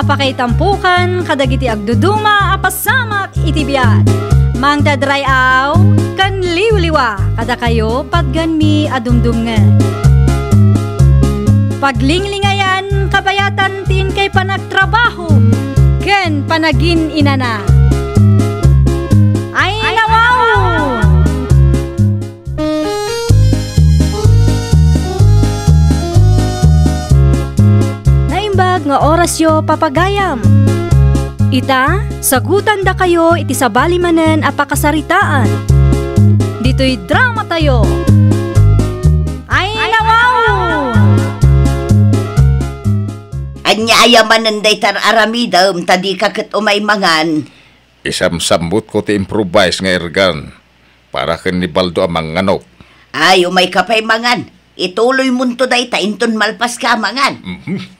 apakaitampukan kadagiti agduduma apasamak itibiyat. Mang dadrayaw kan liwliwa kada kayo patganmi adumdumngan. Paglinglingayan kabayatan tin kay panagtrabaho ken panagin inana. Ay nawaw! Naimbag nga oras yo papagayam. Ita, sagutan da kayo iti sabali manen apakasaritaan. Dito'y drama tayo. Ay nawaw! Anya ayamanan day tar aramidam tadi kaket umay mangan. Isam-sambut ko ti improvise nga ergan para ken ni Baldo amang nganok. Ay umay kapay mangan. Ituloy munto day ta inton malpas ka mangan.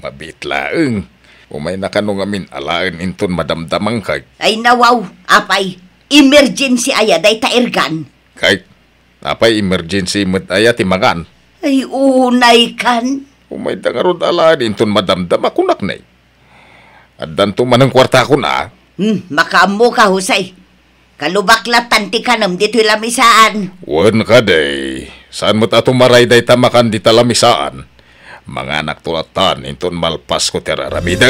Mabitlaeng. Umay nakanong amin alaen inton madamdamang kay. Ay nawaw, apay. Emergency aya day ta ergan. Kay, apay emergency met aya ti mangan. Ay unay kan. Umay dangarod alaen inton madamdam akunak nay. Addan tuman ang kwarta ko na. Makamu ka husay. Kalubaklatan ti kanam dito'y lamisaan. Wan ka day. Saan mo't ato maray day tamakan di talamisaan? Mga anak tulatan inton malpas ko teraramida.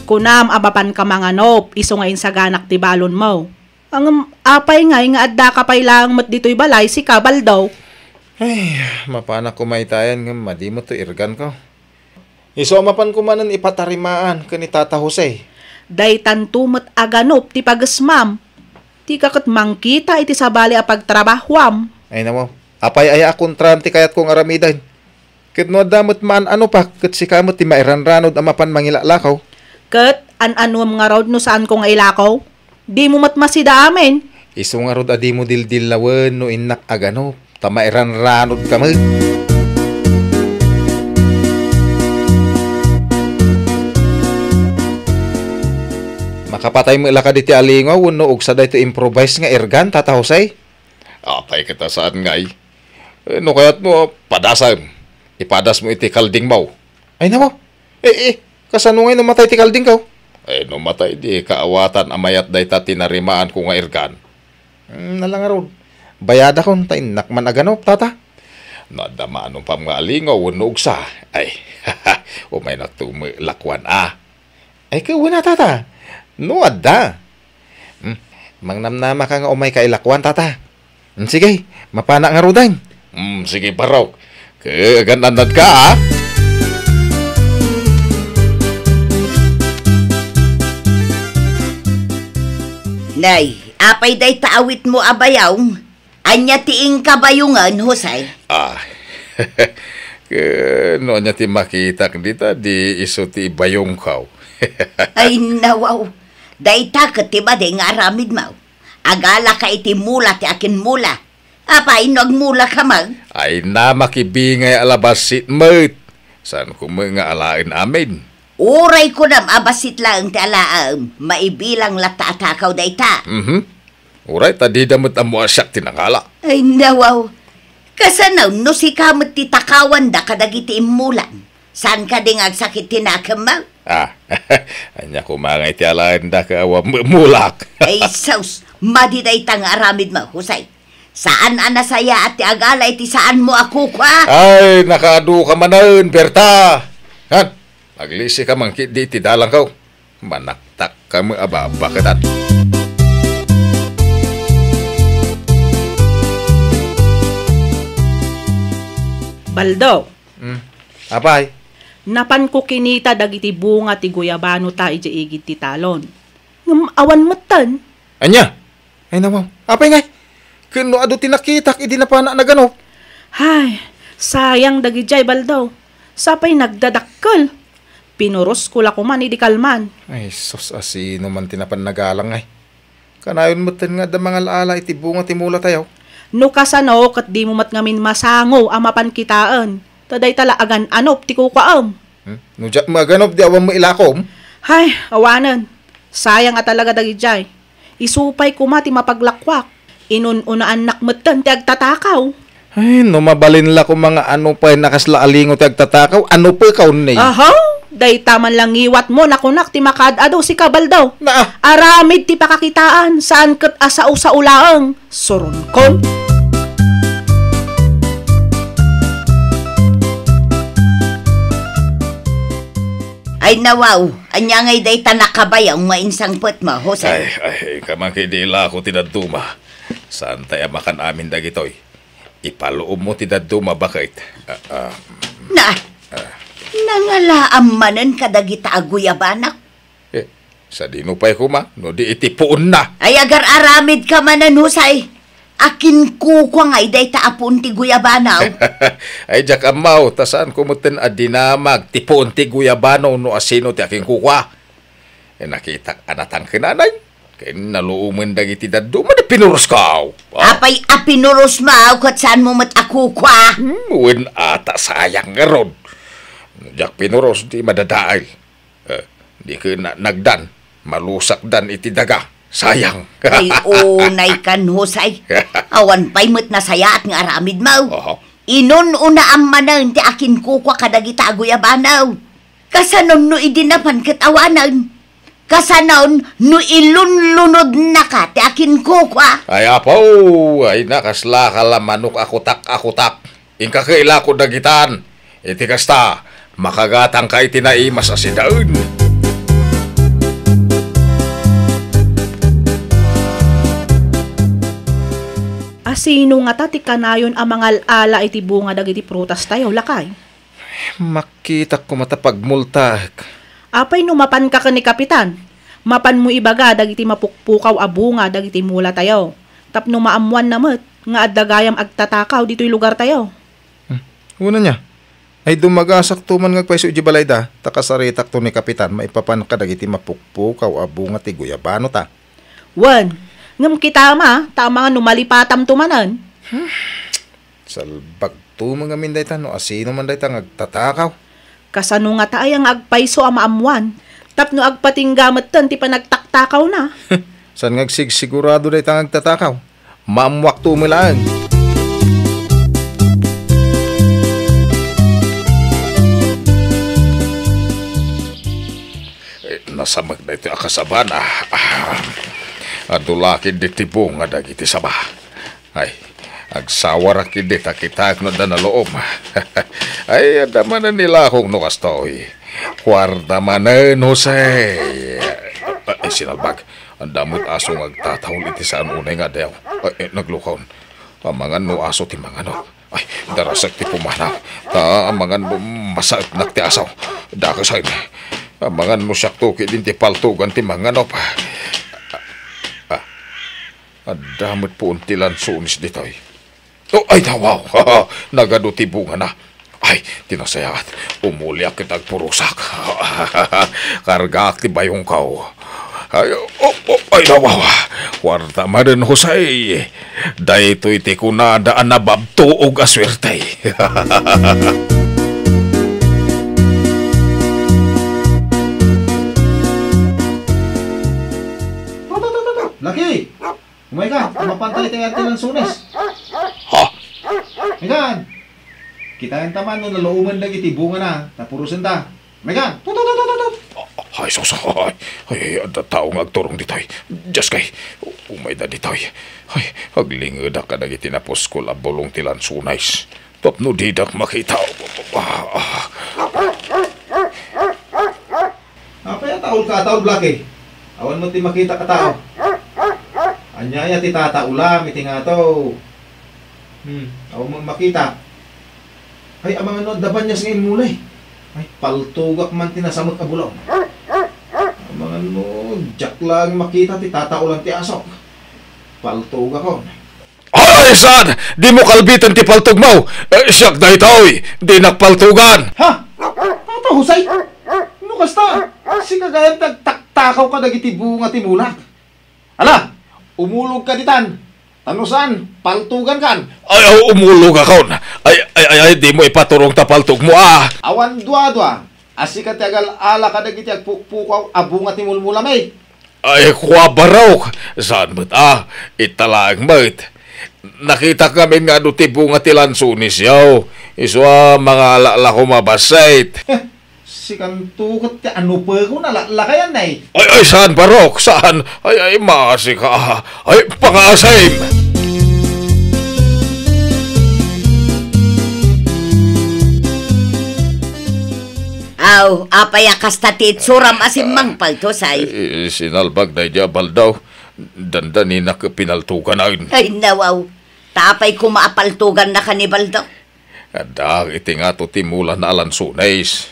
Kunam abapan ka mga nop, iso ngayon sa ganak ti balon mo. Ang apay nga adda ka pay lang mat dito'y balay si Kabal daw. Ay, mapanak kumaytayan nga madi mo to irgan ko. Iso mapan kumanan ipatarimaan ka ni Tata Jose. Day tantumot aganop ti pagasmam. Ti kakat mangkita iti sabali a pagtrabahwam. Ay namo, apay ay akong tranti kayat kong aramidan. Ket no damot man ano pa, ket si kamot ti mairanranod amapan mangilalakaw. Ket an-anuam nga raw no saan ko nga ilakaw? Di mo matmasida amin. Iso nga rod adi mo dildil lawen no inak agano, ta mairanranod ka mo. Makapatay mo ilaka diti alingaw no ug sa dayto improvise nga ergan Tata Jose. Apay kita saan ngay. No kayat mo padasam. Ipadas mo iti kalding mo. Ay namo. Kasano ngay namatay ti kalding kaw? No matay di kaawatan amayat day ta tinarimaan ko nga ergan. Nalangarod. Bayada kon ta inak man aganop Tata. Nadama anong pam nga alingaw no ug sa. Ay umay nagtumi lakwan Ay kawana Tata. No, adda. Mangnamnama ka nga umay kailakwan, Tata. Sige, mapana nga rudan. Sige, Barok. Kagananad ka, Nay, apay day taawit mo abayaw. Anya tiing kabayungan, Jose. No, anya ti makita dita di iso ti bayong kaw. Ay nawaw. Day takat ti ba day nga aramid mo. Agala ka iti mula ti akin mula. Apay nagmula ka mag. Ay na makibingay alabasit mo't. Saan ko mga alain amin? Uray ko nam abasit lang ti alaam. Maibilang lata atakaw day ta. Uray tadi damot amo asyak tinangala. Ay nawaw. Kasanaw no si kamot ti takawan da kadagiti imulan. Saan ka ding agsakit tinakam mo? Anya kumangay ti alain da ka awa mulak. Ay saus, madiday tang aramid mo, Husay. Saan anasaya at ti agalay ti saan mo ako kwa? Ay, nakaadu ka manan, Berta. Han, naglisi ka mangkit di ti dalang kaw. Manaktak ka mo ababa kadat. Baldo. Apay? Napan ko kinita dagiti bunga ti guyabano ta iti igit ti talon. Awan matan. Anya? Ay naman. Apay ngay? Kano ado tinakitak idi na pana naganop? Hay, sayang dagijay Baldo. Sapay nagdadakkel. Pinuros ko la kuman idi kalman. Ay sus asino man tinapan nagalang ay. Kanayon matan nga da mga laala iti bunga ti mula tayo. No kasano kat di mo mat ngamin masango amapan kitaan. Taday tala agan anop ti kukaam. Nujak maganop di awang mo ilakom? Hay, awanan. Sayang at talaga dagijay. Isupay ko mati mapaglakwak. Inununaan nakmatan ti agtatakaw. Ay, no mabalin la ko mga ano pa nakaslaalingot agtatakaw. Ano pa ikaw na Aha, day taman lang iwat mo nakunak ti makadadaw si kabal daw. Na, Aramid ti pakakitaan saan kat asao sa ulaang. Suron kon. Ay nawaw, anya ngay day tanakabay ang mainsang put mo, Jose. Ay, kamakidila ako tinaduma. Saan tayo makan amin dagitoy? Ipaloob mo tinaduma bakit? Na, nangalaam manen kadagita aguyabanak. Sa dinupay ko ma, no di itipuon na. Ay agar aramid ka manan, Husay. Akin kukwa ngay day taapon ti guyabanaw. Ay, jak amaw, tasaan kumutin adinamag, tipuon ti guyabano no asino ti aking kukwa. Nakita anatang kinanay. Kaya naluuman dagiti daduma na pinuros ka. Apay apinuros maaw kat saan mo mat akukwa. Uwin ata sayang nga ron. Jak pinuros di madadaal. Di ka nagdan, malusak dan iti daga. Sayang. Ay unay kan, Husay. Awan pa'y mat na sayat nga aramid mo. Inon una ang manan ti akin kukwa kadagita aguyabanaw. Kasanon no idinapan katawanan. Kasanon no ilunlunod na ka ti akin kukwa. Ay apaw, ay nakasla ka manok akutak. Ingka kaila ko dagitan. Iti kasta, makagatang ka itinaimas asidaan. Asino nga ta ti kanayon ang mga ala iti bunga dagiti prutas tayo lakay. makita ko matapagmulta. Apay numapan ka ni kapitan. Mapan mo ibaga dagiti mapukpukaw a bunga dagiti mula tayo. Tapno maamuan namet nga addagayam agtatakaw dito'y lugar tayo. Una niya, ay dumagasak tuman ngagpaiso iti balayda, takasaritak to ni kapitan, maipapan ka dagiti mapukpukaw a bunga ti guyabano ta. Wan, ngam kita tama nga numalipatam tumanan. Salbag to mga minday ta, no asino man day ta ngagtatakaw. Kasano nga ta ay ang agpaiso a maamuan, tapno agpatinggamat tan ti panagtaktakaw na. San sigurado day ta ngagtatakaw? Maamwak tumilaan. Nasamag na ito akasaban. Adulakin di tibong nga dagiti saba. Ay, agsawara kidi takitag no da na loob. Ay, adamanan nila akong nukastoy. Kwartamanan, Jose. Ay, sinalbag. Ang damot aso agtatahol iti saan unay nga dayaw. Ay, naglukon. Ang mga no aso ti mga no. Ay, darasak ti pumanaw. Ta, ang mga no masaot na ti asaw. Dakasain. Ang mga no saktuki din ti paltugan ti mga no pa. Adamot po untilan sunis ditoy. Oh, ay dawaw. Nagado ti bunga na. Ay, tinasayat. Umulyak kitag purusak. Kargak ti bayong kaw. Ay dawaw. Kwarta maden Jose. Daytoy ti kunadaan na babtuog aswerte. Laki! Umay ka, mapantay tayo atin ng sunes. Ha? Megan! Kita yung taman no, naluuman lang iti bunga na, tapurusan ta. Megan! Ay, sosay. Ay, ada taong agturong ditoy. Just kay, umay da ditoy. Ay, aglingod ka na itinapos ko labulong tilan sunais. Tapno didak makita. Apay taol ka, taol Blaki. Awan mo ti makita ka tao. Anyaya ti tata ulam, iti nga to. Awan mo makita. Ay, ang mga nodaban niya sa ngayon mulay. Ay, paltugak man tinasamot ka bulaw. Ang mga no, jak lang makita ti tata ulam ti asok. Paltugak ko. Ay, sad! Di mo kalbitan ti paltog mo! Siyak na ito'y! Di nakpaltugan! Ha? Tata Husay? Ano kasta? Si kagayan tagtaktakaw ka dagiti bunga ti mulak. Ala! Umulog ka ditan. Tanusan, paltugan kan. Ay, umulog ako. Ay, di mo ipaturong tapaltog mo, Awan dua-dua. Asi ka tiagal ala ka dagiti agpukaw abunga ti mulmulamay. Ay, kwa baraw. Saan mo't, italaang mo't. Nakita kami nga do tipo nga tilansunis yaw. Iswa mga alala ko mabasait. Si kantukot ka, ano pa ko nalalakayan na eh. Ay, saan barok? Saan? Ay, maasi ka. Ay, pangasim! Aw, apay akastatit suram asim mang paltosay. Sinalbag na jabal daw. Dandanin na pinaltukan na yun. Ay nawaw, tapay kumaapaltugan na kanibal daw. Adang iti nga to timulan na alansunays.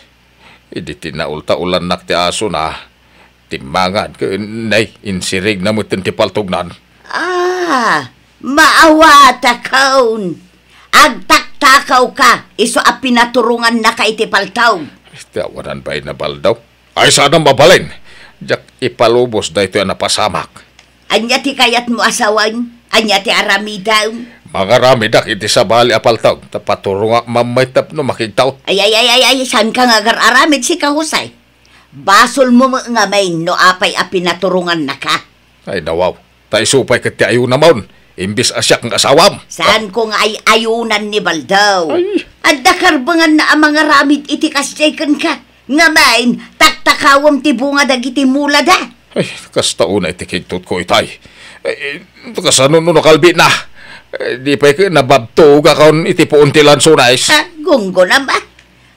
Idi tinaulta-ulan nak ti aso na. Timbangan ka nay insirig na mo ti paltugnan. Ah, maawata kaun. Agtaktakaw ka, iso a pinaturungan na ka iti paltaw. Tawanan ba'y na baldaw? Ay sana mabalin. Jak ipalubos da ito napasamak. Anya ti kayat mo asawan, anya ti aramidaw. Mga ramidak iti sa bali apaltaw. Tapaturunga mamay tapno makigtaw. Ay, saan ka nga aramid si kahusay? Basol mo nga may no apay a pinaturungan na ka. Ay nawaw, tay supay kati ayo naman. Imbis asyak ng asawam. Saan ko nga ay ayunan ni Baldaw? Ay. At dakarbangan na ang mga ramid iti kasyakan ka. Nga main, taktakawam ti bunga dagiti mula da. Ay, kastauna iti kigtot ko itay. Ay, kasano no nakalbi na. Di pa ka nababto ka kaon iti puon ti lansunais. Gunggo na ba?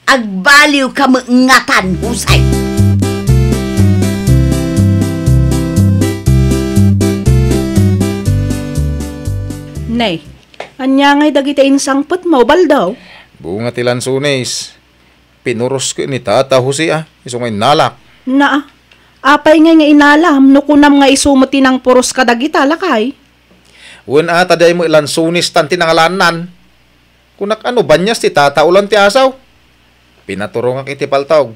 Agbaliw ka ngatan husay. Nay, anya ngay dagiti insangpet mo, Baldaw? Bunga ti lansunis. Pinuros ko ni Tata Jose Iso ngay nalak. Na, apay nga inalam, no kunam nga isumuti ng puros kadagita, lakay. Wen ata day mo lansunis tanti nangalanan. Kunak ano banyas ti Tata ulan ti asaw. Pinaturong ang iti paltawg.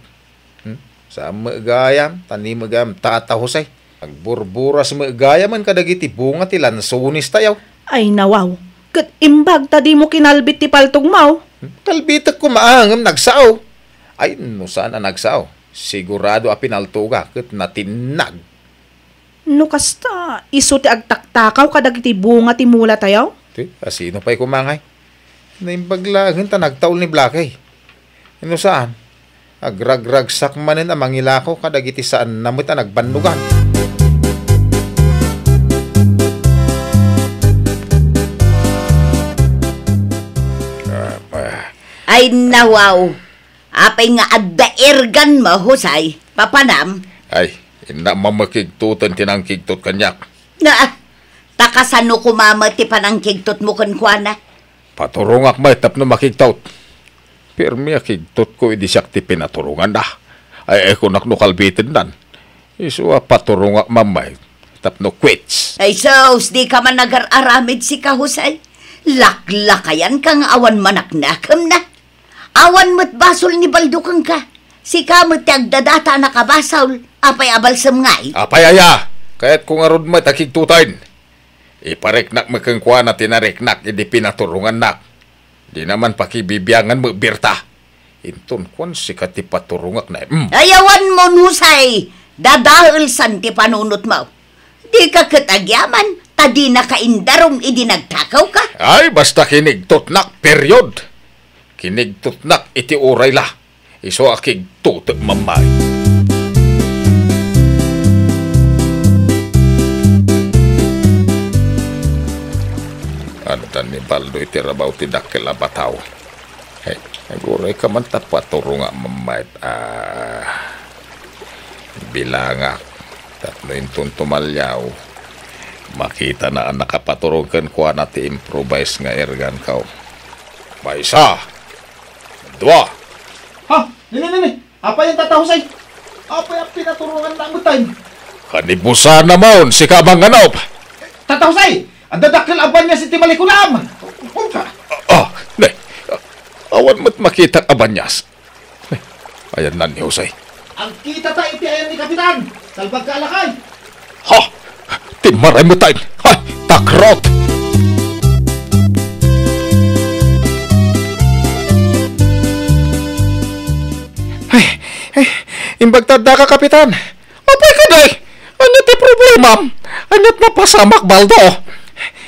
Sa magayam, tani magayam Tata Jose. Agburburas magayam man kadagiti bunga ti lansunis tayaw. Ay nawaw, kat imbag tadi mo kinalbit ti paltog mo. Kalbitak ko maangam nagsao. Ay, no saan na nagsao? Sigurado a pinaltuga kat natinag. No kasta, iso ti agtaktakaw kadagiti bunga ti mula tayaw? Asino pa'y kumangay? Naimbaglagan ta nagtaul ni Blakay. No saan? Agragragsak manin ang mangilako kadagiti saan namit a nagbandugan. Ay nawaw, apay nga addaergan mo husay, papanam. Ay, ina mamakigtutan tinangkigtot kanyak. Na, takasano kumama ti panangkigtot mo kankwana? Paturungak may tapno makigtaut. Pirmi akigtot ko idi siyak ti pinaturungan na. Ay kunak no kalbitin nan. Iswa paturungak mamay tapno quits. Ay sos, di ka man nag-aramid si kahusay. Laklakayan kang awan manaknakam na. Awan mo't basol ni Baldukan ka. Si kamot agdadata na kabasaw, apay abalsam ngay. Apay aya, kaya't kung arod mo takigtutain. Ipareknak makangkwa na tinareknak, hindi pinaturungan nak. Di naman pakibibiyangan mo birta. Inton kwan si katipaturungak na. Ayawan mo nusay, dadahil san ti panunot mo. Di ka katagyaman, tadi na kaindarong idinagtakaw ka. Ay, basta kinigtotnak, period. Kinigtotnak iti uray la. Iso akig tutag mamay. Ano tan ni Baldo iti rabaw ti dakkel a bataw. Hey, aguray ka man tapaturo nga mamay. Bilangak. Tatno intun tumalyaw. Makita na ang nakapaturong kan kuha na ti improvise nga ergan kaw. May isa. Dua. Ha? Nini. Apa yung tatahusay? Apa yung pinaturungan na amutan? Kanibusa naman si Kamanganop. Tatahusay! Ang dadakil aban niya si Timalikulam! Ne. Awan mo't makita abanyas. Ayan na ni Jose. Ang kita tayo iti ayan ni Kapitan! Talbag ka alakay! Ha! Timaray mo tayo! Ha! Takrot! Imbagtada ka, Kapitan. Apay ka day. Ano ti problema? Ano't mapasamak, Baldo?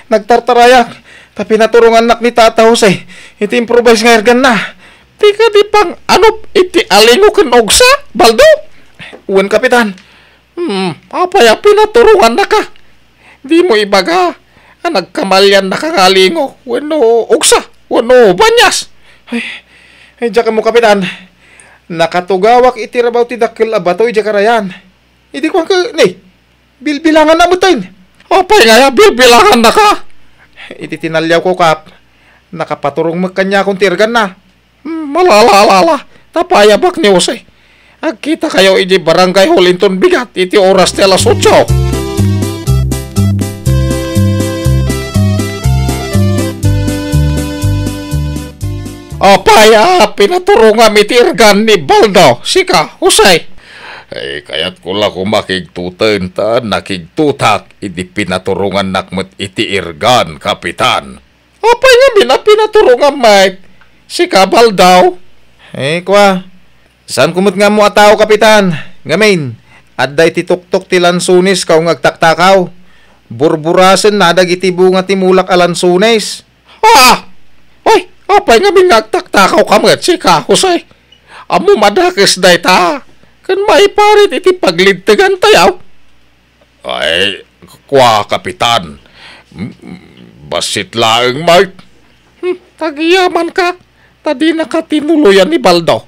nagtartarayak. Tapi naturungan nak ni Tata Jose. Iti improvise nga ergan na. Di ka di pang iti alingo ken ogsa, Baldo? Uwan, Kapitan. Apa ya pinaturungan na ka? Di mo ibaga. Nagkamalyan na kangalingo. Wano ogsa, wano banyas. Ay, dyan mo, Kapitan. Nakatugawak iti rabaw ti dakil abatoy dyan karayan. Hindi ko bilbilangan na mo tayo. Apay nga ya, bilbilangan na ka. Iti tinalyaw ko, Kap. Nakapaturong magkanya kung tirgan na. Malalala. Tapayabak ni Jose. Agkita kayo iti barangay Holinton bigat. Iti oras ti alas 8. Apaya, pinaturungan itirgan ni Baldo. Sika, Jose. Ay, kaya't kula kumakigtutan ta, nakigtutak, iti pinaturungan nakmet iti irgan, Kapitan. Apay nga pinaturungan, mate. Sika, Baldo. Kwa, saan kumot nga mo ataw, Kapitan? Ngamin, adday ti tuktok ti lansunis kaw ngagtaktakaw. Burburasen na dagiti bunga ti mulak a lansunis. Oy, apay nga ngagtaktakaw kamet, sika, Jose. Amo madakes day ta. Kan maiparit iti paglidtegan tayaw. Ay, kwa, Kapitan. Basit laeng, mate. Tagiyaman ka. Tadi nakatinuluyan ni Baldo.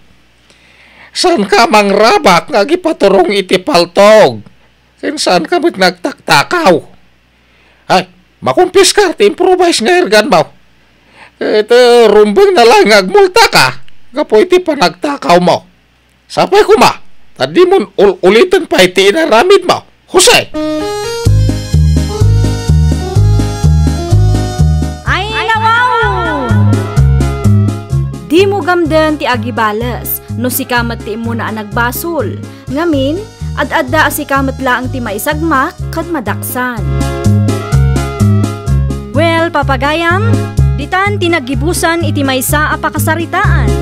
Saan ka mangrabak nga gipaturong iti paltog? Saan ka nagtaktakaw? Ay, makumpis ka, ti-improvise nga ergan mo. Ito, rumbang na lang agmulta ka. Gapo iti panagtakaw mo. Sapay ko ma, tadi mo ulitin pa iti inaramid mo. Jose! Di mo gamdan ti agibales, no si kamat ti mo na nagbasol. Ngamin, ad-adda si kamat laang ti maisagmak, kad madaksan. Well, papagayam, ditan tinagibusan iti maysa apakasaritaan.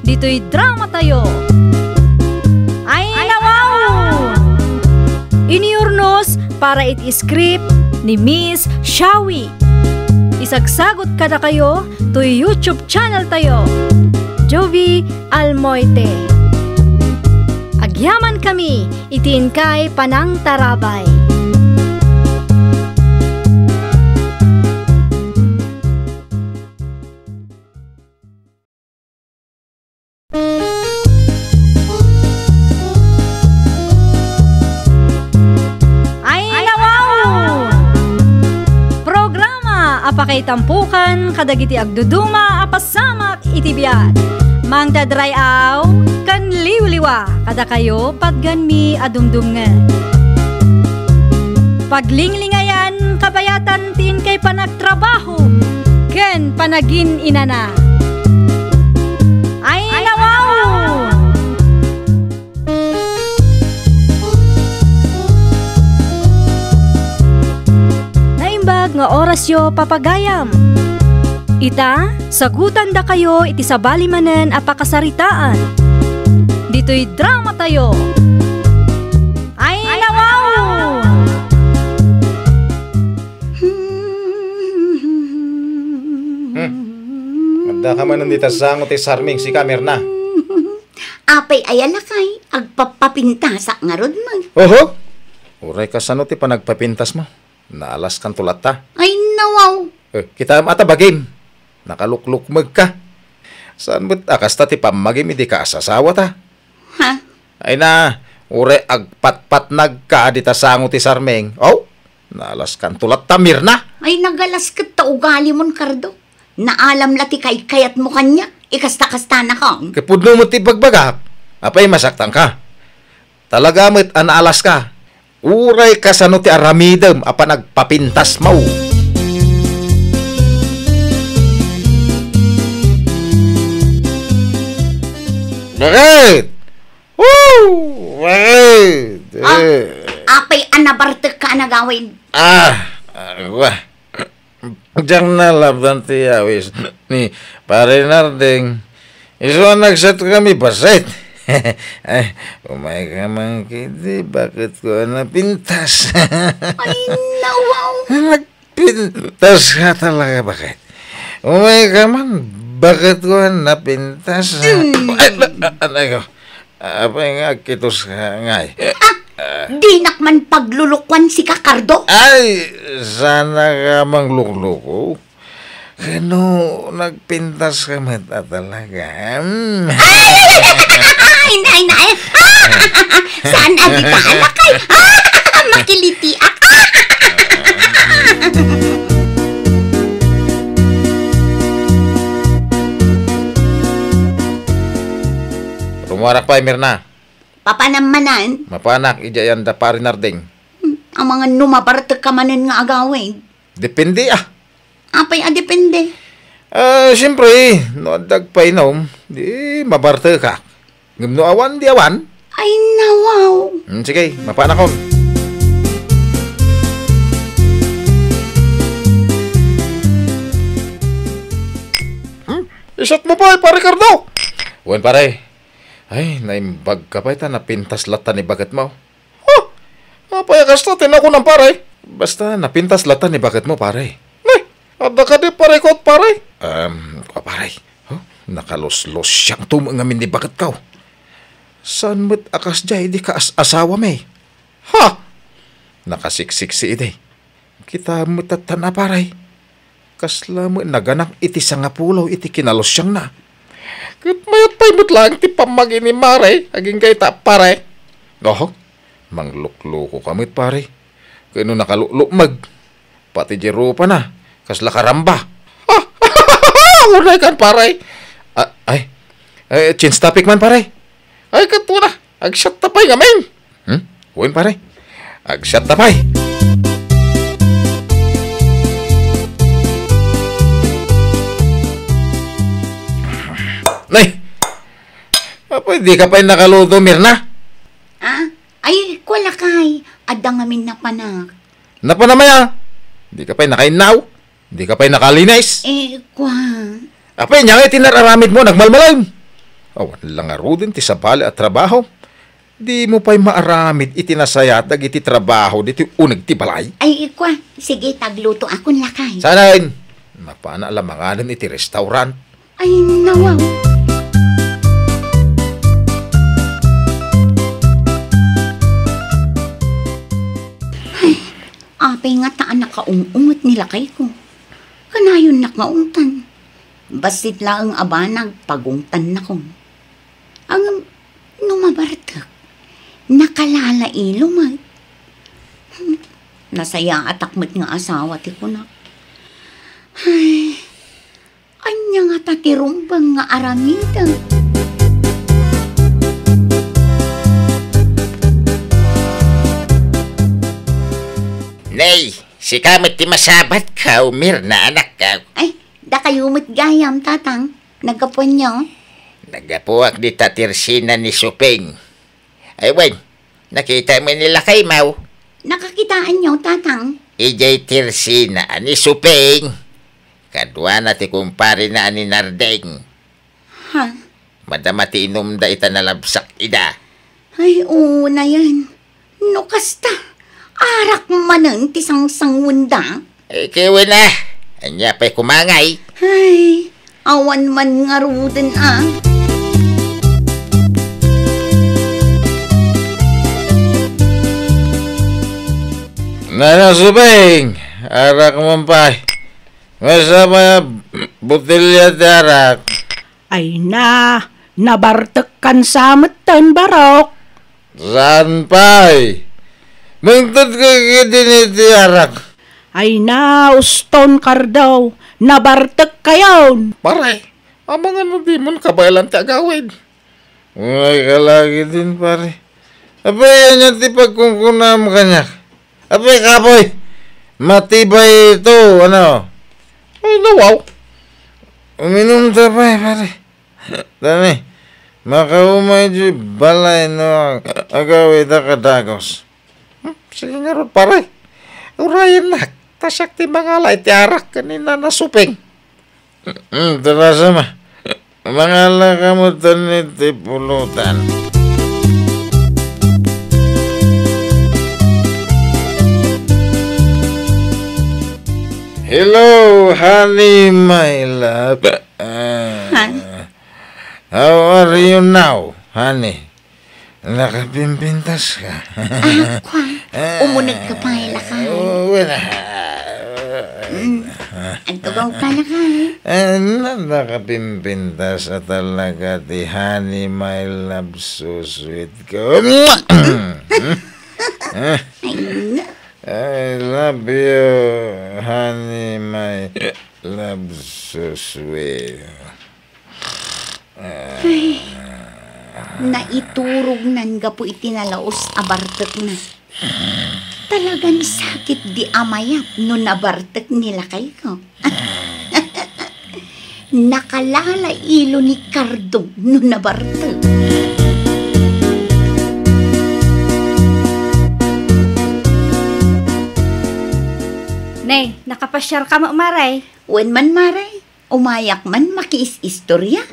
Dito'y drama tayo. Ay, nawaw! Iniurnos para iti script ni Miss Shawi. Isagsagot kada kayo to YouTube channel tayo, Jovi Almoite. Agyaman kami, itiin kay Panang Tarabay. Apakay tampukan, kadagiti agduduma, apasamak itibiyat. Mang dadrayaw, kan liwliwa, kada kayo padganmi adumdumngan. Paglinglingayan, kabayatan tin kay panagtrabaho, ken panagin inana. Ay, nawaw! Nga oras yo papagayam. Ita, sagutan da kayo iti sabali manen apakasaritaan. Dito'y drama tayo. Ay, nawaw! Magda ka man nandita sa sangot sarming si Kamerna. Apay ayala kay, agpapapintasak nga rod man. Oho! Uray ka sano ti panagpapintas mo. Naalas kan tulat ta. Ay, nawaw. Kita mata bagim. Nakaluklukmag ka. Saan mo't akasta ti pamagim hindi ka asasawa ta? Ha? Ay na, ure agpatpat nagka di ta sango ti sarmeng. Oh, naalas kan tulat ta, Mirna. Ay, nagalas kat ta ugali mon, Kardo. Naalam lati kay kayat mo kanya. Ikasta-kasta na kang. Kapudno mo ti bagbagak. Apay masaktan ka. Talaga mo't anaalas ka. Uray ka sa no ti aramidem apa nagpapintas mo. Bakit? Woo! Bakit? Apay anabarte ka nagawin. Wah. Diyan na laban ti awis ni Pare Narding. Iso nagset kami baset. Ay, umay ka man kiti, bakit ko napintas? Ay, nawaw. Pintas ka talaga, bakit? Umay ka man, bakit ko napintas? Anay ko, apay nga, kitos ka nga Di nakman paglulukwan si Kakardo. Ay, sana ka mang lukluko. Kano, nagpintas ka mata talaga. Ay, nay. Saan agita alakay? Makiliti ako. Rumarak pa, Mirna. Papanamanan, Mapanak, ijayan da pari narding. ang mga numabartag kamanin nga agawin. Depende Apay depende. Siyempre, no dagpay nom, di mabarte ka. Ngam no awan, di awan. Ay, nawaw. Sige, mapanak ko. Isat mo pa, pare Cardo. Uwan, pare. Ay, naimbag ka pa ita, napintas lata ni bagat mo. Payakas to, tinako ng pare. Basta napintas lata ni bagat mo, pare. Ada ka di pare ko, pare. Pare. Nakalos-los siyang tumangamin ni bagat ka. Saan mo't akas dya, di ka asawa may. Nakasiksik si ide. Kita mo't tatana, pare. Kasla mo naganak iti sa nga pulaw, iti kinalos siyang na. Kit mayat pa'y mo't lang, ti pamagi ni mare, aging kay ta, pare. Manglukluko kamit, pare. Kano nakaluklukmag. Pati jero pa na. Kasla karamba. Unay kan, pare. Chin's topic man, pare. Ay, kato na. Agsyat tapay ngamin. Uwin, pare. Agsyat tapay. Nay! Di ka pa'y nakaluto, Mirna? Ay, kwala kay. Adang amin na panak. Napanamaya. Di ka pa'y nakainaw. Di ka pa'y nakalinis. Kwa. Apay, niya nga tinararamid mo, nagmalmalam. Walang aro din, ti sabali at trabaho. Di mo pa'y maaramid, itinasayatag, iti trabaho, diti unag ti balay. Ay, kwa. Sige, tagluto akong lakay. Sanain. Napana alamanganan iti restaurant. Ay, nawaw. Apay nga taan nakaungungot nila kay ko. Kanayon nakaungtan. Basit lang ang abanag pagungtan na ko. Ang numabartak. Nakalala ilumag. Nasaya atakmat nga asawa ti ko na. Ay, anya nga tatirumbang nga aramidang. Nay, si kamot ti masabat ka, Mirna, anak ka. Ay, da kayumot gayam, tatang. Nagkapuan niyo. Nagapuak di tatirsina ni Suping. Ay, wen, nakita mo nila kay Mau. Nakakitaan niyo, tatang. Ijay tirsina ni Suping. Kadwa na ti kumpari na ni Nardeng. Ha? Madama ti inom da ita nalabsak ida. Ay, oo na yan. No, kasta. Arak manan ti sang-sangwunda. Kiwi na. Anya pa'y kumangay. Ay, awan man nga ruden Nana Suping, arak mo pa. Masama butilya ti arak. Ay nabartek kan sa matan barok. Saan pa'y? Mungtod ka din iti arak. Ay uston kardaw, nabartek kayon. Pare, amang ano di mo kabalan ti agawid. Ngay ka lagi din, pare. Abay, yan ti pagkungkunam kanyak. Abay, kapoy, matibay ito, ano? Ay, nawaw. Uminom ta pa, pare. Dani, makaumay di balay no agawid akadagos. Sige nga ron, pare. Urayan na. Tasyak ti mga lay ti arak kanina na Suping. Terasa ma. Mga kamu tanit ti pulutan. honey, my love. How are you now, honey? Nakapimpintas ka. Umunag ka pa, lakay. Wala. Ang tugaw ka, lakay. Nakapimpintas sa talaga ti honey, my love, so sweet ko. I love you, honey, my love, so sweet. Naiturog nan ga po itinalaos abartek na. Talagang sakit di amayat no nabartek nila kay ko. Nakalala ilo ni Cardo no nabartek. Nay, nakapasyar ka mo, Maray. Wen man maray, umayak man makiis-istorya.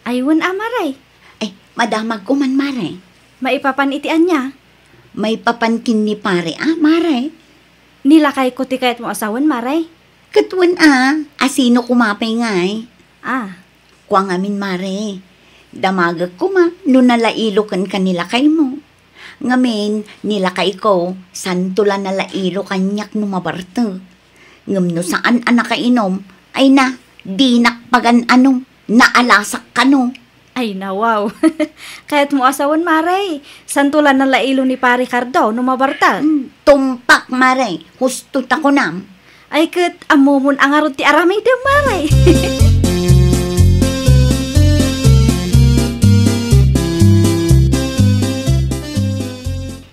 Aywan, Maray. Ay, madamag ko man maray. Maipapanitian niya. May papankin ni pare maray. Nilakay ko ti kayat mo asawan, Maray. Katwan asino kumapay ngay. Kuwang amin mare. Damagag ko no nalailokan kanila kay mo. Ngamin, nilakay ko, santula nalailo kanyak no mabarte. Ngam no saan anak kainom, ay na, di nakpagan naalasak ka no. Ay na, wow. Kaya't mo asawan, Maray. Santulan ng lailo ni Pari Cardo no mabartal. Tumpak, Maray. Hustot ako nam. Ay kat, amumon ang arot ti aramay daw, Maray.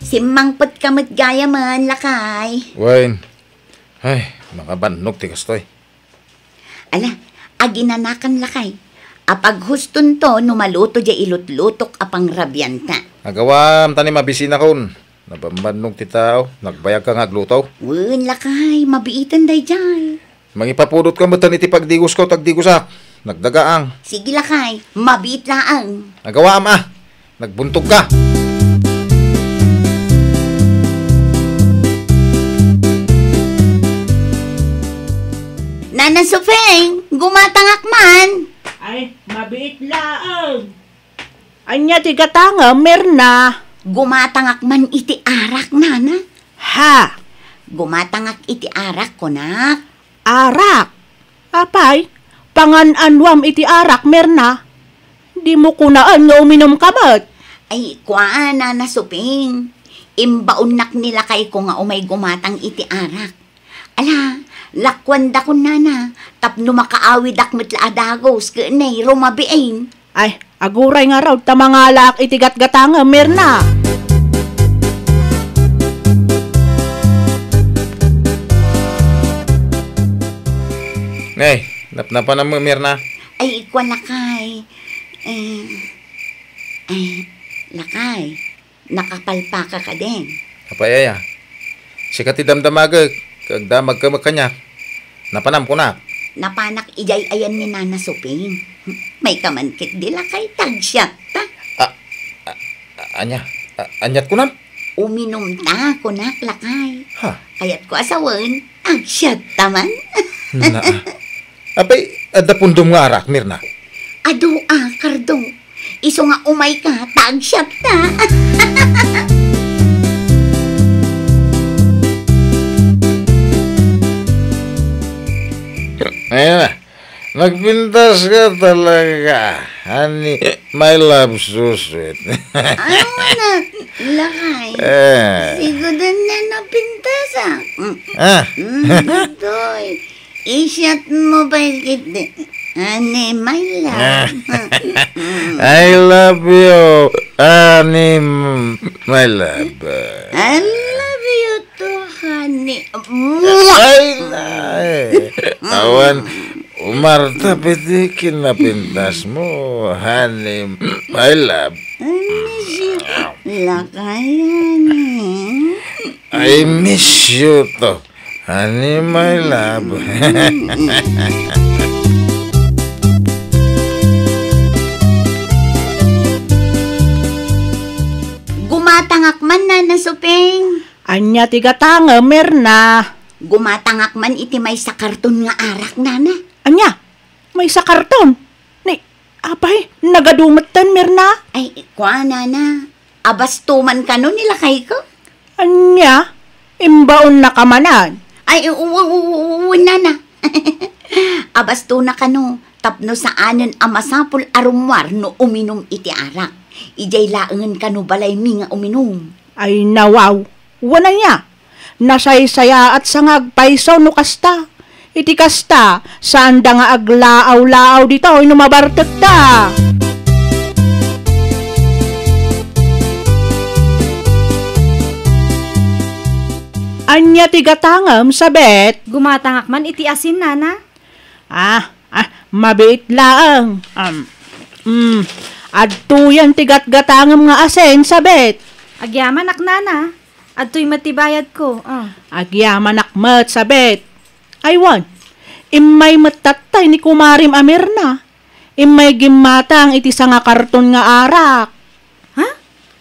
Simangpot kamot gaya man, lakay. Wayne. Ay, makabannog ti kastoy. Ala, aginanakan lakay. Apag huston to, numaluto dya ilutlutok apang rabyanta. Agawam, tani mabisina kon. Nabambannog ti tao, nagbayag ka nga glutaw. Wen, lakay, mabiitan day dyan. Mangipapudot ka matan iti pagdigos ko, tagdigosak. Nagdagaang. Sige lakay, mabiit laang. Agawam nagbuntog ka. Nana Sofeng, gumatangak man. Ay, mabiit laang. Anya ti gatanga, Merna. Gumatangak man iti arak, nana. Ha? Gumatangak iti arak ko, nak. Arak? Apay, pangananwam iti arak, Merna. Di mo kunaan nga uminom kamat. Ay, kwa, Nana Sofeng. Imbaon nila kay ko nga umay gumatang iti arak. Ala, lakwanda ko nana, tapno makaawid akmet la adagos, kanay rumabiin. Ay, aguray nga raw, tamangalak itigat-gatanga, Mirna. Nay, napnapan na mo, Mirna. Ay, ikwa lakay. Lakay, nakapalpaka ka din. Apayaya, sikat idamdamagag, kagdamag ka makanya. Napanam ko na. Napanak ijay ayan ni Nana Soping. May kamankit dila kay tagsyat ta. Anyat ko na. Uminom ta, kunak lakay. Ha? Kayat ko asawan, agsyat taman. Apay, ada pundong nga arak, Mirna. Ado Cardo. Iso nga umay ka, tagsyat ta. Ayan na. Nagpintas ka talaga. Honey, my love, so sweet. Anak, lakay. Siguro na napintas Doy, isyat mo ba ikit? Honey, my love. I love you, honey, my love. I love you too, honey. Awan, umarta pitikin na pintas mo, honey, my love. I miss you. Lakay, honey. I miss you to, honey, my love. Gumatangak man, Nana Soping. Anya tigatanga, Mirna. Gumatangak man iti may sa karton nga arak, nana. Anya, may sa karton. Ni, apay, nagadumatan, Mirna. Ay, kwa, nana. Abastuman ka nun nilakay ko. Anya, imbaon na kamanan. Ay, nana. Abasto na ka no. Tapno saanan amasapol arumwar no uminom iti arak. Ijay laangan ka no balay mi nga uminom. Ay nawaw, wala niya. Nasaysaya at sangag paisaw no kasta. Iti kasta, saan da nga aglaaw-laaw dito, inumabartek ta. Anya tigatangam sabet. Gumatangak man iti asin, nana. Mabait laang. Adto yan tigat-gatangam nga asin sabet. Agyaman ak, nana. Adto'y matibayad ko. Agyaman akmat sabet. Aywan, imay matatay ni kumarim Amirna. Imay gimatang iti nga karton nga arak. Ha?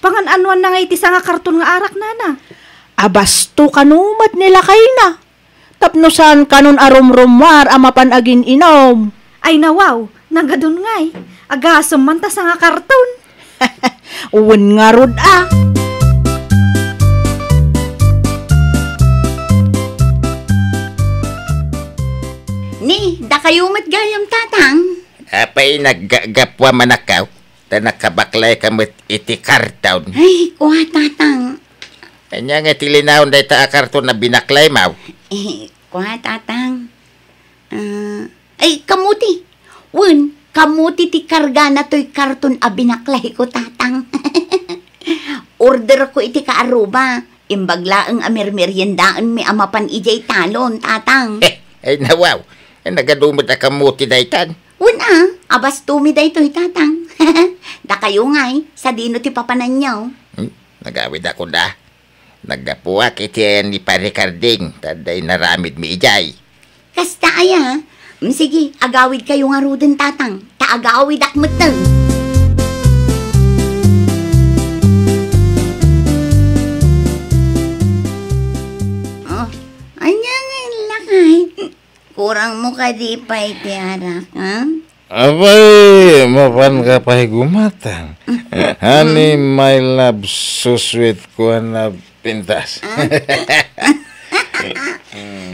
Pangan-anuan na nga iti nga karton nga arak, nana. Abasto kanumat nila kay na. Tapnosan kanon arumrumwar amapan agin inom. Ay nawaw, nagadun ngay. Agasam man ta nga karton. Uwan nga rod Ni, da kayo matgayam tatang. Apay naggagapwa manakaw. Ta nakabaklay kamot iti karton. Ay, kuha tatang. Kanya nga tilinaon day ta karton na binaklay maw. Kuha tatang. Ay, kamuti. Kamuti ti karga na to'y karton a binaklay ko tatang. Order ko iti kaaruba. Imbaglaang amirmeryendaan mi amapan ijay talon tatang. Ay nawaw. Nagadumot na kamuti daytan. Una, abastumi daytoy tatang. Da kayo ngay, sa dino ti papananyaw. Nagawid ako da. Nagapuwak iti ni Paricarding. Taday naramid mi ijay. Kasta aya. Sige, agawid kayo nga ruden tatang. Taagawid akmatang. Anyang lakay. Kurang mo ka di pa iti arak, ha? Abay, mapan ka pa gumatang. Honey, my love, so sweet ko na pintas.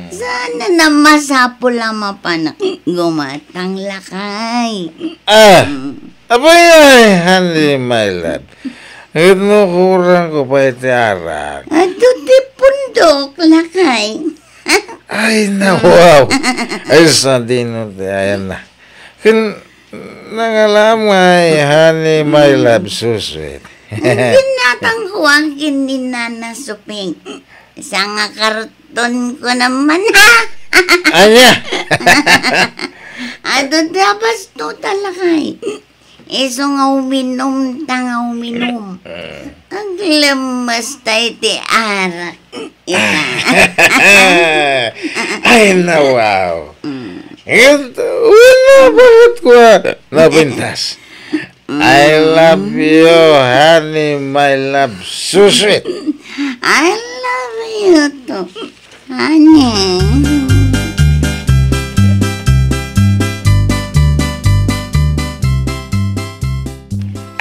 Sana na masapol ang mapanak gumatang lakay. Abay ay, honey, my love. Ito kurang ko pa iti arak. Ato ti pundok lakay. Ay, wow. Ay, sa dino, ayan na. Nangalamay, honey, my love, so sweet. Ginatang huwagin ni Nana Suping. Sa nga karton ko naman, ha? Anya? Ato dapas to talakay. Iso nga uminom, tanga uminom. Ang lamas tayo ti arak. Ay, na wow. Ito, wala bakit ko napintas. I love you, honey, my love, so sweet. I love you too, honey.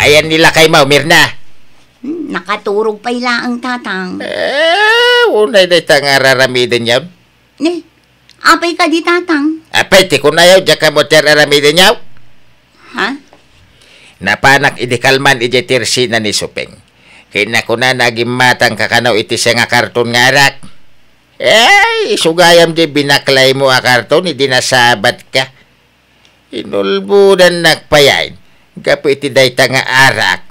Ayan nila kay Mau, Mirna. Nakaturog pa ila ang tatang. Unay na itang araramidin yaw. Apay ka di tatang. Apay, ti ko na yaw, diya ka mo ter aramidin yaw. Ha? Napanak idikalman iti tirsina ni Supeng. Kina ko na naging matang kakanaw iti siya nga karton nga arak. Sugayam di binaklay mo a karton, hindi nasabat ka. Inulbudan nagpayain. Gapo iti dayta nga arak.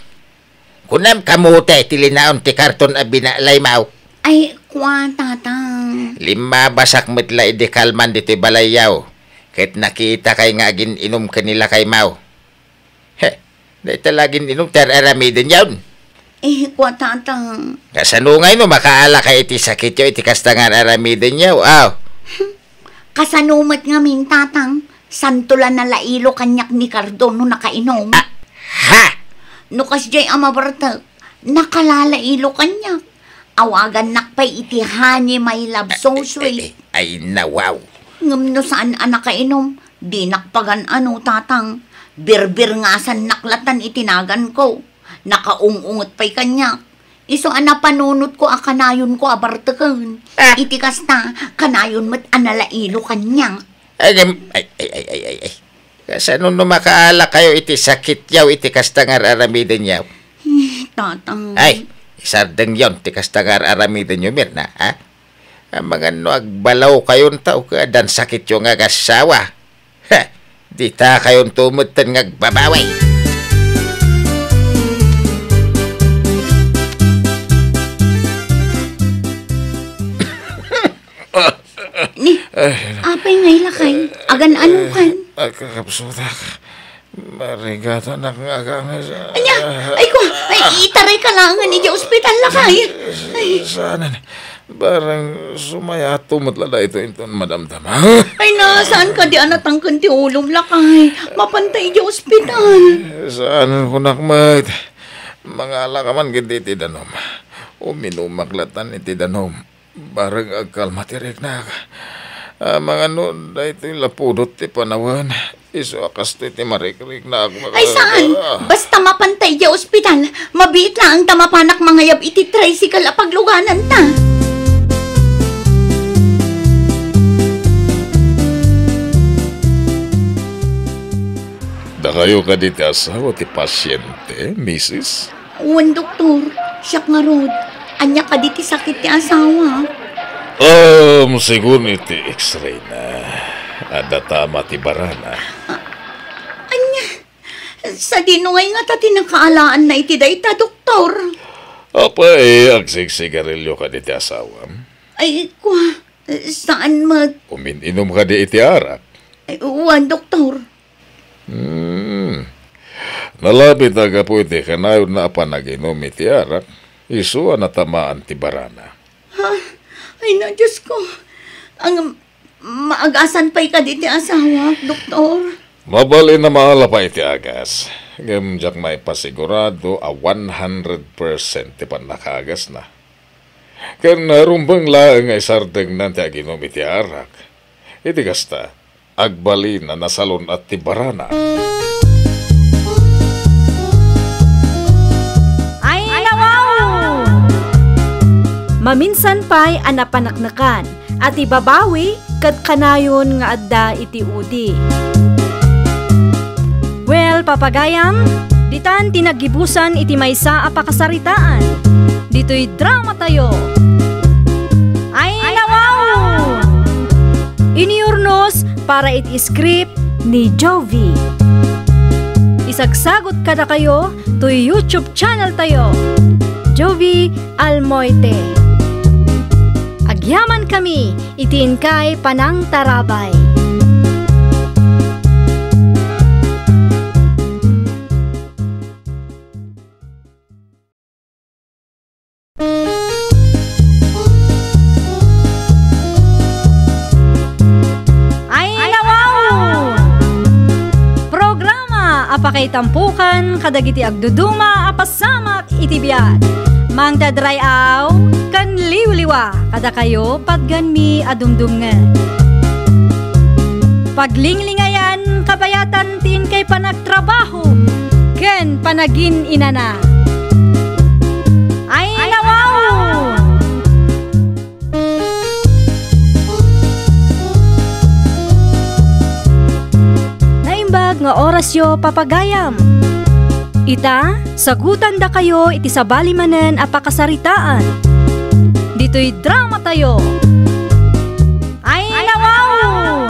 Kunam kamute iti linaon ti karton a binalay maw. Ay, kwa tatang. 5 basak metla idikalman dito balayaw. Kahit nakita kay nga agin inom kanila kay maw. Dahil talagin inom ter aramidin yawn. Kwa tatang. Kasanungay no makaala kay iti sakit yaw iti kastangan aramidin yaw. Kasanumat nga min tatang. Santulan na lailo kanyak ni Cardon no nakainom. Ha? No kasjay amabartag. Nakalalailo kanyak. Awagan nakpay iti honey my love so sweet. Ay nawaw. Ngam no saan anak kainom, di nakpagan ano tatang. Birbir nga san naklatan itinagan ko. Nakaungungot pa'y kanya. Iso ana panunot ko kanayon ko abartakan. Iti kasta, kanayon mat analailo kanya. Ay. Kasano no makaala kayo iti sakit yaw, iti kasta nga aramiden yaw? Tatang. Ay, isardeng yon, iti kasta nga aramiden yaw, Mirna, ha? Ang mga no agbalaw kayon tao ka, dan sakit yung agasawa. Ha, di ta kayon tumutan ngagbabaway. Ni, apay ngay lakay, agan ano kan? Kakapsutak. Marigata na nga sa... Anya, ay ko, ay itaray ka lang nga ni ospital lakay. Sana barang sumaya tumatla ito madamdam. Ay nasaan ka di anatangkan ti ulom lakay, mapantay di ospital. Saan ko nakmat? Mga alakaman gindi ti danom. Uminumaklatan iti danom. Barang agkalmatirik na. Mga noon da ito lapudot ti panawan. Iso akas ti marikrik na ako. Ay saan? Basta mapantay di ospital, mabiit lang ang tamapanak mangayab iti tricycle apagluganan ta. Da kayo ka diti asawa ti pasyente, Mrs.? Uwan doktor, siyak nga rod. Anya ka di ti sakit ti asawa. Sigun iti x-ray na. Ada tama ti barana. Anya, sa dinungay nga ta tinakaalaan na iti dayta, doktor. Apa agsigsigarilyo ka diti asawa? Ay, kwa, saan Umininom ka di iti arak? Ay, uwan, doktor. Nalapit aga po iti kanayon na apanaginom iti arak. Isu natamaan ti barana. Ha? Ay na, Diyos ko. Ang maagasan pa'y ka diti asawa, doktor. Mabali na mahala pa iti agas. Gamjak may pasigurado 100% ti panakagas na. Kaya narumbang laang ay sardeng nanti aginom iti arak. Iti kasta, agbali na nasalon at ti barana. Maminsan pa'y anapanaknakan at ibabawi kat kanayon nga adda iti udi. Well, papagayam, ditan tinagibusan iti maysa a pakasaritaan. Dito'y drama tayo. Ay nawaw! Iniurnos para iti script ni Jovi. Isagsagot kada kayo to YouTube channel tayo. Jovi Almoite. Agyaman kami, itiin kay Panang Tarabay. Ay nawaw! Programa apakay tampukan kadagiti agduduma apasamak itibiyat. Mang dadrayaw kan liwliwa kada kayo pagganmi adumdumngan. Paglinglingayan kabayatan tin kay panagtrabaho ken panagin inana. Ay nawaw! Naimbag nga orasyo papagayam. Ita, sagutan da kayo iti sabali manen a pakasaritaan. Dito'y drama tayo. Ay nawaw!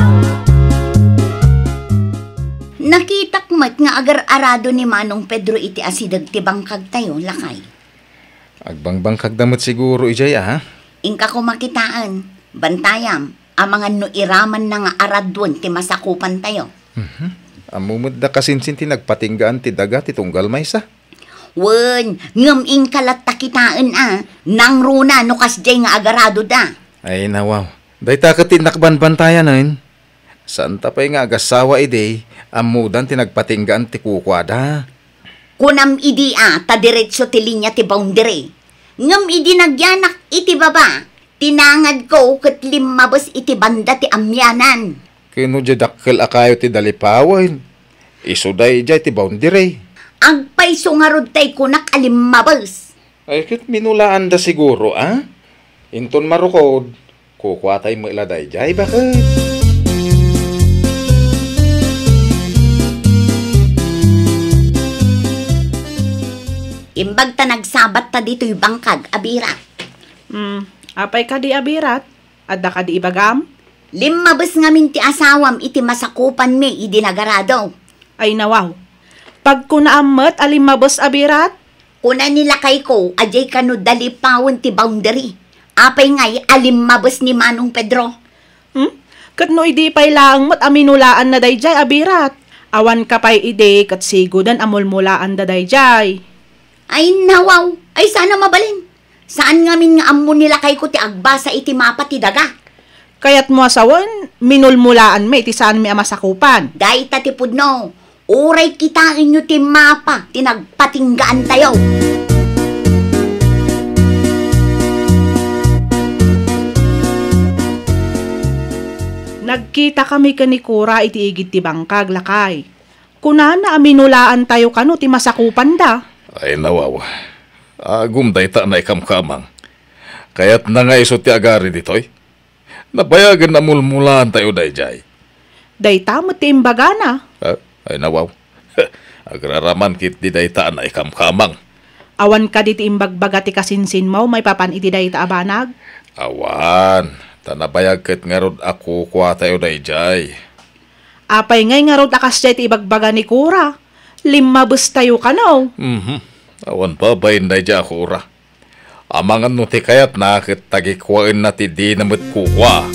Nakitak mat nga agar-arado ni Manong Pedro iti asidag ti bangkag tayo, lakay. Agbangbangkag damot siguro ijaya, ha? Ingka ko makitaan, bantayam, ang mga no iraman na nga aradwan ti masakupan tayo. Amumod da kasinsin ti nagpatinggaan ti daga ti tunggal maysa. Wen, ngam kalat takitaan nang runa no kasjay nga agarado da. Ay nawaw, day takot ti nakbanbantayan nun. Saan tapay nga agasawa ide, amudan ti nagpatinggaan ti kukwada. Kunam idi ta diretso ti linya ti boundary. Ngam idi nagyanak iti baba, Tinangad ko kat limabas iti banda ti amyanan. Kino dya dakkel akayo ti dalipawan. Isuday dya ti boundary. Agpay sungarod tay kunak alimabas. Ay, kit minulaan da siguro, ah? Inton marukod, kukwatay mo iladay dya, bakit? Imbag ta nagsabat ta dito'y bangkag, abira. Apay ka di abirat? Adda ka di ibagam? Limabas ngamin ti asawam iti masakupan mi idinagarado. Ay nawaw. Pag kunaamat alimabos abirat? Kuna nilakay ko, ajay kano dalipawon ti boundary. Apay ngay alimabas ni Manong Pedro. Kat no idi pay lang mat aminulaan na dayjay abirat. Awan ka pay ide kat sigudan amulmulaan da dayjay. Ay nawaw, ay sana mabalin. Saan ngamin nga ammo nilakay ko ti agbasa iti mapa ti daga? Kaya't mo asawan, minulmulaan may ti saan mi amasakupan. Day tatipod no, uray kita inyo ti mapa, tinagpatinggaan tayo. Nagkita kami kanikura iti igid ti bangkag lakay. Kunana aminulaan tayo kano ti masakupan da. Ay, nawaw. Agumday ta na ikamkamang. Kaya't na nga iso ti agari ditoy. Nabayagan na mulmulaan tayo dayjay. Day tamot ti imbaga na. Ay, nawaw. Agraraman kit di dayta na ikamkamang. Awan ka di ti imbagbaga ti kasinsin mo, may papan iti day ta abanag. Awan. Tanabayag ket ngarod ako kwa tayo dayjay. Apay ngay nga rod akas jay ti ibagbaga ni kura. Limabos tayo kanaw. Awan pa bayin dayjay ako ura. Amangan no ti kayat na ket tagikwain na ti di namit kukwa.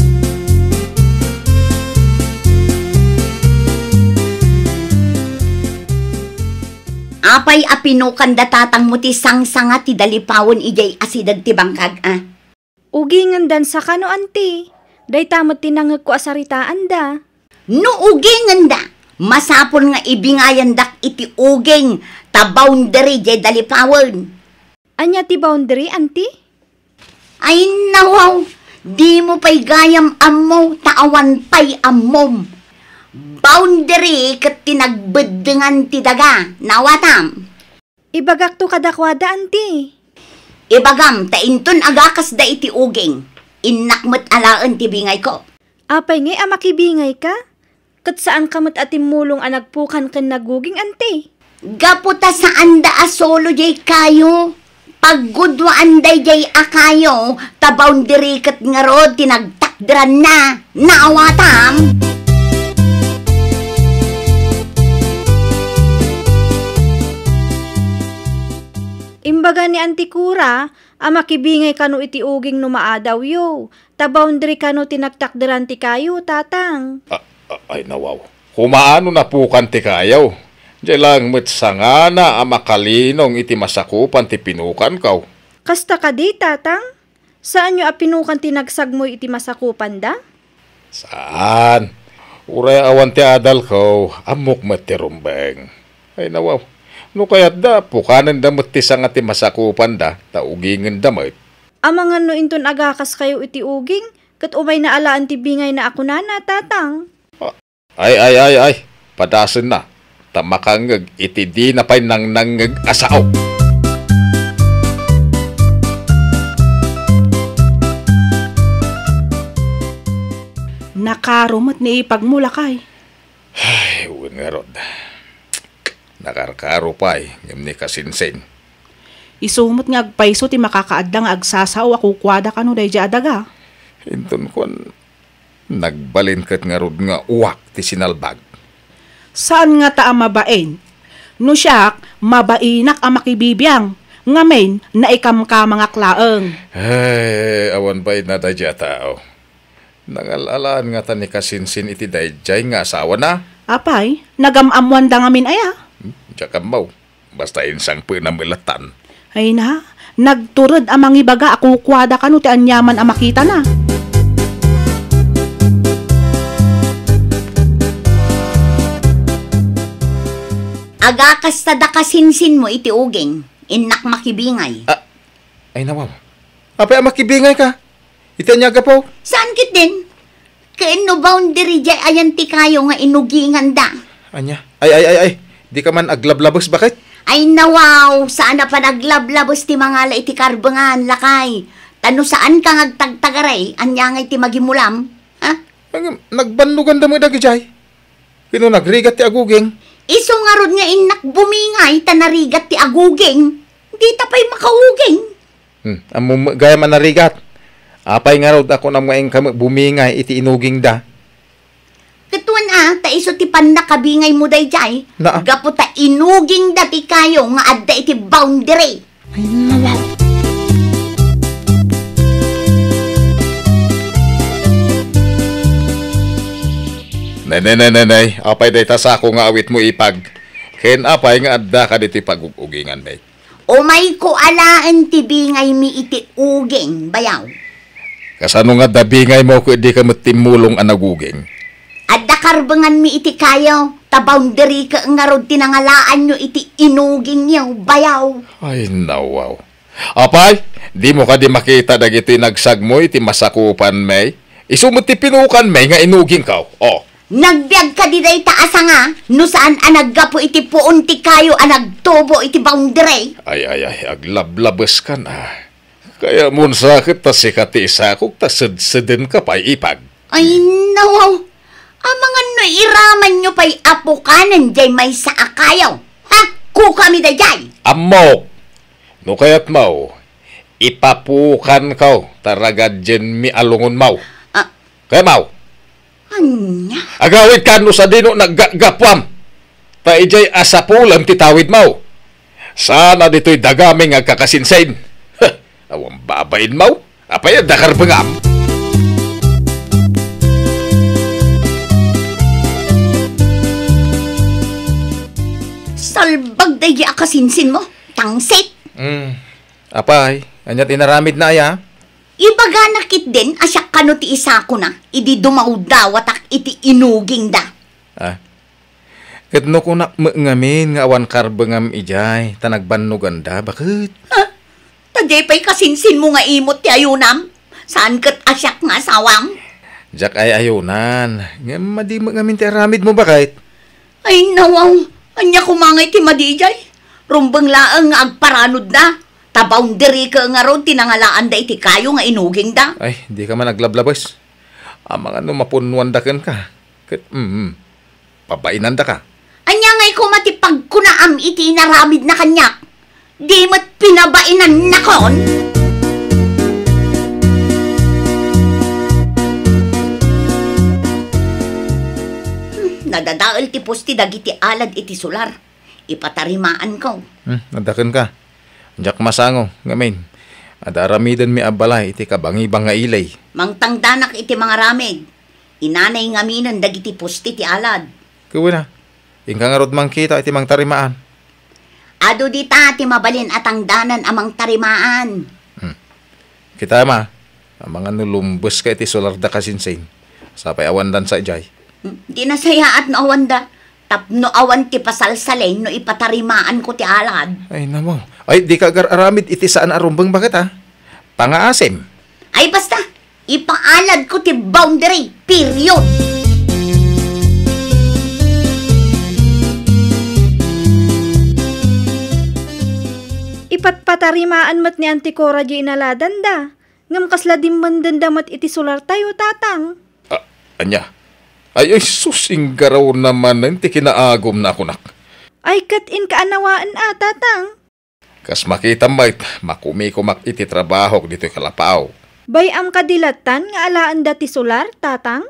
Apay apinukan datatang mo ti sangsanga ti dalipawon ijay asidad ti bangkag, ah. Ugingan dan sa kano, anti. Day tamot tinangag ko asaritaan da. No ugingan da, masapon nga ibingayan dak iti uging ta boundary jay dalipawon. Anya ti boundary, anti? Ay nawaw, di mo pa'y gayam ammo, taawan pa'y ammom. Boundary kat tinagbedengan ti daga, nawatam. Ibagak to kadakwada, anti. Ibagam, tainton agakas da iti uging. Innakmat alaan ti bingay ko. Apay ngay amakibingay ka? Kat saan kamat atimulong anagpukan ken naguging, anti? Gaputa saan da asolo jay kayo. Paggudwaan day jay akayo, ta boundary kat nga rod tinagtakdran na, naawatam. Imbaga ni Antikura, amakibingay kano iti uging no maadaw yo. Ta boundary kano tinagtakderan ti kayo, tatang. Ay nawaw. Humaano na pukan ti kayaw. Diyan lang met sangana amakalinong iti masakupan ti pinukan kaw. Kasta ka di, tatang? Saan nyo apinukan tinagsag mo iti masakupan da? Saan? Uray awan ti adal ko, amok met ti rumbeng. Ay nawaw. No kayat da, pukanan da met ti sanga ti masakupan da, taugingin da met. Amangan no inton agakas kayo iti uging, kat umay na alaan ti bingay na ako na, tatang. Ay, padasan na. Tamakangag iti di na pa'y nangangag asao. Nakarumot ni ipagmula kay. Ay, uwan nga rod. Nakarkaro pa'y, ngam ni kasinsin. Isumot nga agpaiso ti makakaadda nga agsasaw ako kwada kano day di adaga. Hinton kon, nagbalin kat nga rod nga uwak ti sinalbag. Saan nga ta mabain? No siyak, mabainak ang makibibiyang. Ngamen, naikam-ka mga klaeng. Ay, awan ba'y na dayjay tao. Nangalalaan nga ta ni kasinsin iti dayjay nga asawa na. Apay, nagamamuan da ngamin aya. Diyan mo, basta insang pinamilatan. Ay na, nagturod amang ibaga ako kwada kano ti anyaman ang makita na. Agakas ta da kasinsin mo iti uging, innak makibingay. Ay nawaw. Apay makibingay ka. Itanyaga po. Saan kit din? Kaino boundary jay ayan ti kayo nga inugingan da. Anya? Ay. Di ka man aglablabos, bakit? Ay nawaw, saan na pa naglablabos ti mga iti karbangan, lakay. Tano saan ka ngagtagtagaray, anya nga iti magimulam? Ha? Nagbanlugan da mo dagi jay. Kino nagrigat ti aguging. Iso nga rod nga inak bumingay, tanarigat ti aguging. Di tapay makauging. Gaya man narigat. Apay nga rod ako na mga bumingay iti inuging da. Katuan ta iso ti pandakabingay mo day jay. Na? Gapo ta inuging dati kayo nga adda iti boundary. Ay, nawaw. Nay, apay day ta sa ako nga awit mo ipag. Ken apay nga adda ka diti pagugugingan day. Umay ko alaan ti bingay mi iti uging, bayaw. Kasano nga dabingay mo ko di ka matimulong anaguging. Adda karbangan mi iti kayo, ta boundary ka nga rod tinangalaan nyo iti inuging nyo, bayaw. Ay, nawaw. Apay, di mo ka di makita dagiti nagsag mo iti masakupan may. Isumot ti pinukan may nga inuging ka. Oh. Nagbiag ka di day taasa nga, no saan anaggapo iti puon ti kayo anagtubo iti boundary. Ay, aglablabas ka na. Kaya mun sakit ta sikati isakok ta sedden ka pa ipag. Ay, nawaw. Mga no iraman nyo pa'y apukanan jay may sa akayaw. Ha? Kukami da jay. Amok! No kaya't mau, ipapukan ka, taragad dyan mi alungon mau. Kaya mau, Anya? agawid ka no sa dino naggapwam. Ta ijay asapulam titawid mau. Sana dito'y dagaming agkakasinsain. Awang babain mau, apay dakar bengam. Salbag day akasinsin mo, tangsit. Apay, anyat inaramid na aya. Ibaga nakit din, asyak kano ti isa ko na, idi dumaw daw atak iti inuging da. Katno ko na ngamin nga awan karbengam ijay, tanagbannugan da, bakit? Taday pa'y kasinsin mo nga imot ti ayunam, saan kat asyak nga sawam? Jak ay ayunan, nga madi ngamin ti aramid mo bakit? Ay nawaw, anya kumangay ti madijay, rumbang laang nga agparanod na. Ta-boundary ka nga ron, tinangalaan da iti kayo nga inuging da. Ay, di ka man naglablabas. Mga mapunuan da ka. Pabainan da ka. Anya nga'y kumatipag kunaam iti inaramid na kanyak. Di mo't pinabainan na kon. Nadadaal ti posti dagiti alad iti solar. Ipatarimaan ko. Nadakan ka. Jak masango, ngamin. Adaramidan mi abalay iti kabangi-bang nga ilay. Mangtangdanak iti mga ramid. Inanay ngaminan dagiti posti ti alad. Kuwi na. Ingka nga rod mang kita iti mang tarimaan. Ado di ta ti mabalin at ang danan amang tarimaan. Kita ma, ang mga nulumbos ka iti solar da kasinsin. Sapay awandan sa ijay. Di na saya at naawanda. Tapno awan ti pasalsalay no ipatarimaan ko ti alad. Ay namo. Ay di ka aramid iti saan arumbang bakit ha? Pangaasim. Ay basta, ipaalad ko ti boundary, period. Ipatpatarimaan mat ni Anticora di inaladan da. Ngam kasla dimmandan damat iti solar tayo tatang. Anya? Ay susing garaw naman ti kinaagom na kunak. Ay kat in kaanawaan tatang. Kas makita mait, makumi-kumak iti trabaho dito kalapaw. Bayam kadilatan nga alaan dati solar tatang?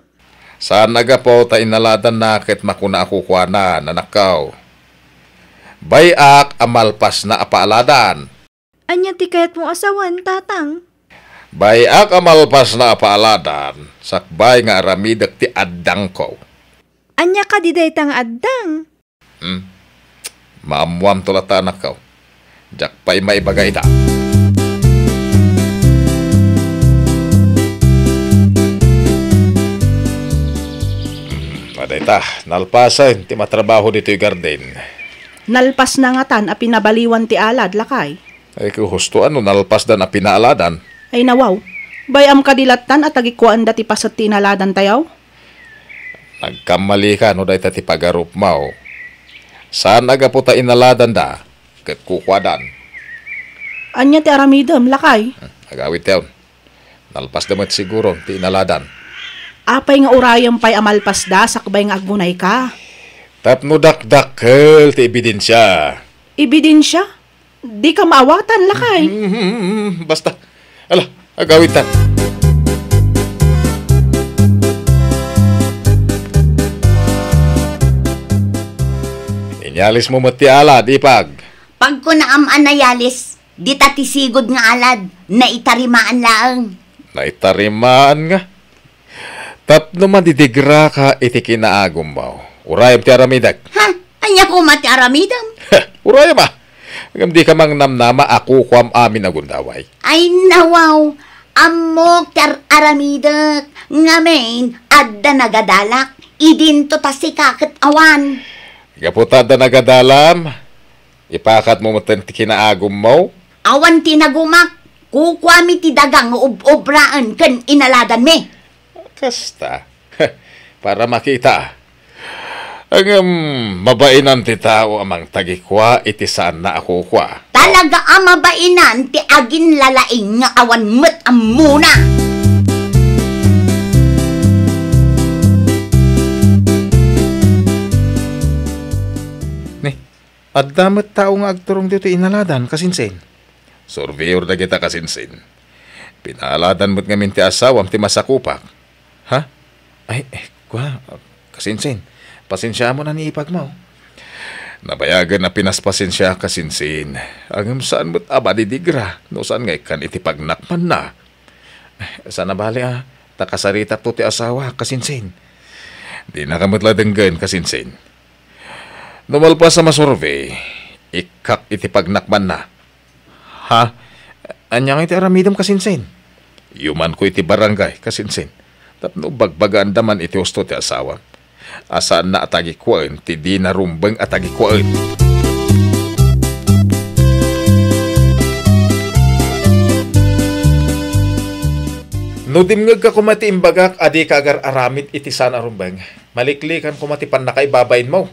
Saan naga po ta inaladan na ket makuna ako kwa na nanakaw. Bayak amalpas na apaaladan. Anya ti kayat mo asawan tatang? Bayak amalpas na apaaladan, sakbay nga aramidak ti addang ko. Anya ka di daytang addang? Maamuam tulatanak ko. Jak pa'y maibagay ita. Paday ta, nalpasan, ti matrabaho dito yung garden. Nalpas na nga tan a pinabaliwan ti alad, lakay. Ay kuhustuan no, nalpas dan a pinaaladan. Ay nawaw, Bayam kadilatan at tagikuan dati pasat tinaladan tayaw? Nagkamali ka no day tati pagarup mo. Saan nagaputa inaladan da? Kat kukwadan. Anya ti aramidem, lakay. Agawit yawn. Nalpas damat siguro ti inaladan. Apay nga urayam pay amalpas da, sakbay nga agbunay ka. Tapno dakdakkel ti ebidensya. Ebidensya? Di ka maawatan, lakay. Basta. Ala, agawitan. Inyalis mo mati alad, ipag. Pag ko naam anayalis, di tatisigod nga alad, na itarimaan laang. Naitarimaan nga. Tapno madidigra ka iti kinaagom mo. Urayam ti aramidag. Ha? Anya ko mati aramidam? Urayam ah. Hanggang di ka mang namnama ako kuam amin na gundaway. Ay nawaw, amok tar aramidak, ngamin, adda nagadalak, idinto tasi kakit awan. Gaputada nagadalam, ipakat mo matan ti kinaagom mo. Awan tinagumak, kukwami ti dagang ub-obraan kan inaladan me. Kasta, para makita. Ang mabainan ti tao amang tagikwa iti saan na ako kwa. Talaga amabainan ti agin lalaing nga awan met amuna. At damat tao nga agturong dito inaladan, kasinsin. Surveyor na kita, kasinsin. Pinaladan mo't ngamin ti asawam ti masakupak. Ha? Ay, kwa, kasinsin. Pasensya mo na ni ipag mo. Nabayagan na pinaspasensya, kasinsin. Ang saan mo't abadidigra, no saan nga ikan itipagnakman na. Sana bali takasarita to ti asawa, kasinsin. Di nakamatladenggan, kasinsin. Numalpas sa masurvey, ikak itipagnakman na. Ha? Anyang iti aramidam, kasinsin. Yuman ko iti barangay, kasinsin. Tapno bagbagaan daman iti husto ti asawa. Asaan na atagikuan, ti di narumbang atagikuan. No dimngag ka kumati imbagak, adi kagar aramid iti sana rumbang. Maliklikan kumati pan nakaibabain mo.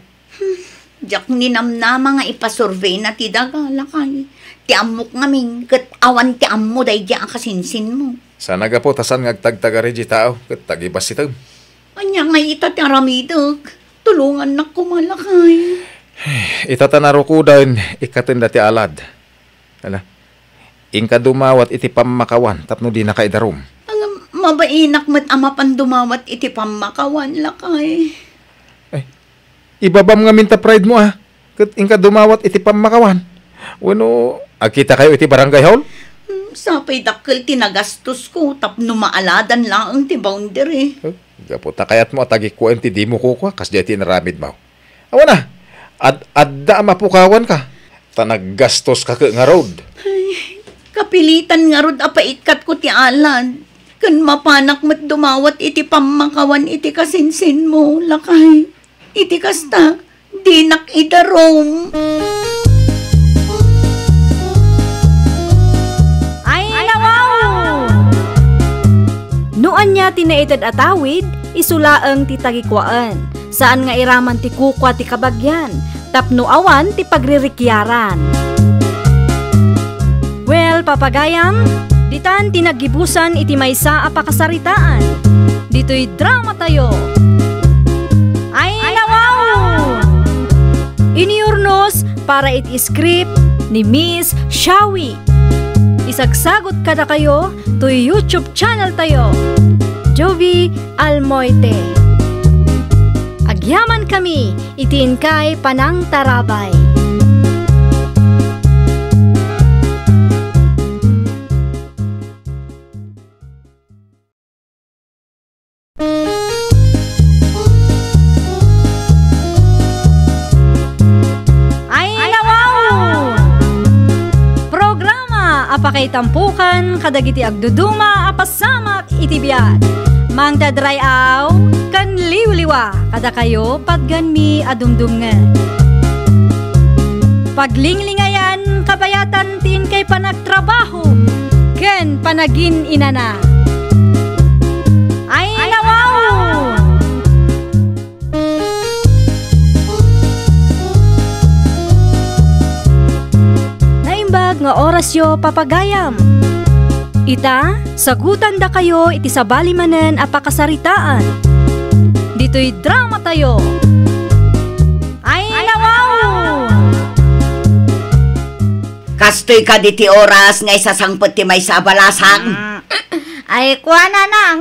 Diyak ninamnama nga ipasurvey na ti dagala kay. Ti amok ngamin, kat awan ti ammo day diya kasinsin mo. Sana ga po, tasan ngagtagtagari di tao, kat tagibas itag. Anya nga ita ti aramidog, tulungan na kumalakay. Itatanaro ko dahil ikatinda ti alad. Ala, ingka dumawat iti pamakawan, tapno di nakaidarom. Ang mabainak met ama pandumawat iti pamakawan lakay. Ibabam nga minta pride mo kat ingka dumawat iti pamakawan. Wano, akita kayo iti barangay hall? Sapay dakkel tinagastos ko, tapno maaladan lang ang ti boundary. Gaputa kayat mo atagikuan ti di mo kukwa, kas di iti naramid mo. Awan na, adda mapukawan ka. Tanaggastos ka nga road. Ay, kapilitan nga rod apaikat ko ti alad. Kan mapanak met dumawat iti pamakawan iti kasinsin mo, lakay. Iti kasta, di nakidarom. Ay, nawaw! Noan niya tinaitad atawid, isulaang ti tagikwaan. Saan nga iraman ti kukwa ti kabagyan, tapno awan ti pagririkyaran. Well, papagayam, ditan tinagibusan iti maysa a pakasaritaan. Dito'y drama tayo. Ay, nawaw! Iniurnos para iti script ni Miss Shawi. Isagsagot kada kayo to YouTube channel tayo, Jovi Almoite. Agyaman kami, itiin kay Panang Tarabay. Apakay tampukan, kadagiti agduduma, apasamak itibiyat. Mang dadrayaw, kan liwliwa, kada kayo patganmi adumdumngan. Paglinglingayan, kabayatan tin kay panagtrabaho, ken panagin inana. nga orasyo papagayam. Ita, sagutan da kayo iti sabali manen a pakasaritaan. Dito'y drama tayo. Ay nawaw! Kastoy ka diti oras nga isasangpot ti may sa balasang. Ay, kuha na nang.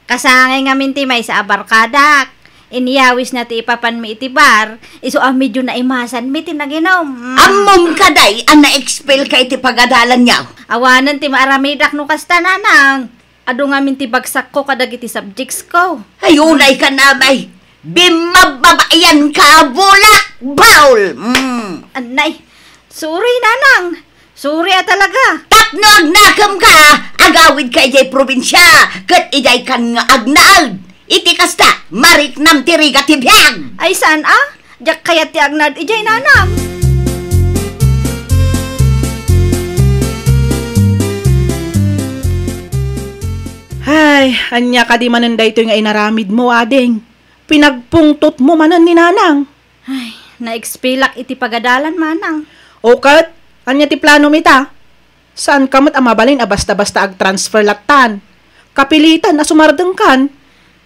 Kasangay nga minti may sa abarkadak. Iniyawis na ti ipapan mi iti bar. Iso medyo na imasan mi ti naginom. Ammom kaday, ang na-expel ka iti pagadalan niya. Awanan ti maaramidak no kasta nanang. Ado nga minti bagsak ko kadag iti subjects ko. Ayunay ka na may. Bimababayan ka, bulak, baul. Anay, sorry nanang. Sorry talaga. Tapno agnakam ka, agawid ka ijay probinsya, kat ijay kan nga agnaag. Iti kasta, marik nam tiriga tibiyag. Ay saan Diyak kaya ti agnad ijay nanang. Ay, anya ka di manan daytoy nga inaramid mo, ading. Pinagpungtot mo manan ni nanang. Ay, na-expelak iti pagadalan manang. Okat, anya ti plano mita? Saan kamat amabalin basta-basta ag-transfer latan? Kapilitan na sumardeng kan?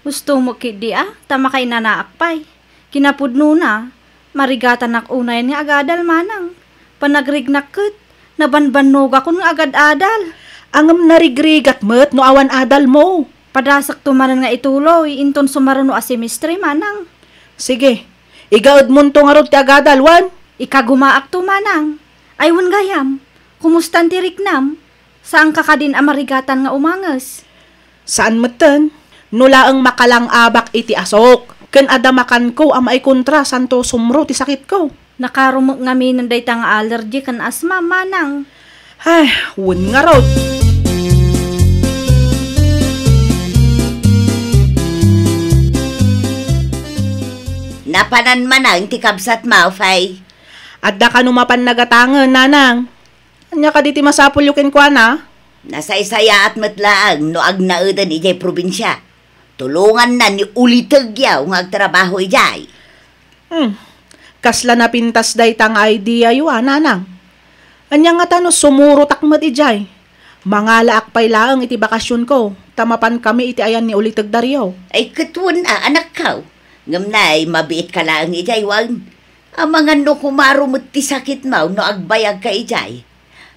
Gusto mo kidi tama kay nanaakpay. Kinapudno na, marigatan nak unayan nga agadal manang. Panagrignak ket, nabanbanog ako nga agad-adal. Angam narigrigat met no awan adal mo. Padasak tumaran nga ituloy, inton sumarano a semestre manang. Sige, igaod mo to nga rod ti agadal, wan? Ikagumaak to manang. Aywan gayam, kumustan ti riknam? Saan ka kadin amarigatan nga umangas? Saan meten? Nulaang makalang abak iti asok. Ken adamakan ko ang maikontra santo sumro ti sakit ko. Nakarumok nga minanday ta nga allergy kan asma manang. Ay, wun nga rod. Napanan manang ti kabsat mo, Fay. Adda ka numapan nagatangan, nanang. Anya ka diti masapulyukin ko na? Nasaysaya at matlaang no agnaedan ijay probinsya. Tulungan na ni ulitagyaw nga agtrabaho ijay. Kasla na pintas day tang idea yu, nanang. Anya nga tano sumuro takmat ijay. Mangalaak pay laang iti bakasyon ko. Tamapan kami iti ayan ni ulitag daryaw. Ay katwan anak kaw. Ngamnay, mabiit ka lang ijay, wang. Ang mga no kumarumot ti sakit mo no agbayag ka ijay.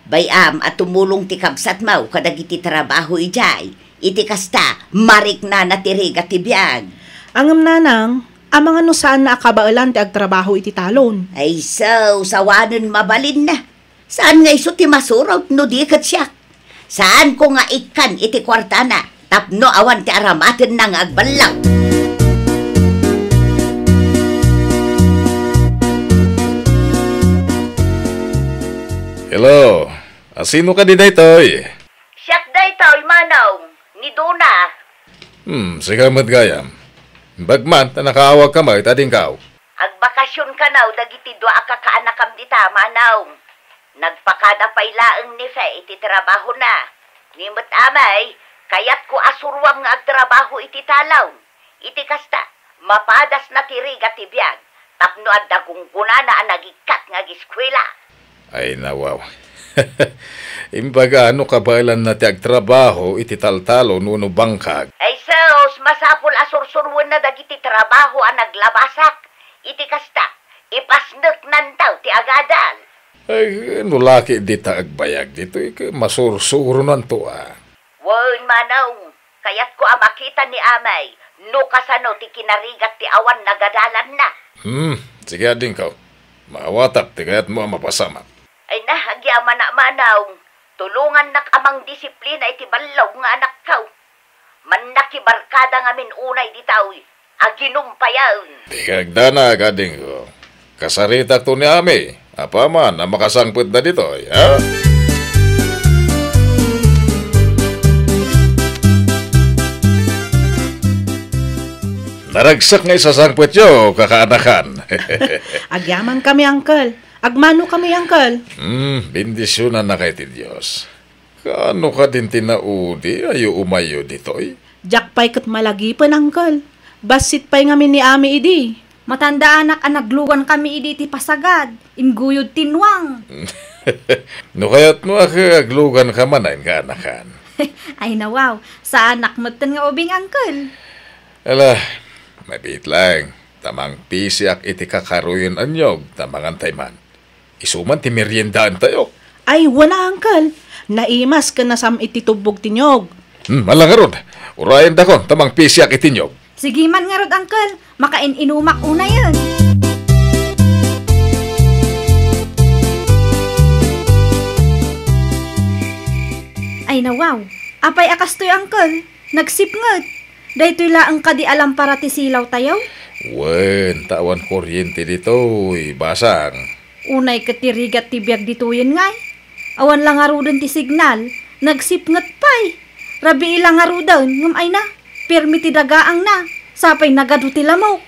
Bayam at tumulong ti kabsat mo kadag iti trabaho ijay. Iti kasta, marik na natirig at tibiyag. Angam nanang, ang mga no saan na akabaalan ti agtrabaho iti talon. Ay so, sawanan mabalin na. Saan nga iso ti masurot no di kat siya? Saan ko nga ikan iti kwarta na? Tapno awan ti aramatin na nga agbalang. Hello, asino ka di daytoy? Siyak daytoy, manaw. Ni Duna. Sige gayam. Bagman, nakaawa ka mo, itading kaw. Agbakasyon ka naw, dagiti doa ka kaanakam dita, manaw. Nagpakada pay laeng ni Fe, iti trabaho na. Nimot amay, kayat ko asurwam nga agtrabaho iti talaw. Iti kasta, mapadas na tirig at tibiyag. Tapno adda kung kunana ang nagikat nga giskwela. Ay nawaw. Imbaga ano kabalan na ti agtrabaho iti taltalo nuno bangkag. Ay sos, masapul asursurwan na dagiti trabaho ang naglabasak. Iti kasta, ipasnek nantaw ti agadal. Ay, nulaki di ta agbayag dito. Masursuro nan to Wan manaw, kayat ko makita ni amay, no kasano ti kinarigat ti awan nagadalan na. Sige ading kaw. Maawatak ti kayat mo mapasama. Ay nahagyaman na manaw, tulungan nak amang disiplina iti balaw nga anak kaw. Man nakibarkada nga min unay ditaw, aginumpayaon. Di kagdana kading ko. Kasaritak to ni Ami. Apa man ang makasangput na dito, ha? Naragsak nga isasangput yo, kakaanakan. Agyaman kami, uncle. Agmano kami, uncle. Bendisyonan na kay ti Diyos. Kaano ka din tinaudi, ayo umayo ditoy? Jakpay kat malagipan, uncle. Basit pay ngamin ni Ami idi. Matanda anak ang nagluwan kami idi ti pasagad. Inguyod tinwang. No kaya't mo aglugan ka man ay nga anakan. Ay na wow, sa anak mo tan nga ubing uncle. Ala, mabit lang. Tamang pisiak iti kakaruyon anyog, tamang antay man. Isuman ti meriendaan tayo. Ay, wala, uncle. Naimas ka na sam ititubog tinyog. Malangarod. Urayan da ko, tamang pisiak itinyog. Sige man nga rod uncle, makain-inumak una yan. Ay na wow, apay akastoy uncle, nagsipngot. Daytoy laang kadi alam para ti silaw tayo. Wen, tawan kuryente dito, basang. Unay katirigat ti biag dituyen ngay. Awan lang arudan ti signal, nagsipngot pay. Rabi ilang arudan, ngam ay na, permi ti dagaang na, sapay nagadu ti lamok.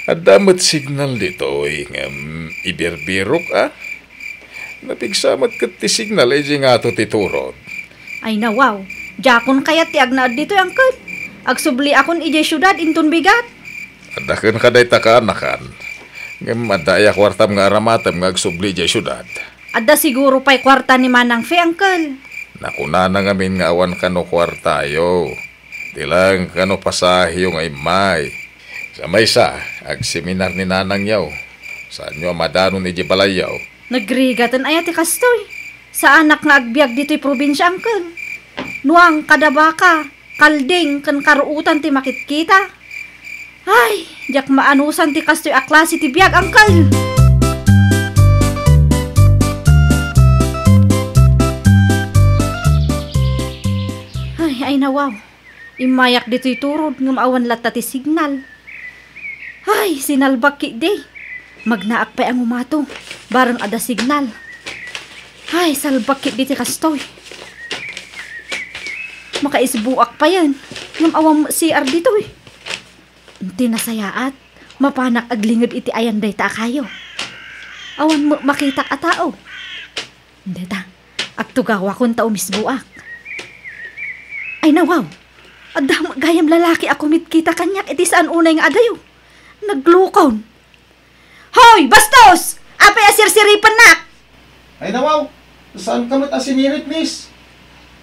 Adamot signal dito, ibirbirok Napigsamat kat ti signal ay nga to ti turod. Ay na wow, jakon kaya ti agnaad dito angkod. Agsubli akon ije syudad intun bigat. Adakan ka day taka-anakan. Ngam adaya kwartam nga aramatam nga agsubli jay syudad. Adda siguro pa'y kwarta ni Manang Fe, uncle. Nakuna na ngamin nga awan kano kwartayo. Tilang kano pasahyo nga imay. Sa may sa, ag-seminar ni nanang yaw. Saan nyo madanon ni Jibalayaw? Nagrigatan ay ati kastoy. Sa anak nga agbiag dito'y probinsya, uncle. Nuang kadabaka, kalding, kan karuutan ti makitkita. Ay, jak maanusan ti kastoy a klase ti biag, uncle. Ay nawaw. Imayak dito'y turod ng maawan lata ti signal. Ay, sinalbak ki day. Magnaak pa ang umato. Barang ada signal. Ay, salbak ki diti kastoy. Makaisbuak pa yan. Ng awang CR dito'y. Unti nasayaat. Mapanak aglingad iti ayan day ta kayo. Awan mo makita ka tao. Hindi ta. Agtugawa kung tao misbuak. Ay nawaw, adam gayam lalaki ako mitkita kanyak iti saan unay nga adayo. Naglukon. Hoy, bastos! Apay asirsiripan nak! Ay nawaw, saan ka mat asinirit, miss?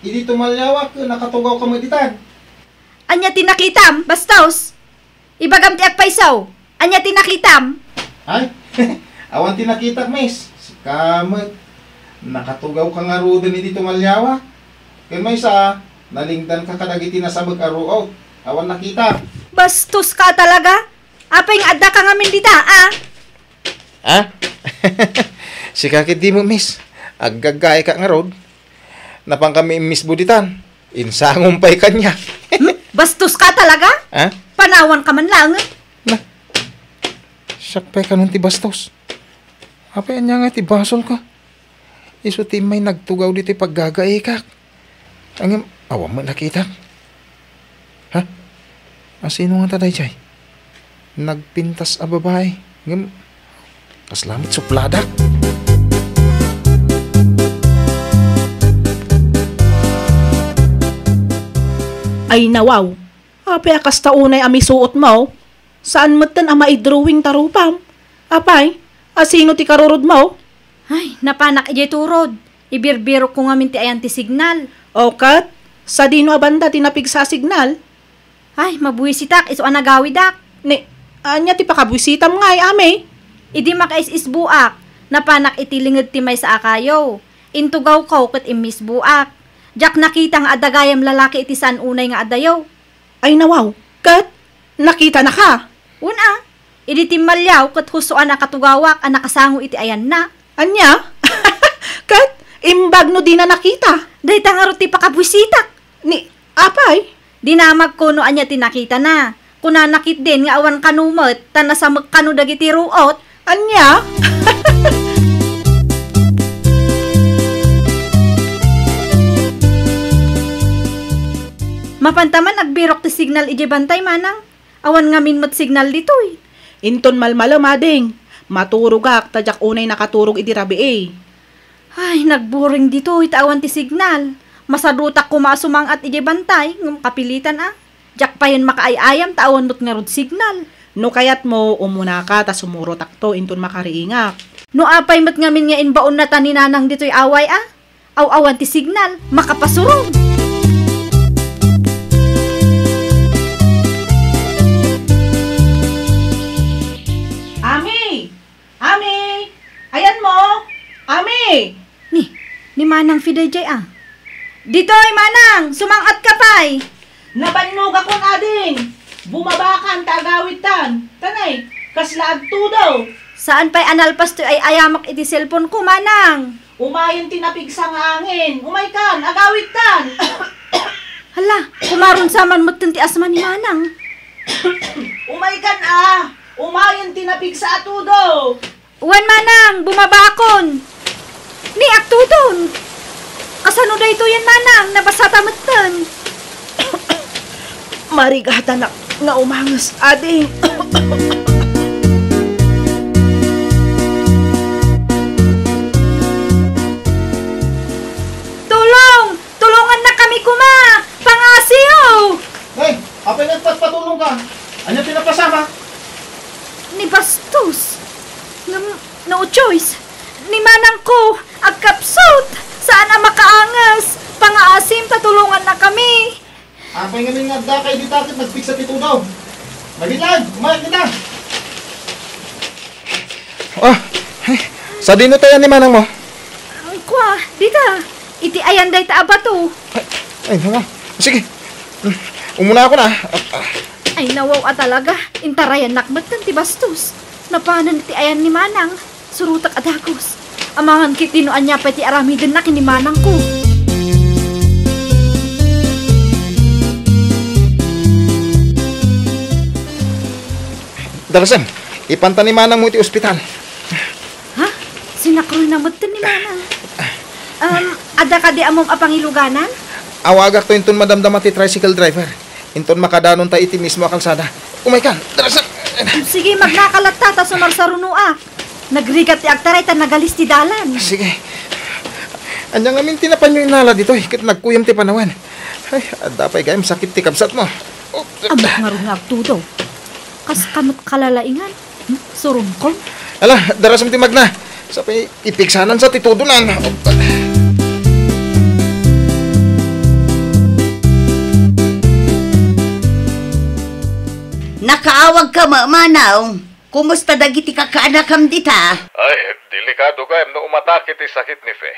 Idi tumalyawak, nakatugaw ka matitan. Anya tinakitam, bastos! Ibagam ti agpaisaw, anya tinakitam. Ay, awan tinakita, miss. Si kamat, nakatugaw ka nga rudan idi tumalyawak. Kaya may sa... Nalingdan ka kadagiti na sabag aruot. Awan nakita. Bastos ka talaga? Apay nga adda ka ngamin dita, Si kakit di mo, miss. Aggagay ka nga rod. Napang kami miss buditan. Insangong pa'y kanya. Bastos ka talaga? Panawan ka man lang. Na, sakpay ka nun ti bastos. Apay anya nga ti basol ka. Iso ti may nagtugaw dito paggagay ka. Ang awam mo nakita. Ha? Sino nga taday chay? Nagpintas a babae. Ngam, kaslamit suplada. Ay nawaw. Apay akas taunay ami suot mo. Saan matan ama i-drawing tarupam? Apay, asino ti karurod mo? Ay, napanak ije turod. Ibirbiro ko ngamin ti ayan ti signal. O kat, sa dino abanda tinapig sa signal. Ay, mabuisitak, iso anagawidak. Ni, anya ti pakabwisitam nga ay ame. Idi makais-isbuak, napanak itilingad ti may sa akayo. Intugaw ko kat imisbuak. Jak nakita nga adagayam lalaki iti saan unay nga adayo. Ay nawaw, kat, nakita na ka. Una, idi ti malyaw kat husuan na katugawak ang nakasango iti ayan na. Anya? Kat, imbag no di na nakita. Day tangaro ti pakabwisitak. Ni, apay? Dinamag ko no anya tinakita na. Kuna nakit din nga awan kanumot, tanasamag kanu dagiti ruot. Anya? Mapantaman agbirok ti signal ije bantay manang. Awan ngamin mat signal ditoy. Inton malmalo mading. Maturugak, tadyak unay nakaturog iti rabi eh. Ay, nagboring dito, itawan ti signal. Masadutak ko masumang at ije bantay, ngum kapilitan Jak pa yun makaayayam, tawan mo't nga rod signal. No kayat mo, umuna ka, ta sumuro takto, inton makariingak. No apay mat ngamin nga inbaon na taninanang dito'y away Aw-awan ti signal, makapasurong. Ami! Ami! Ayan mo! Ami! Ni Manang Fiday jay Dito'y Manang, sumangat ka pa'y. Nabannog akong ading! Bumabakan, tagawitan! Tanay, kaslaag daw! Saan pa'y analpas to ay ayamak iti cellphone ko, Manang? Umayon tinapig sa hangin! Umay kan, agawitan! Hala, kumaron saman mo ti asman ni Manang. Umay kan Umayon tinapig sa atudo! Uwan Manang, bumabakon! Ni aktudon! Kasano da ito yan Manang, nabasata matan! Marigatan na umangas, ading! Tulungan na kami kuma! Pangasiyo! Hey, apay nagpatulong ka. Ano pinapasama? Ni Bastos. No choice. Ni Manang ko, agkapsot. Saan ang makaangas? Pangaasim, tatulungan na kami. Apay ngamin nga dakay di takit nagpiksa tito daw. Magilan, kumain kita. Sa dino tayo ni Manang mo? Kwa, dita. Iti ayan day ta abato. Ay, nawa. Sige. Umuna ako na. Ay nawaw talaga. Intarayan nakmatan ti Bastos. Napanan iti ayan ni Manang. Surutak adagos. Amangan kitinoan niya pa ti aramidin na kini Manang ko. Darasan, ipanta ni Manang mo iti ospital. Ha? Sinakroy na matan ni Manang. Ada ka di amom apangiluganan? Awagak to inton madamdama ti tricycle driver. Inton makadanon ta iti mismo a kalsada. Umay kan, darasan. Sige, magnakalat ta sumarsarunua. Nagrigat ti agtaray ta nagalis ti dalan. Sige. Anya ngamin tinapan nyo inala dito. Kit nagkuyam ti panawan. Ay, adapay gayam sakit ti kabsat mo. Amak nga rin agtudo. Kas kamot kalalaingan. Surungkol. Ala, darasam ti magna. Sapay ipiksanan sa titudunan. Nakaawag ka, Manaw. Kumusta dagiti kakaanakam dita? Ay, delikado gayam na umatake ti sakit ni Fe.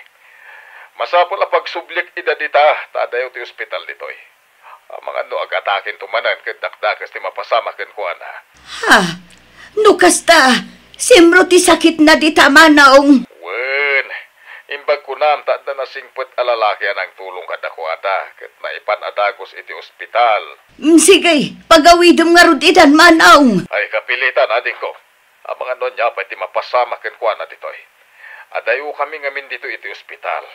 Masapol a pagsublik ida dita, tadayo ti ospital ditoy. Mga no agatakin tumanan ken dakdakas ti mapasama ken kuana. Ha? Nukasta, simro ti sakit na dita, Manaong. Wen, imbag kunam taadda na singpet alalaki anang tulong kada kuata ket naipan adagos iti ospital. Sige, pagawidom nga rudidan, Manaong. Ay kapilitan ading ko. Mga no nya pa ti mapasama ken kuana ditoy. Adayo kami ngamin dito iti ospital.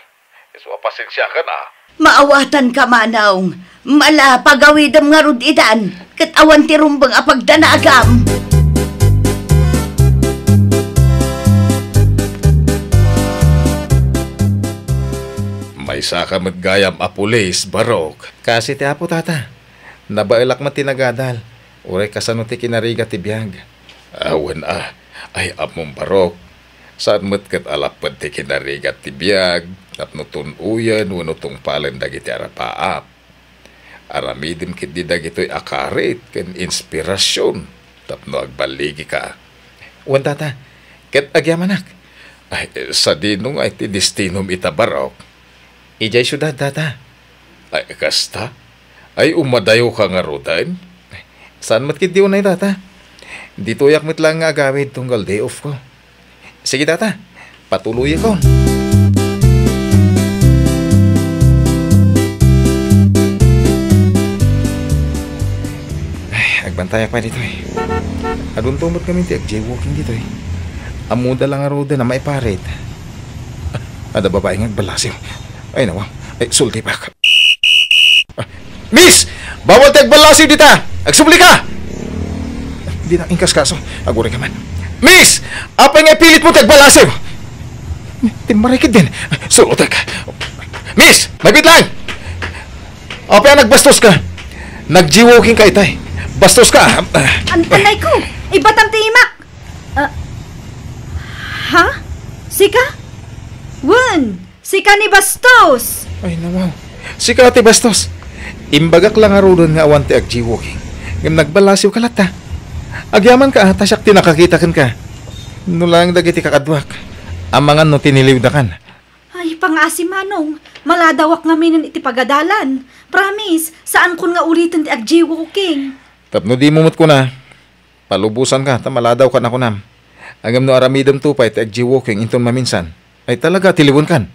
Isu pasensya ka na. Maawatan ka, Manaong. Mala, pagawidam nga rudidan. Ket awan ti rumbang apagdanagam. May saka matgayam a pulis, barok. Kasi ti apo tata. Nabailak matinagadal. Uray kasano ti kinariga ti biyag. Awan ay among barok. Saan matkat alapad ti kinariga ti biyag. At nutun uyan, wanutong palen dagiti arapaap. Aramidim kit di dagito'y akarit, ken inspirasyon. Tapno agbaligi ka. Wan tata, ket agyamanak. Ay, sa dinong ay ti destinom itabarok. Ijay syudad tata. Ay, kasta? Ay, umadayo ka nga rudan? Saan matkit di unay tata? Dito yak mit lang nga agawid tunggal day off ko. Sige tata, patuloy ko. Agbantayak pa dito eh. Adun tumot kami ti ag-jaywalking dito eh. Amuda lang nga roda na maiparit. Ada babae nga agbalasiw. Ay nawa, ay sulti pa. Miss! Bawal ti agbalasiw dita! Agsubli ka! Di na ingkas kaso. Aguri ka man. Miss! Apay nga pilit mo ti agbalasiw! Timarikid din. Sulutek. Miss! Mabit lang! Apay ang nagbastos ka. Nag-jaywalking ka itay. Bastos ka! Antanay ko! Ibatam ti imak! Ha? Sika? Wan! Sika ni Bastos! Ay nawaw. Si Kati Bastos. Imbagak lang arudan nga awan ti agjiwoking. Ngam nagbalasiw ka lata. Agyaman ka ata siyak tinakakita ka. Nulang dagiti kakadwak. Amangan no tiniliw na kan. Ay, pangasi manong. Maladawak nga minan iti pagadalan. Promise, saan kun nga ulitin ti agjiwo king. Tapno di mumut ko na. Palubusan ka, tamaladaw ka na ko nam. Agam no aramidam tupay ti agjiwoking inton maminsan. Ay talaga tiliwon kan.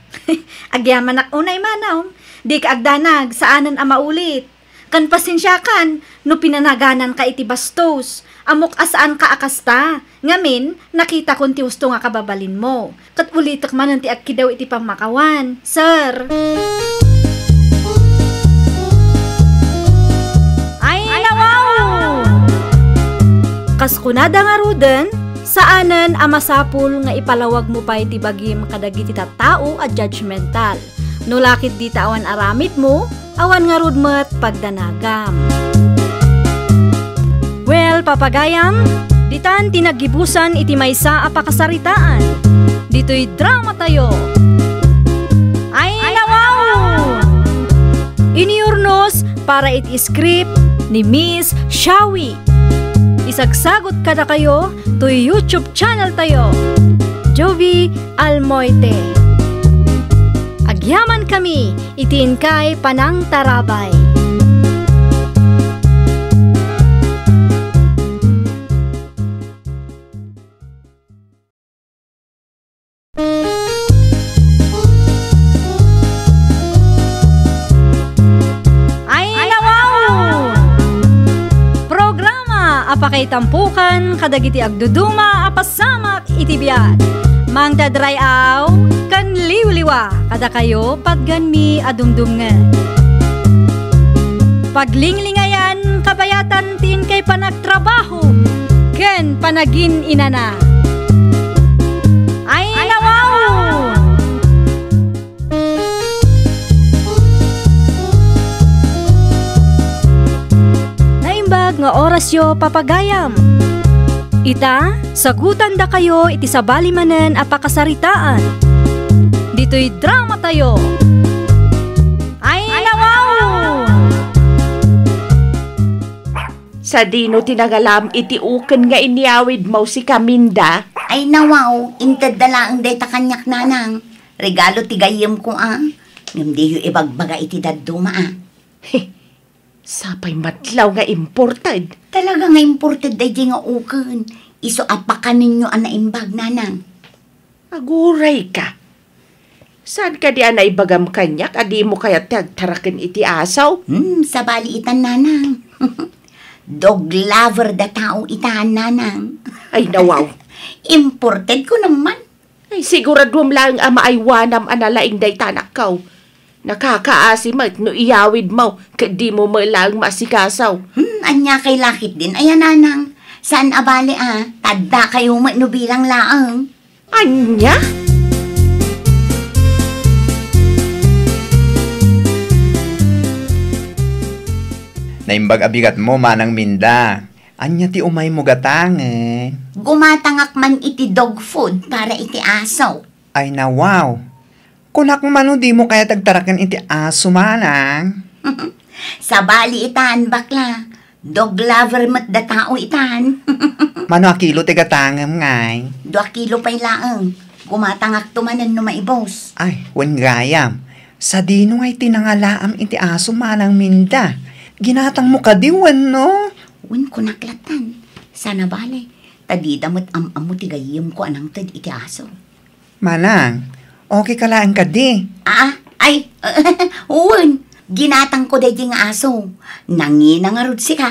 Agyaman ak unay manaw. Di ka agdanag, saanan ama ulit. Kan pasensya kan, no pinanaganan ka iti Bastos. Amok asaan ka akasta. Ngamin, nakita kon ti husto nga kababalin mo. Kat ulitak man ti akki daw iti pamakawan. Sir! Ay, nawaw! Kas kunada nga ruden, saanan amasapul nga ipalawag mo pa iti bagim kadagiti tattao at judgmental. No lakit di awan aramid mo, awan nga rudmet pagdanagam. Well, papagayam, ditan tinagibusan iti maysa a pakasaritaan. Dito'y drama tayo. Ay, nawaw! Iniurnos para iti script ni Miss Shawi. Isagsagot kada kayo to YouTube channel tayo. Jovi Almoite. Agyaman kami, itin kay Panang Tarabay. Ay, nawaw! Programa apakay tampukan kadagiti agduduma apasamak itibiyat. Mang dadrayaw kan liwliwa kada kayo padganmi adumdumngan. Paglinglingayan kabayatan tin kay panagtrabaho ken panagin inana. Ay, nawaw! Naimbag nga orasyo papagayam. Ita, sagutan da kayo iti sabali manen a pakasaritaan. Dito'y drama tayo. Ay, nawaw! Sa dino tinagalam iti uken nga iniawid mo si Kaminda. Ay nawaw, intadala ang deta kanyak nanang. Regalo tigayem ko Ngam di yu ibagbaga iti dadduma Sapay matlaw nga imported. Talaga nga imported day di nga uken. Iso apakan ninyo anaimbag nanang. Aguray ka. Saan ka di naibagam kanyak? Adi mo kaya tagtarakin iti asaw? Sabali itan nanang. Dog lover da tao itan nanang. Ay nawaw. Imported ko naman. Ay siguradwam lang ang maaywanam analaing day tanakaw. Nakakaasimat no iyawid mo, kadi mo malang masikasaw. Anya kay lakit din, ayan nanang. Saan abali tadda kayo magnubilang laang. Anya? Naimbag abigat mo manang Minda. Anya ti umay mo gatangen. Gumatangak man iti dog food para iti asaw. Ay na wow. Kulak mo mano di mo kaya tagtarakan iti aso manang. Sabali itan bakla. Dog lover mat da tao itan. Mano a kilo ti gatangem ngay. 2 kilo pa'y laang. Gumatangak tumanan no maibos. Ay, wen gayam. Sa dino ngay tinangalaam iti aso manang Minda. Ginatang mo kadiwan no? Wen ko naklatan. Sana bale. Tadidamot am-amo ti gayem ko anang tad iti aso. Manang, okay ka lang ka di. Ay, uwan. Ginatang ko day nga aso. Nanginangarod si ka.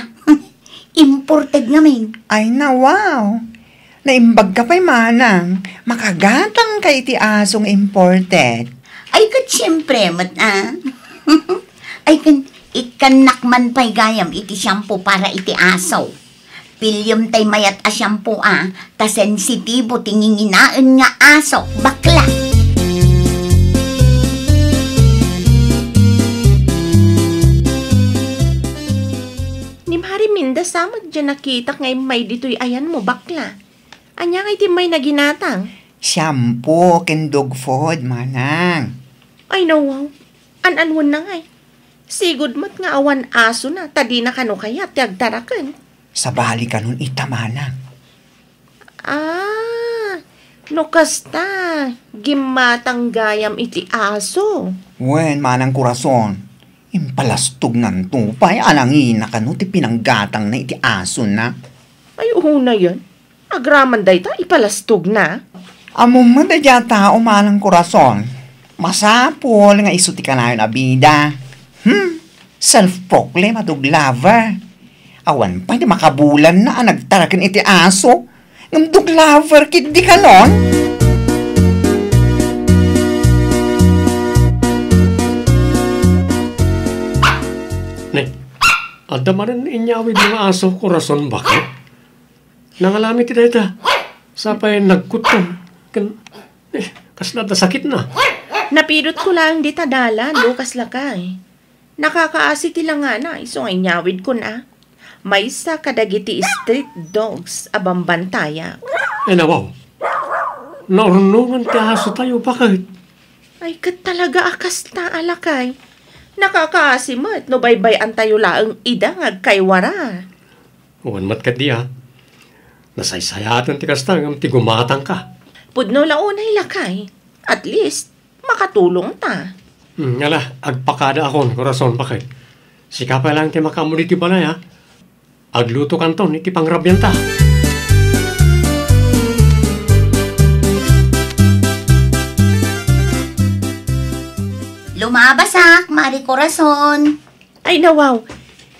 Imported ngamin. Ay na wow. Naimbag ka pa'y manang. Makagatang ka iti asong imported. Ay kat siyempre, Ay kan, ikanakman pa'y gayam iti shampoo para iti aso. Pilyom tay mayat a shampoo ta sensitibo tinginginaan nga aso, bakla. Ni Mari Minda samad dyan nakita ngay may dito'y ayan mo bakla. Anya ngay ti may naginatang. Shampoo ken dog food, manang. Ay nawaw, an-anwan na ngay. Sigod mo't nga awan aso na, tadi na kano kaya, tiagtarakan. Sa bali ka nun ita, manang. No kasta, gimatang gayam iti aso. Wen, manang kurason. Impalastog ng tupay, alangina ka nun, ti pinanggatang na iti aso na. Ay, na yan. Agraman day ta, ipalastog na. Amo mo da tao, manang kurason. Masapol nga iso ti kanayon abida. Self-proclaim at dog lover. Awan pa, di makabulan na nagtarakan iti aso. Ng dog lover, kid di ka nun? Adda maran inyawid mga aso ko rason bakit? Nangalami ti dayta. Sapay nagkutom. Kasla da sakit na. Napidot ko lang di tadalan, Lucas lakay. Nakakaasi ti lang nga na, isong inyawid ko na. May sa kadagiti street dogs abang bantaya. Nawaw. Naurunungan ti aso tayo bakit? Ay, kat talaga akas na alakay. Nakakaasimot, no baybay-an tayo laang idangag kay wara. Uwan mat ka di ha. Nasaysayatan ti kasta ng tigumatang ka. Pudno launay lakay. At least, makatulong ta. Ngala, agpakada akon, korason bakit? Sikapay lang ti makamuli ti balay ha. Agluto kanton, iti pangrabyan ta. Lumabasak, Mari Corazon. Ay nawaw,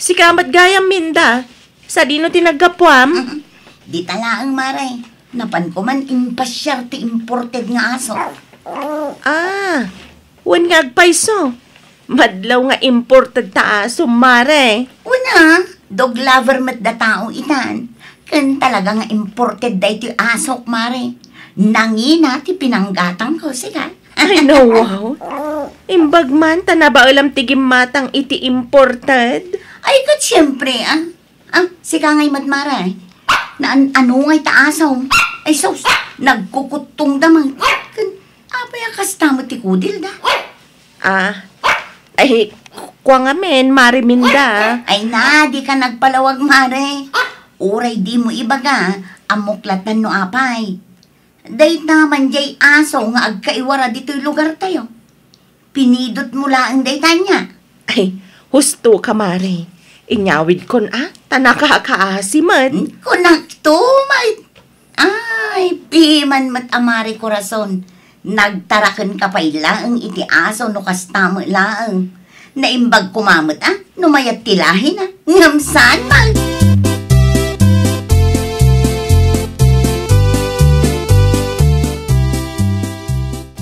si kamat gayam minda. Sa dino tinagapwam. Di talaang maray. Napan ko man impasyar ti imported nga aso. Wan nga agpaiso. Madlaw nga imported ta aso, mare. Una, dog lover mat da tao itan. Kan talaga nga imported da iti asok, mare. Nangina ti pinanggatang ko, siga. Ay, no, wow. Imbag man, tanabaulam tigim matang iti imported. Ay, kat siyempre, sika ngay matmara, na ano ngay taasaw. Ay, sos, nagkukutong damang. Apay, akasta mo ti kudil da. Ay, kwa nga men, mare minda. Ay na, di ka nagpalawag, mare. Uray di mo ibaga, amuklatan no apay. Dahit naman jay aso nga agkaiwara dito'y lugar tayo. Pinidot mo lang daytan niya. Ay, husto ka, mare. Inyawid kon tanakakaasiman. Kunakto, may... Ay, piman mat amari korason. Nagtarakan ka pa ilaang iti aso no kastamo ilaang. Naimbag kumamot, numayat tilahin, ngamsan man.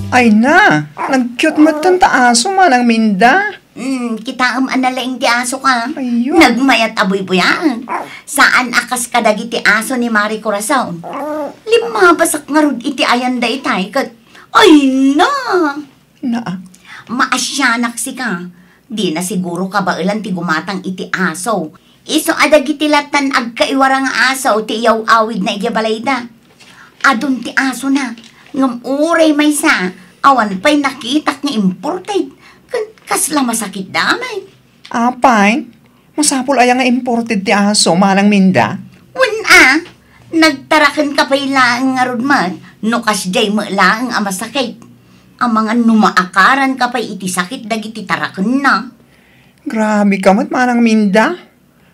Ay na, nag-cute mo tanta aso manang minda. Kita analaing ti aso ka. Ayun. Nagmayat aboy-boyaan. Saan akas kadag iti aso ni Mari Corazon? Limabasak nga rod iti ayan da itay kat. Ay na! Maasyanak si ka. Di na siguro kabailan ti gumatang iti aso. Iso adag iti latan agkaiwara nga aso ti iyaw awid na igyabalayda. Adun ti aso na. Ngam uray may sa. Awan pa'y nakitak nga imported. Kasla masakit damay. Apay, masapol aya nga imported ti aso manang minda. Nagtarakan ka pa'y laang nga rudman. No kasjay mo laang ang masakit. Ang mga numaakaran ka pa'y iti sakit dagiti tarakan na. Grabe ka mat manang minda.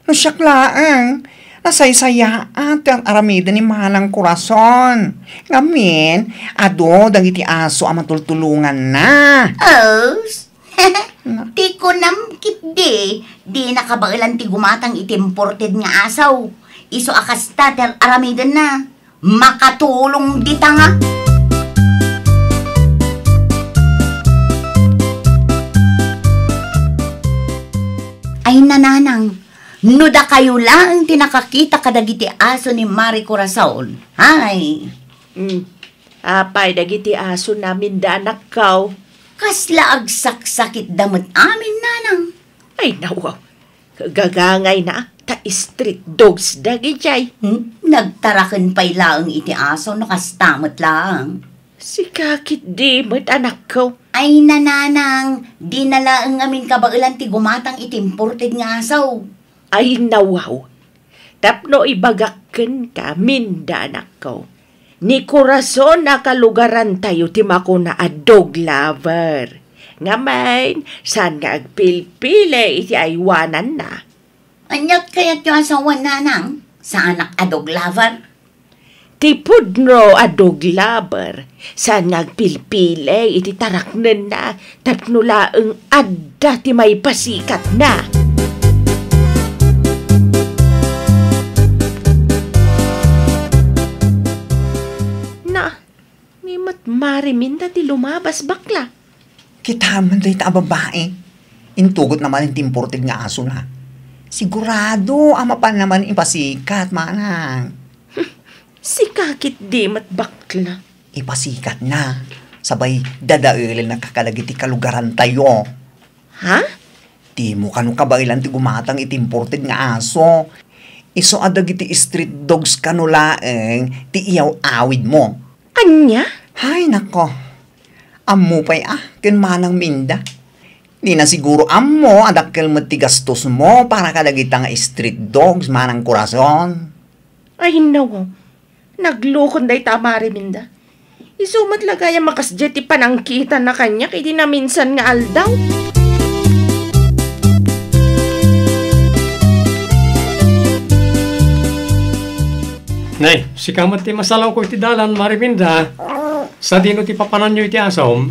No siyak laang. Nasaysayaan ti ang aramida ni Manang Corazon. Ngamin, ado dagiti aso ang matultulungan na. Ti ko namkit di nakabailan ti gumatang iti imported nga asaw. Iso akasta ter aramida na. Makatulong di tanga. Ay nananang. Nuda kayo lang tinakakita kadagiti aso ni Mari Corazon. Hay. Apay, dagiti aso namin da anak kaw. Kasla agsaksakit damot amin, nanang. Ay, nawaw. Kagagangay na. Ta street dogs dagijay. Nagtarakan pa'y laang iti aso no kastamot lang. Si kakit di mo't anak ko. Ay nananang, di nalaang amin kabailan ti gumatang itimported nga asaw. Ay nawaw. Tapno ibagakken ka, minda anak ko. Ni Corazon na kalugaran tayo ti mako na a dog lover. Ngamain, saan nga agpilpile iti aywanan na. Anyat kaya't yung asawa nanang sa anak a dog lover? Ti pudno a dog lover, saan nga agpilpile iti taraknen na tapno laeng adda ti may pasikat na. Mariminda ti lumabas bakla. Kita man day ta babae. Intugot naman yung timported nga aso na. Sigurado, ama pa naman ipasikat, manang. Si kakit di mat bakla. Ipasikat na. Sabay, dadailan na kakalagiti kalugaran tayo. Ha? Di mo kanu kabailan ti gumatang itimported nga aso. Iso adagiti street dogs kanulaeng ti iyaw awid mo. Anya? Hay nako, ammo pa'y ken manang minda. Di na siguro ammo adakkel mo ti gastos mo para kadagita nga street dogs manang Corazon. Ay nawa, naglukon day tamari minda. Isumat lagaya makasjet ti panangkita na kanya kay di na minsan nga aldaw. Nay, si kamat ti masalaw ko iti dalan, Mariminda. Sa dino ti papanan nyo iti asom?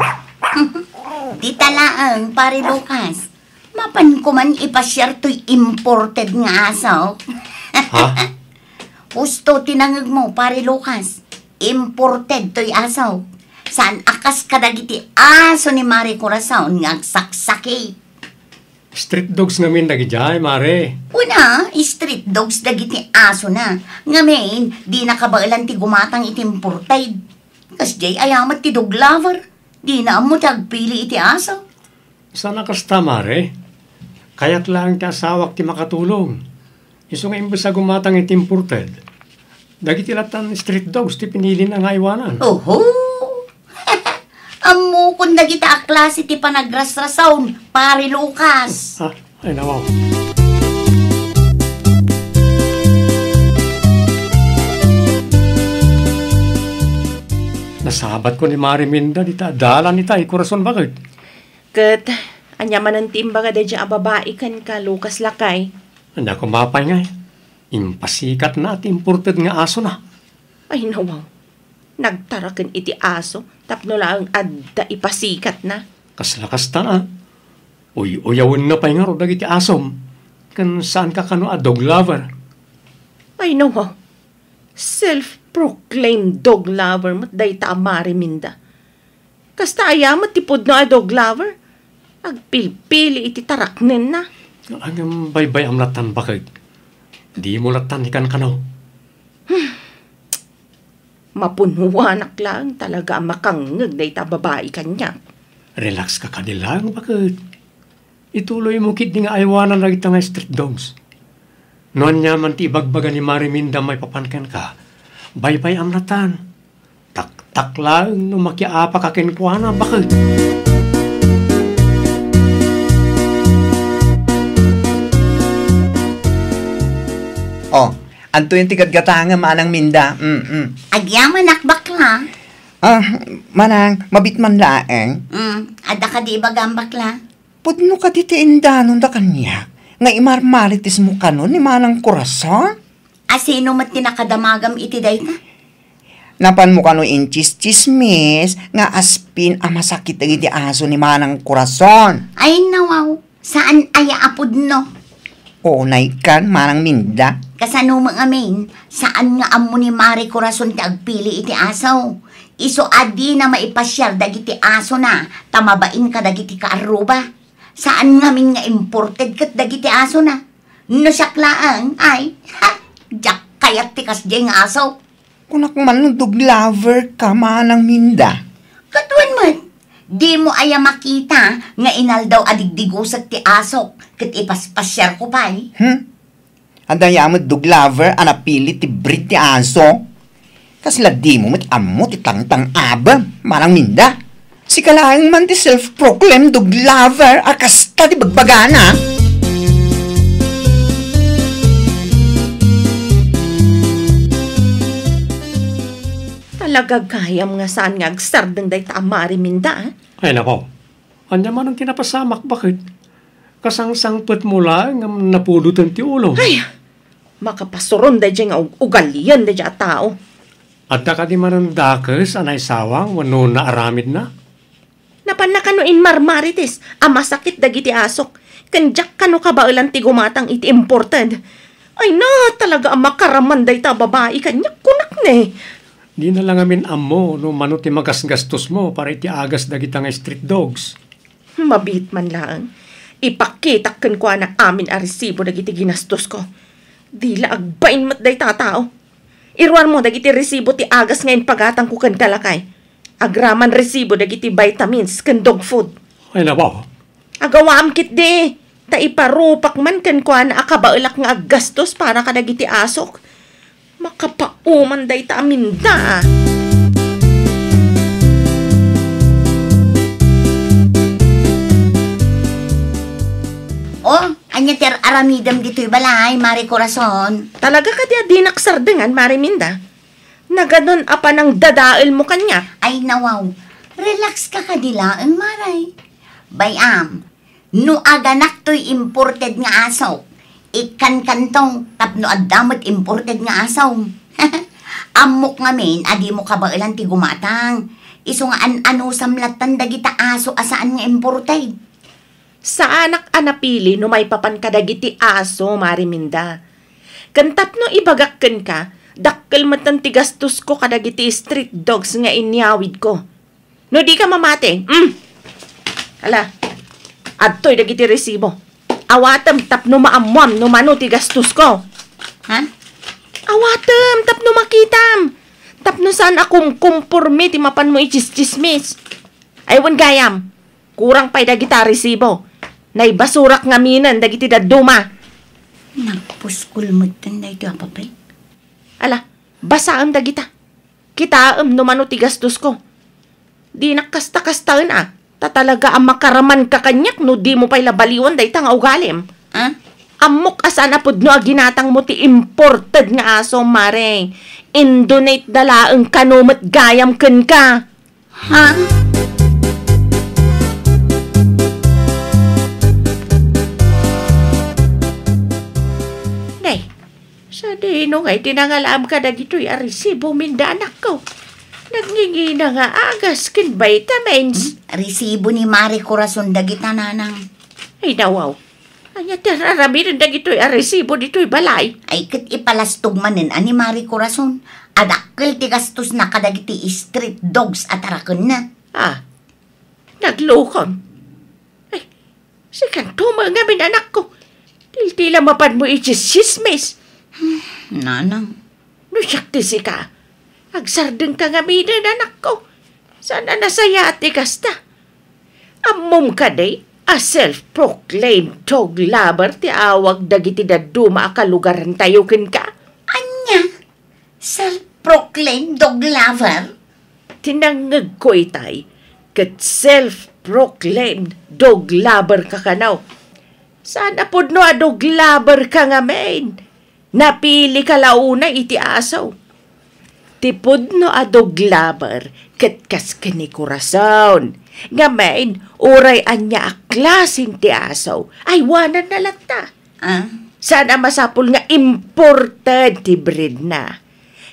Di talaan, pare Lucas. Mapan ko man ipasyar to'y imported nga asaw. Ha? Gusto tinangag mo, pare Lucas. Imported to'y asaw. Saan akas kadagiti aso ni Mari Corazon nga agsaksaki. Street dogs ngamin dagi jay, Mare. Una, street dogs dagiti aso na. Ngamin, di nakabailan ti gumatang iti imported. Kas jay ayamat ti dog lover. Di na mo tagpili iti aso. Sana kasta, Mare. Kaya't lang ti asawak ti makatulong. Iso nga imbes sa gumatang iti imported. Dagiti latan street dogs ti pinili na nga iwanan. Oho! Amo kung nagita a klase ti panagrasrasaon, pare Lucas. Ha? Ay nawaw. Nasabat ko ni Mariminda, di ta dalan ni tay, Corazon bakit? Kat, anya man ang timba nga dadya a babae kan ka, Lucas Lakay. Anya ko mapay nga impasikat na at imported nga aso na. Ay nawaw, nagtarakan iti aso, tapno lang adda ipasikat na. Kaslakas ta na. Uyawin na pa'y nga ro dagiti asom. Kan saan ka kano a dog lover? Ay nawaw, self-proclaimed dog lover mat day ta Mariminda. Kasta ayamat tipod na a dog lover. Agpilpili iti taraknen na. Ang baybay am latan bakit? Di mo latan ikan kanaw. Mapunhuwanak lang talaga makangag day ta babae kanya. Relax ka kanilang bakit? Ituloy mo kit nga aywanan na kita nga street dogs. Noon niya man ti bagbaga ni Mariminda may papankan ka. Baybay am latan. Tak lang no makiapa ka kinkwana bakit? Oh, anto yung tigadgatanga manang minda. Agyaman bakla. Manang, mabit man laeng. Ada ka di bagang bakla. Pudno ka titiindanon da kanya. Nga imarmaritis mo kanon ni manang Corazon? Asino mat tinakadamagam iti day ka? Napan mo kano inchis-chismis nga aspin ang masakit iti aso ni manang Corazon. Ay nawaw, saan aya apod no? O naikan manang minda. Kasano mga amin, saan nga amo ni Mari Corazon ti agpili iti asaw? Iso adi na maipasyar dagiti aso na, tamabain ka dagiti kaaruba. Saan nga min nga imported kat dagiti aso na? No siyaklaan, ay, jak kayat ti kasjay nga asaw. Kunak man dog lover ka manang minda. Katuan man, di mo aya makita nga inaldaw adigdigusag ti aso, kat ipaspasyar ko pa'y. Andaya mo dog lover anapili ti breed ti aso. Kasla di mo mat amo ti tangtang aba, marang minda. Si kalaang man ti self-proclaimed dog lover, akasta ti bagbagana. Talaga gayam nga saan nga agsardang day ta Mari Minda. Ay nako, anya man ang kinapasamak bakit? Kasangsangpet mula nga napudutan ti ulo. Ay, makapasuron day dyan nga ugalian day dyan tao. At ka di manandakes anay sawang wano na aramid na. Napanakanuin marmarites, masakit dagiti asok. Kanjak kano kabailan ti gumatang iti important. Ay na, talaga ang makaraman day ta babae kanyak kunak ne. Di na lang amin amo no mano ti magasgastos mo para iti agas dagita nga street dogs. Mabit man lang. Ipakitak ko na amin a resibo dagiti ginastos ko. Dila agbain mat day tatao. Iruan mo dagiti resibo ti agas ngayon pagatang ko kan kalakay. Agraman resibo dagiti vitamins kan dog food. Ay nabo. Agawam kit de. Ta iparupak man kan ko na akabailak nga aggastos para kadagiti asok. Makapauman day ta aminda. Oh, anya ter aramidam dito'y balay, Mari Corazon. Talaga ka di naksardengan, Mari Minda. Naganon apa ng dadail mo kanya. Ay nawaw, relax ka kadilaan, Maray. Bayam, no aganak to'y imported nga asaw. Ikan kantong tapno adamot imported nga asaw. Amok ngamin, adi mo kabailan ti gumatang. Iso nga ano samlatan dagita aso asaan nga imported. Sa anak anapili no may papan kadagiti aso, Mari Minda. Kantap no ibagakken ka, dakkel matan ti gastos ko kadagiti street dogs nga inyawid ko. No di ka mamate. Hala, adtoy dagiti resibo. Awatem tapno maamwam no mano ti gastos ko. Ha? Awatem tapno makitam. Tapno saan akong kumpurmi ti mapan mo ichis-chismis. Aywan gayam, kurang pa'y dagita resibo. Naibasurak nga minan dagiti daduma. Nagpuskul mo tanday ito apapay. Ala, basaam dagita. Kitaam no mano ti gastos ko. Di nakasta-kastaan tatalaga ang makaraman ka kanyak no di mo pa'y labaliwan day nga ugalim. Ha? Amok asan apod no ginatang mo ti imported nga aso, Mare. Indonate dalaang kanumat gayam ken ka. Ha? Nay, sa dino ngay tinangalam ka dagito'y aresibo minda anak ko. Nagngingina nga agas ken vitamins. Resibo ni Mari Corazon dagita nanang. Ay nawaw. Anya tararamirin dagito'y aresibo dito'y balay. Ay kat ipalastog manin ani Mari Corazon. Adakkel ti gastos na kadagiti street dogs at arakon na. Naglukon. Ay, si kantuma nga anak ko. Tila mapan mo ichis-chismis. Nanang. No siyak ti si ka. Agsardeng ka nga anak ko. Sana nasaya at ikasta. Amom ka day. A self-proclaimed dog lover ti awag dagiti daduma akalugaran tayo ken ka. Anya? Self-proclaimed dog lover? Tinangag ko itay, kat self-proclaimed dog lover ka kanaw. Sana pod no a dog lover ka nga main. Napili ka launa iti asaw. Tipod no a dog lover, kat kas kani Corazon. Nga main, uray anya a klaseng ti asaw. Ay, wanan na lata. Sana masapul nga imported ti breed na.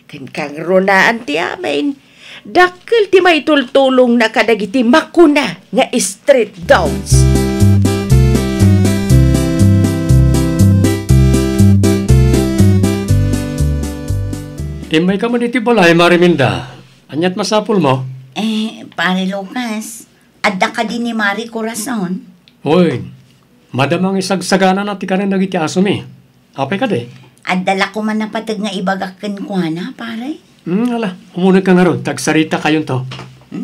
Kan kang runaan ti amin, dakkel ti may tultulong na kadagiti makuna nga street dogs. Imay ka man iti balay, Mari Minda. Anyat masapul mo? Pare Lucas, adda ka din ni Mari Corazon. Hoy, madamang isagsagana na ti kanin nagiti aso mi. Apay ka de? Adala ko man napatag nga ibagakken ko na, pare. Ala, umunag ka nga ron. Tagsarita kayon to.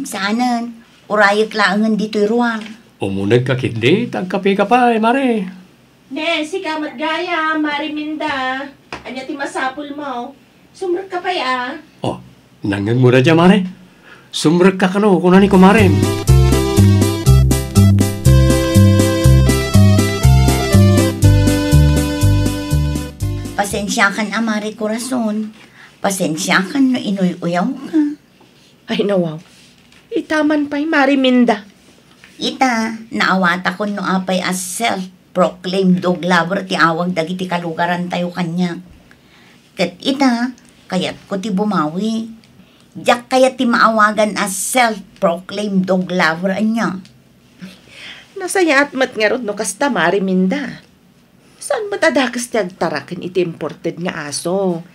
Saanan, urayag laangan dito'y ruwar. Umunag ka kindi, tagkape ka pa, Mari. Ne, si kamat gaya, Mari Minda. Anya ti masapul mo. Sumrot ka pa ya. Oh, Nangag mo na dyan, Mare. Sumrag ka kano, kunan ni Kumare. Pasensya kan, Amare Corazon. Pasensya kan no inuy-uyaw ka. Ay, nawaw. Itaman pa'y Mariminda. Ita, naawata ko no apay as self-proclaimed dog lover ti awag dagiti kalugaran tayo kanya. Kat ita, kayat ko ti bumawi. Diyak kayat ti maawagan as self-proclaimed dog lover anya. Nasaya at matngarod no kasta Mariminda. Saan matadakas ti agtarakin iti imported nga aso?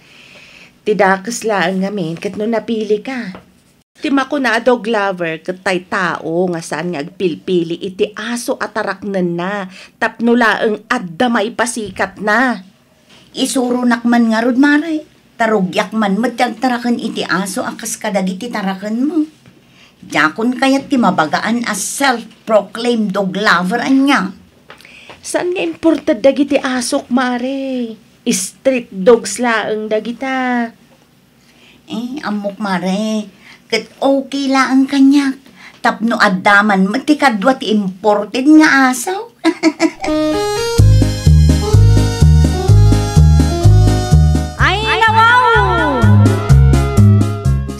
Tidakas laan ngamin kat no napili ka. Timako na dog lover kat tay tao nga saan nga agpilpili iti aso ataraknan na tapno laeng adda maipasikat na. Isuro nakman nga rod, Mare. Tarugyak man matagtarakan iti aso akas kadagiti tarakan mo. Jakon kayat ti mabagaan as self-proclaimed dog lover anya. Saan nga imported dagiti asok, Mare? Street dogs laeng dagita. Amok, Mare. Kat okay laang kanyak. Tapno addaman matikadwa ti imported nga asaw.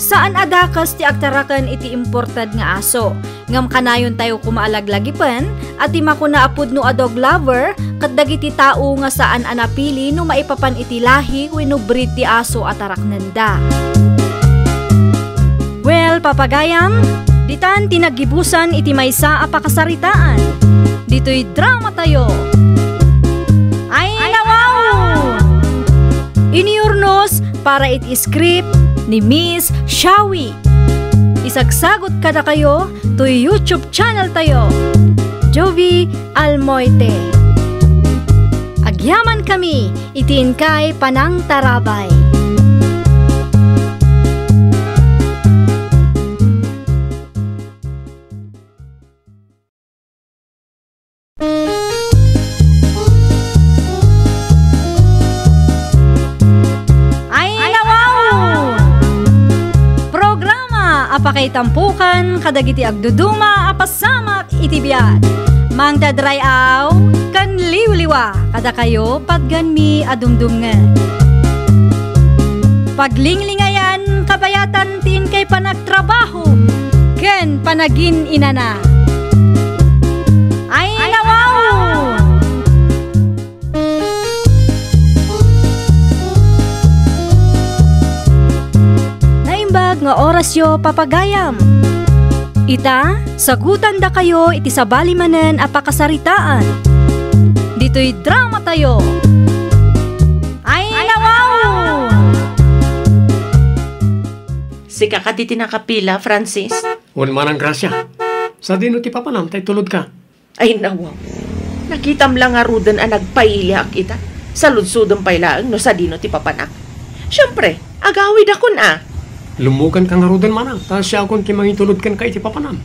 Saan adakas ti agtarakan iti imported nga aso? Ngam kanayon tayo kumaalaglagipan at ti makuna apud no a dog lover kat dagiti tao nga saan anapili no maipapan iti lahi wenno breed ti aso ataraknenda. Well, papagayam, ditan tinagibusan iti maysa a pakasaritaan. Dito'y drama tayo. Ay nawaw! Iniurnos para iti script ni Miss Shawi. Isagsagot kada kayo to YouTube channel tayo, Jovi Almoite. Agyaman kami, itiin kay Panang Tarabay. Apakay tampukan, kadagiti agduduma, apasamak itibiyat. Mang dadrayaw, kan liwliwa, kada kayo pagganmi adumdumngan. Paglinglingayan, kabayatan tin kay panagtrabaho, ken panagin inana. Ay nawaw! Nga orasyo papagayam. Ita, sagutan da kayo iti sabali manen a pakasaritaan. Dito'y drama tayo. Ay nawaw! Si kakaditi nakapila, Francis. Wal manang grasya. Sa dino ti papanam, tay tulod ka. Ay nawaw. Nakitam lang nga rudan ang nagpailiak ita. Sa ludsudong pailaang no sa dino ti papanak. Siyempre, agawid akon Lumukan ka nga rudan manang, ta siya akong kimangitulod kan ka iti papanam.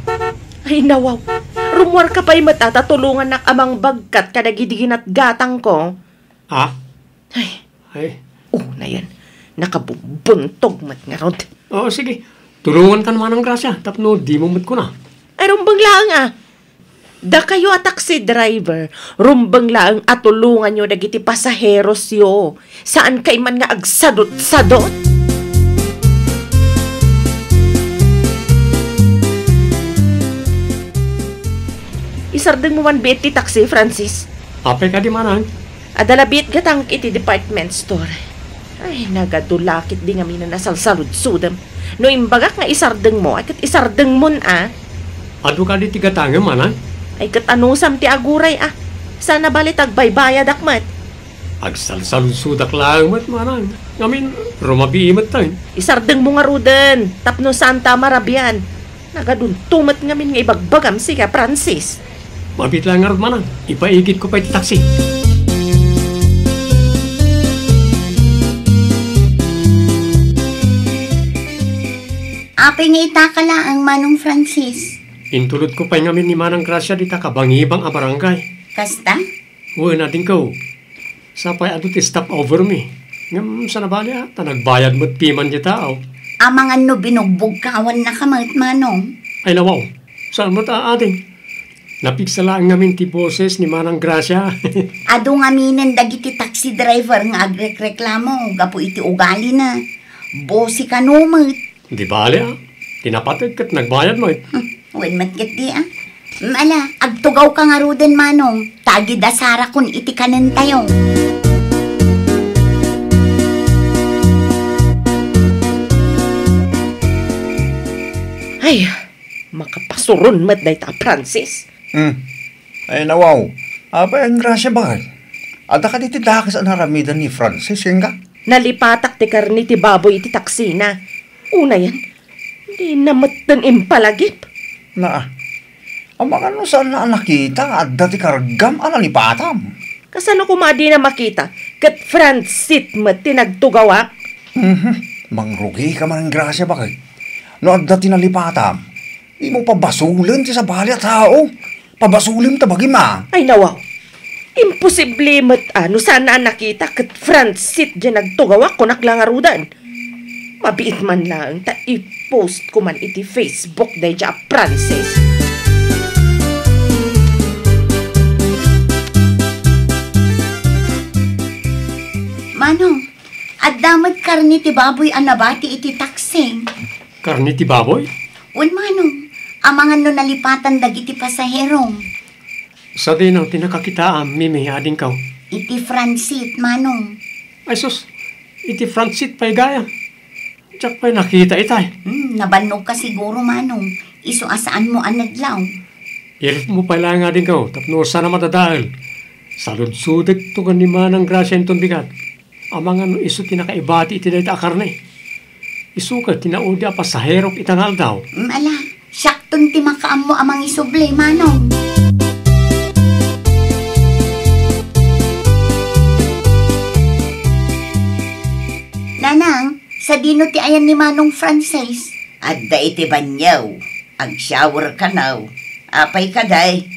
Ay nawaw, rumwar ka pa'y matatulungan nak amang bagkat kadagidigin at gatang ko. Ay. Na yan, nakabubuntog mat nga rod. Oo, sige, tulungan ka naman ang grasya, tapno di mo mat ko na. Ay rumbang laang Da kayo a taxi driver, rumbang laang atulungan nyo dagiti pasaheros yo. Saan kay man nga agsadot-sadot? Isardeng mo man bit ti taxi, Francis. Apay ka di manang. Adalabit gatang iti department store. Ay, nagadulakit di nga mina nasalsalud-sudam. No imbagak nga isardeng mo, ay kat isardeng mon Ado ka di tigatanga manang? Ay kat anusam ti aguray Sana balit agbaybayad akmat. Agsalsalud-sudak lang mat manang. Ngamin, rumabiimat tayo. Isardeng mo nga ruden, tapno Santa Marabian. Nagaduntumat ngamin nga ibagbagam siya, Francis. Mabit lang nga rin manang, ipaigit ko pa iti taxi. Apay nga itakala ang Manong Francis. Intulot ko pa ngamin ni Manang Gracia di takabangibang a barangay. Kasta? Uy, natin ko. Sapay ado ti stop over me. Ngam sa nabali ta nagbayad mo't piman di tao. Amangan no binugbog kawan na kamat, Manong. Ay nawaw, saan mo ta ating? Napiksalaan ngamin ti boses ni Manang Gracia. Ado nga minen dagiti taxi driver nga agrek-reklamo, gapo iti ugali na. Bosi ka numit. Di bale tinapatag kat nagbayad mo eh. Wen matgat di Mala, agtugaw ka nga ruden, Manong. Tagi dasara kun iti kanan tayo. Ay, makapasuron mat day ta, Francis. Ay nawaw. Apa ang grasya ba? Ada ka diti dakas ang haramidan ni Francis, yung ka? Nalipatak ti karni ti baboy iti taksina. Una yan, di namatan impalagip. Ang mga no saan na nakita at dati kargam analipatam. Kasano kumadi na makita, kat Francis mat tinagtugawak. Mangrugi ka man ang grasya ba? No at dati nalipatam, di mo pabasulan ti sa bali at tao. Pabasulim ta bagi ma. Ay nawaw, imposible mat sana nakita kat Francis dyan nagtugawak ko naklangarudan. Mabiit man lang ta i-post ko man iti Facebook day dyan Francis. Manong, at damat karni ti baboy anabati iti taksing. Karni ti baboy? Un Manong, amangan no nalipatan dagiti pasaherong. Sa din ang tinakakitaam, Mimi, ading kaw. Iti Francis, Manong. Ay sus, iti Francis pa'y gaya. Tsak pa'y nakita itay. Nabanog ka siguro, Manong. Iso asaan mo anadlaw. Irit mo pala nga din kaw, tapno sana matadahal. Salud-sudet to ka ni Manang Gracia enton bigat. Amang ano iso tinakaibati iti dayta akarne. Iso ka tinaudi pa sa herok itangal daw. Ala, syakton ti makaam mo amang isuble, Manong. Nanang, sa dino ti ayan ni Manong Francis. Adda iti banyaw. Ag-shower ka now. Apay ka day.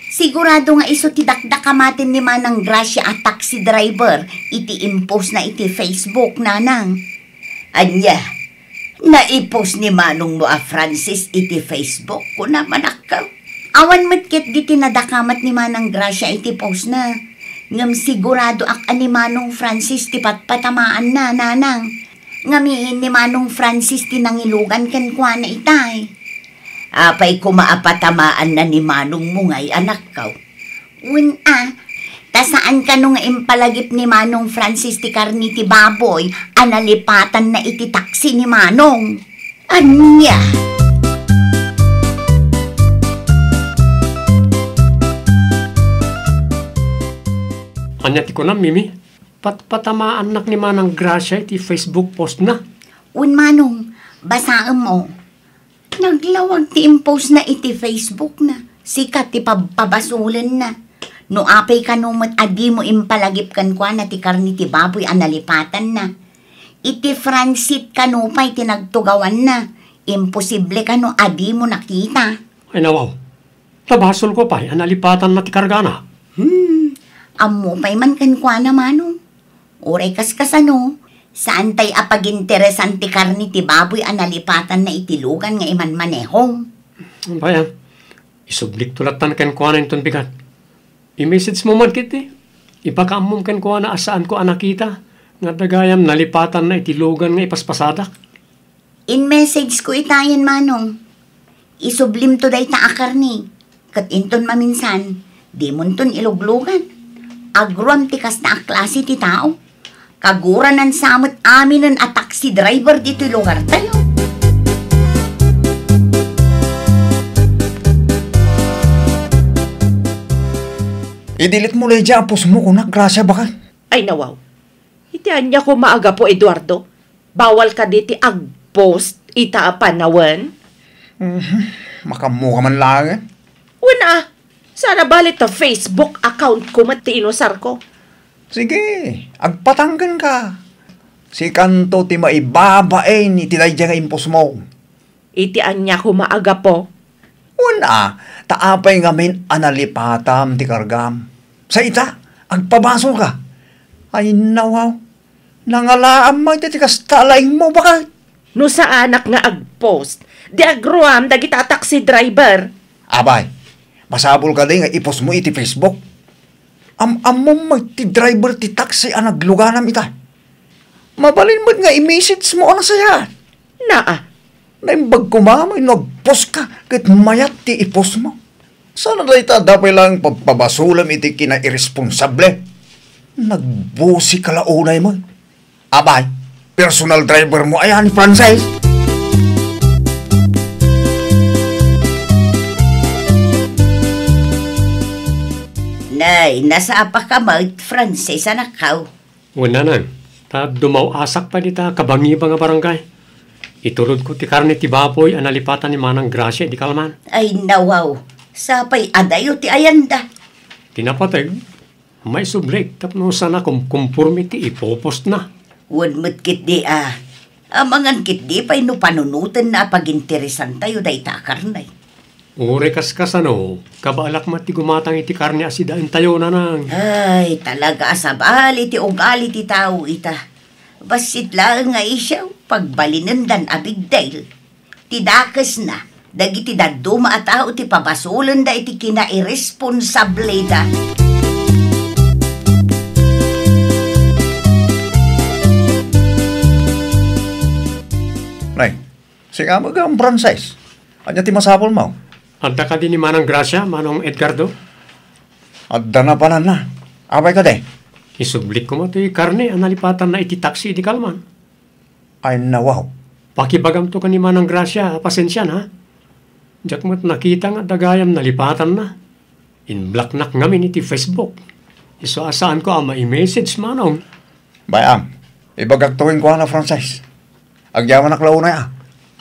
Sigurado nga iso ti dakdakamatin ni Manang Gracia at taxi driver. Iti impose na iti Facebook, Nanang. Anya, naipost ni Manong mo a Francis iti Facebook ko naman akaw. Awan matkit di tinadakamat ni Manang Gracia iti post na. Ngam sigurado ak ani Manong Francis ti patpatamaan na, Nanang. Ngamiin ni Manong Francis tinangilugan ken kwa na itay. Apay kumaapatamaan na ni Manong mo ngay anak kaw. Tasaan ka nung impalagip ni Manong Francis ti karni ti baboy, analipatan na iti taksi ni Manong. Anya? Anya ti ko na, Mimi. Patpatamaan nak ni Manang Gracia iti Facebook post na. Manong, basaan mo. Naglawag ti impose na iti Facebook na. Sikat ti pabasulan na. No apay ka numat adi mo impalagip kan kwa na ti karni ti baboy analipatan na. Iti Francis kanupay tinagtugawan na. Imposible ka no adi mo nakita. Ay nawaw, tabasol ko pa'y analipatan na ti kargana. Amo pa'y man kan kwa na, Manong. Uray kaskasano. Saan tay apag-interesan ti karni ti baboy analipatan na itilugan nga iman manehong. Bayan, isublik tulatan ken kuha na inton bigat. I-message mo man kiti. Ipakaamom ken kuha na asaan ko anakita. Nga dagayam nalipatan na itilugan nga ipaspasadak. In message ko itayan, Manong. Isublim to day ta akarni. Kat inton maminsan, di mon ton iluglugan. Agruam ti kas na klase ti tao. Kaguranan samot aminen at taxi driver dito lugar tayo. Idilit mo lay dyan, pus mo kunak, grasya baka. Ay nawaw, itian niya ko maaga po, Eduardo. Bawal ka diti ag-post ita panawan. Makamu ka man lang. Una, sana balit ta Facebook account ko mati inusar ko. Sige, agpatanggan ka. Si kanto ti maibabae ni tinay dyan nga impos mo. Itian niya ko maaga po. Una, taapay ngamin analipatam ti kargam. Sa ita, agpabaso ka. Ay nawaw, nangalaam mo iti kastalay mo baka. No sa anak nga agpost, di agruam dagita taxi driver. Abay, masabol ka din nga ipos mo iti Facebook. Amom ti driver ti taxi ang nagluganam ita. Mabalin mo nga i-message mo na saya. Naa, Naimbag ko mamay, nagpos ka, kahit mayat ti ipos mo. Sana na ita dapat lang pagpabasulam iti kina-irresponsable. Nagbusi ka launay mo. Abay, personal driver mo ayan, Francis. Nay, nasa apa ka mo, Francis, anak ka? Wala na. Ta dumaw asak pa dita kabangi ba nga barangay. Itulod ko ti karne ti baboy analipatan ni Manang Gracia di Kalman. Ay, nawaw. Sapay adayo ti ayanda. Tinapateg, may sublik tapno sana kung conformity ipopost na. Wadmat kit di Amangan kit di pa'y no panunutan na paginteresan tayo da itakar na. Ure kas ano, kabalak mati gumatang iti karne asidaan tayo na nang. Ay, talaga asabali ti ugali ti tao ita. Basit lang nga isyaw, pagbalinan dan abigdale. Tidakas na, dagiti daduma at tao ti pabasulan da iti kina-irresponsable da. Nay, sige mo ang Francis. Anya ti masabol mo? Adda ka din ni Manang Gracia, Manong Edgardo. Adda na panan na. Abay ka de. Isublik ko mo ti karne analipatan na iti taxi di Kalman. Ay nawaw. Pakibagam to ka ni Manang Gracia, pasensya na. Diyak mo't nakita nga dagayam nalipatan na. In-block nak ngamin iti Facebook. Iso asaan ko ang ma-message Manong. Bayam, ibagagtuwin ko na Francis. Agyaman na klaw na ya.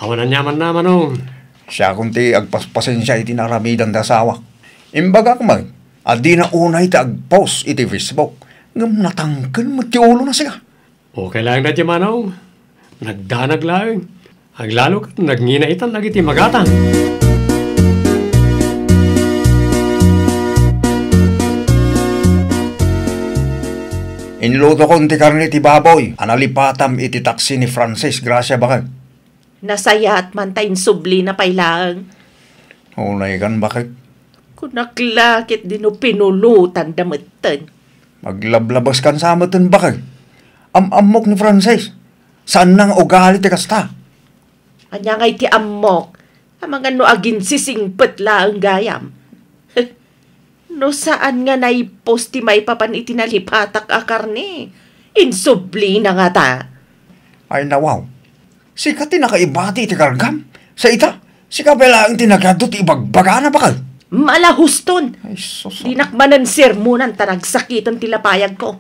Awanan yaman na Manong. Siya kunti agpaspasensya iti naramidan da asawa. Imbagak man, adi na unay ti agpost iti Facebook. Ngam natangkan mo ti ulo na siya. Okay lang na di Manong. Nagdanag lang. Aglalo kat nagninaitan lagi ti magatang. Inluto ko ti karne ti baboy. Analipatam iti taksi ni Francis Gracia bakit? Nasaya at mantayin subli na pailaang. Unay kan bakit? Kunaklakit din o pinulutan damatan. Maglablabas kan sa amatan bakit? Amok ni Francis. Saan nang ugali ti kasta? Anya ngay ti amok. Amang ano agin sisingpet laang gayam. No saan nga naipost ti may papan itinalipatak a karne. Insubli na nga ta. Ay nawaw. Sika ti nakaibati ti kargam. Sa ita, sika bela ang tinagado ti ibagbaga na bakal. Malahuston. Ay sus. Dinakmanan sermonan tanagsakitan ti lapayag ko.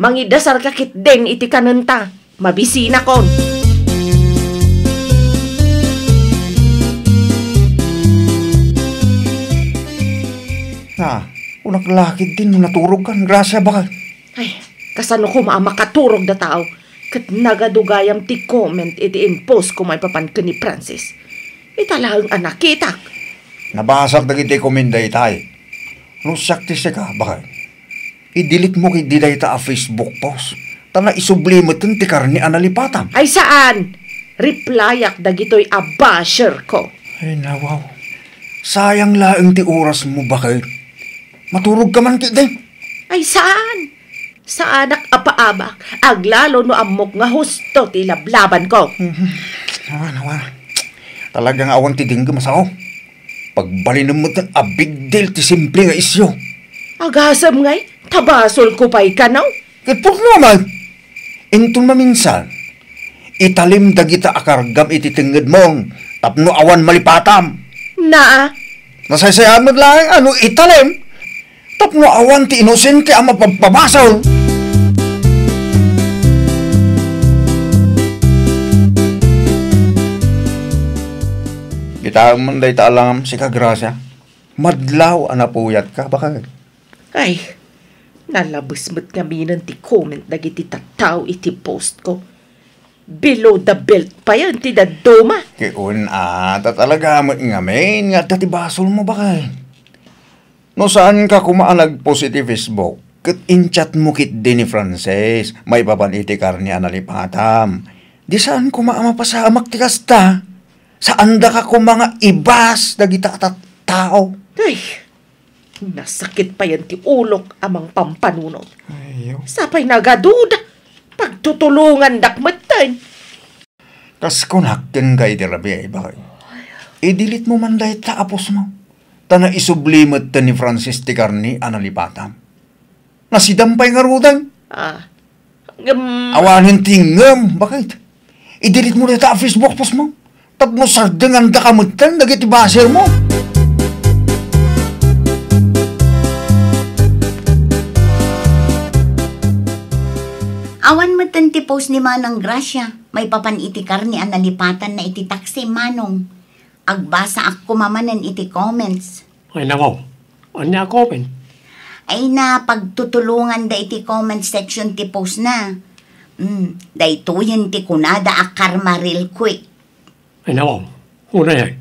Mangidasar kakit den iti kanenta. Mabisina kon. Unak lakit din naturog kan. Grasya bakal. Ay, kasano ko makakaturog da tao. Kat nagadugayam ti comment iti in-post ko may papan ka ni Francis. Italaang anak kitak. Nabasag na iti komenday tayo. No sakti siya ka, bakal. I-delete mo kay diday ta a Facebook post. Tana isubli mo ti karni analipatam. Ay saan? Replyak dagitoy a basher ko. Ay nawaw. Sayang laeng ti oras mo bakal. Maturog ka man kiti. Ay saan? Sa anak apaabak, aglalo no amok nga husto ti lablaban ko. Nawa. Talagang awan ti dinggo masaw. Pagbalinan mo tan a big deal ti simple nga isyo. Agasam ngay, tabasol ko pa'y kanaw. Kitpok naman. Intun maminsan, italim dagita akargam iti tinged mong tapno awan malipatam. Naa? Nasaysayan mo lang ano italim. Tapno awan ti inosente ang mapagpabasol. Kita man day taalangam si Kagrasya. Madlaw anapuyat ka baka. Ay, nalabos mo't ngaminan ti comment dagiti tataw iti post ko. Below the belt pa yan ti daduma. Kiun talaga mo ngamin nga dati basol mo baka. No saan ka kumaanag positive Facebook? Kat in-chat mo kit din ni Frances. May papan iti karni analipatam. Di saan ko maamapasamak ti kasta? Saan da ka ko mga ibas dagita at tao? Ay, nasakit pa yan ti ulok amang pampanunod. Ayaw. Sapay nagaduda, pagtutulungan dakmatan. Kas kunakken kay di rabi ay bakay. Idilit mo man dahil taapos mo. Tana isublimot ta ni Francis ti Carni analipatam. Nasidampay nga rudang. Awanin tingam, bakit? Idilit mo dito ang Facebook post mo. Tapno sardengan da kamutan, dagiti baser mo. Awan mo ti post ni Manang Gracia. May papan iti Carni analipatan na iti taksi Manong. Agbasa ako mamanan iti comments. Ay nawaw, anya comment? Ay na pagtutulungan da iti comment section ti post na. Daytoyen ti kunada akarma real quick. Ay nawaw, una yan.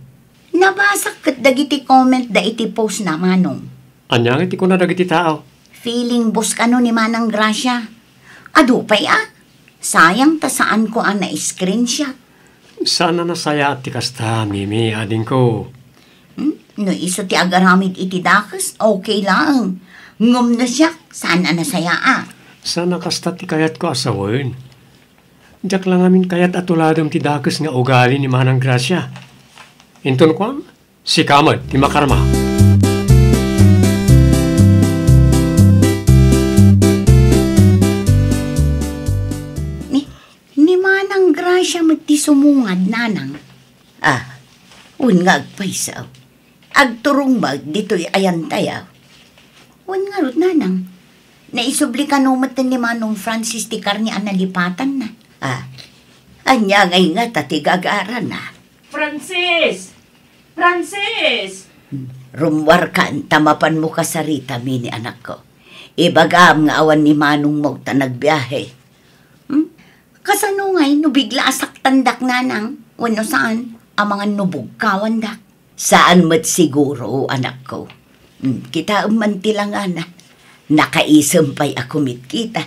Nabasak kat dagiti comment da iti post na Manong. Anya iti ko na dagiti tao. Feeling bus kano ni Manang Gracia. Adupay sayang ta saan ko ang na-screenshot. Sana nasaya at tikasta, Mimi, ading ko. No iso ti agaramid iti dakas, okay lang. Ngum na siya, sana nasaya Sana kasta ti kayat ko asawen. Diyak lang amin kayat atuladam ti dakas nga ugali ni Manang Gracia. Inton ko, si Kamad, ti Makarma. Ni Manang Gracia mati sumungad, nanang. Un nga agpaisaw. Agturong bag, dito'y ayan tayaw. Un nga rot, nanang. Naisubli ka numatan ni Manong Francis ti Carni analipatan na. Anya ngay nga tatigagaran na. Francis! Francis! Rumwar ka, tamapan mo ka sa Rita, mini anak ko. Ibagam nga awan ni Manong mo ta nagbiyahe. Kasano ngay, no bigla asak tandak nanang, wano saan, ang mga nubog kawandak. Saan mat siguro, anak ko? Kita umantilangan na. Nakaisumpay ako mit kita.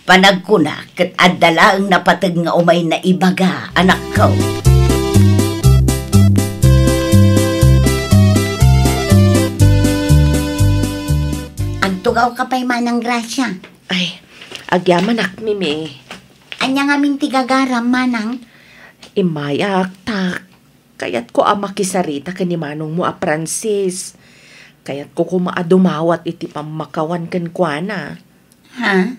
Panag ko na, kat adala ang napatag nga umay na ibaga, anak ko. Antugaw ka pa'y Manang Gracia. Ay, agyaman ak, Mimi. Anya nga min tigagaram, Manang. Imayak, tak. Kayat ko makisarita ka ni Manong mo Francis. Kayat ko kumaadumawat iti pamakawan kan kwa na. Ha?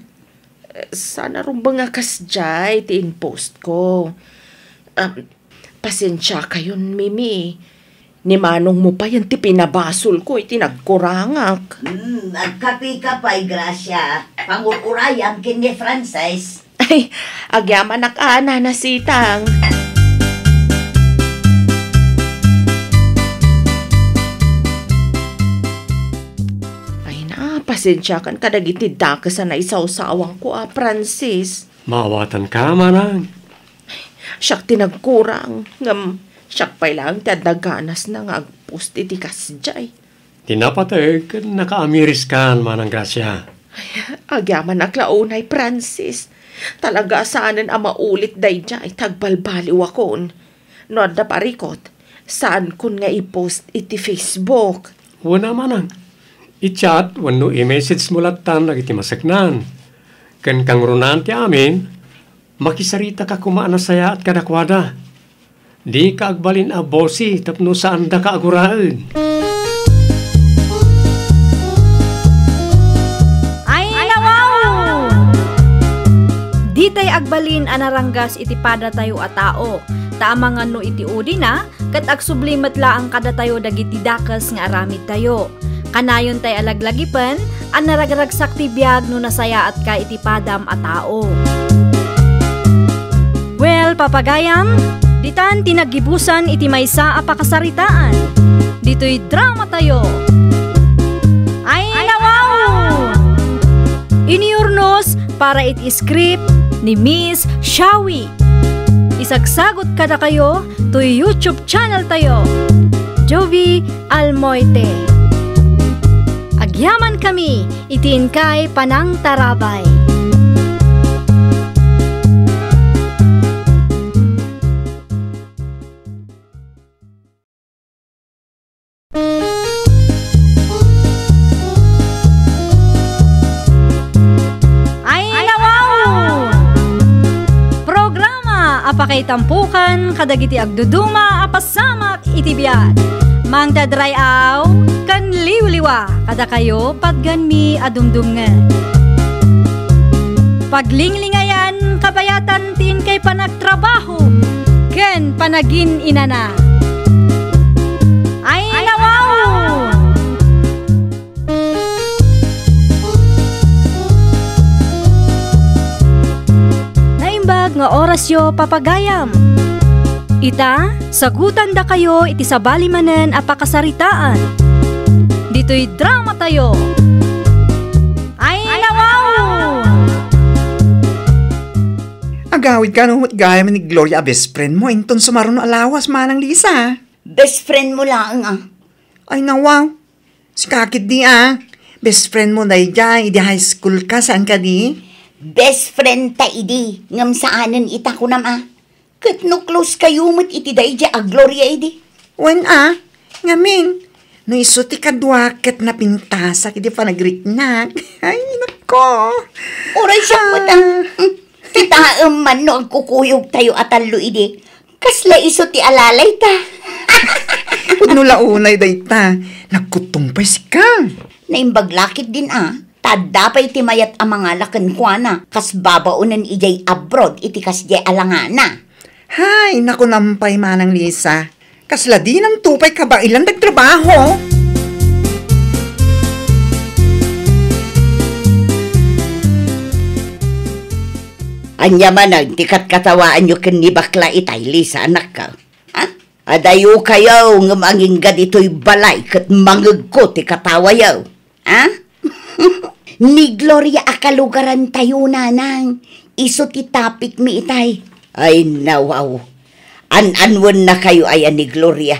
Sana rumba nga kasjay ti in-post ko. Pasensya kayon, Mimi. Ni Manong mo pa yan ti pinabasol ko iti nagkurangak. Nagkapi ka pa'y Gracia. Pangururayam kin ni Francis. Ay, agyaman ana na sitang. Ay na, pasensya kan kadagiti dakas na isaw-sawang ko, Francis. Mawatan ka, Manang. Siyak tinagkurang. Siyak pa'y lang tadaganas na nga agpost iti kasjay. Tinapatag, nakaamiris ka, Manang Gracia. Agyaman aklaunay, Francis. Talaga saanan ang maulit day dyan, tagbalbaliw akon. No, da parikot, saan kun nga i-post iti Facebook? Wala, Manang. I-chat, wano i-message mo latan iti masaknan. Kan kang runan ti amin, makisarita ka kumaan na saya at kadakwada. Di ka agbalin a bosi, tapno saan da ka aguraan. Ditay agbalin anaranggas iti pada tayo a tao. Taamangan no iti udi na, kat agsublimat laang kada tayo dagiti dakas nga aramid tayo. Kanayon tay alaglagipan, anaragragsak ti biag no nasaya at ka iti padam a tao. Well, papagayam, ditan tinagibusan iti maysa a pakasaritaan. Dito'y drama tayo. Ay nawaw! Iniurnos para iti script ni Miss Shawi. Isagsagot kada kayo to YouTube channel tayo, Jovi Almoite. Agyaman kami, itin kay Panang Tarabay. Mapakaitampukan kadagiti agduduma apasamak iti biat. Mang dadrayaw kan liwliwa kada kayo patgan mi adumdumngan. Paglinglingayan kabayatan tin kay panagtrabaho ken panagin inana. Ay nawaw! Naimbag nga orasyo papagayam. Ita, sagutan da kayo iti sabali manen apakasaritaan. Dito'y drama tayo. Ay nawaw! Agawid ka no, gaya ni Gloria, best friend mo, inton sumaron no alawas, manang Lisa. Best friend mo lang Ay nawaw, si kakit di best friend mo na di high school ka, saan ka di? Best friend ta idi. Ngam saanan ita ko Kat no close kayo mat iti da ija Gloria idi. Wen ngamin, no iso ti kadwaket na pintasak, iti panagritnak. Ay nako. Oray siya Kita man no agkukuyog tayo atalo idi. Kasla iso ti alalay ta. Pudno launay dayta, nagkutumpay si Kang. Naimbaglakit din Tadapay ti mayat ang mga lakan kwa na. Kas babaunan ijay abroad iti kas jay alangana. Hay, naku nampay manang Lisa. Kasla di ng tupay ka ba ilan nagtrabaho? Anya manag, tikat katawaan nyo ken ni bakla itay, Lisa, anak ka. Adayo kayo, ngamanging ganito'y balay, kat mangag ko, ti katawayaw. Ni Gloria akalugaran tayo, nanang. Iso ti tapik mi itay. Ay, nawaw. An-anwan na kayo ayan ni Gloria.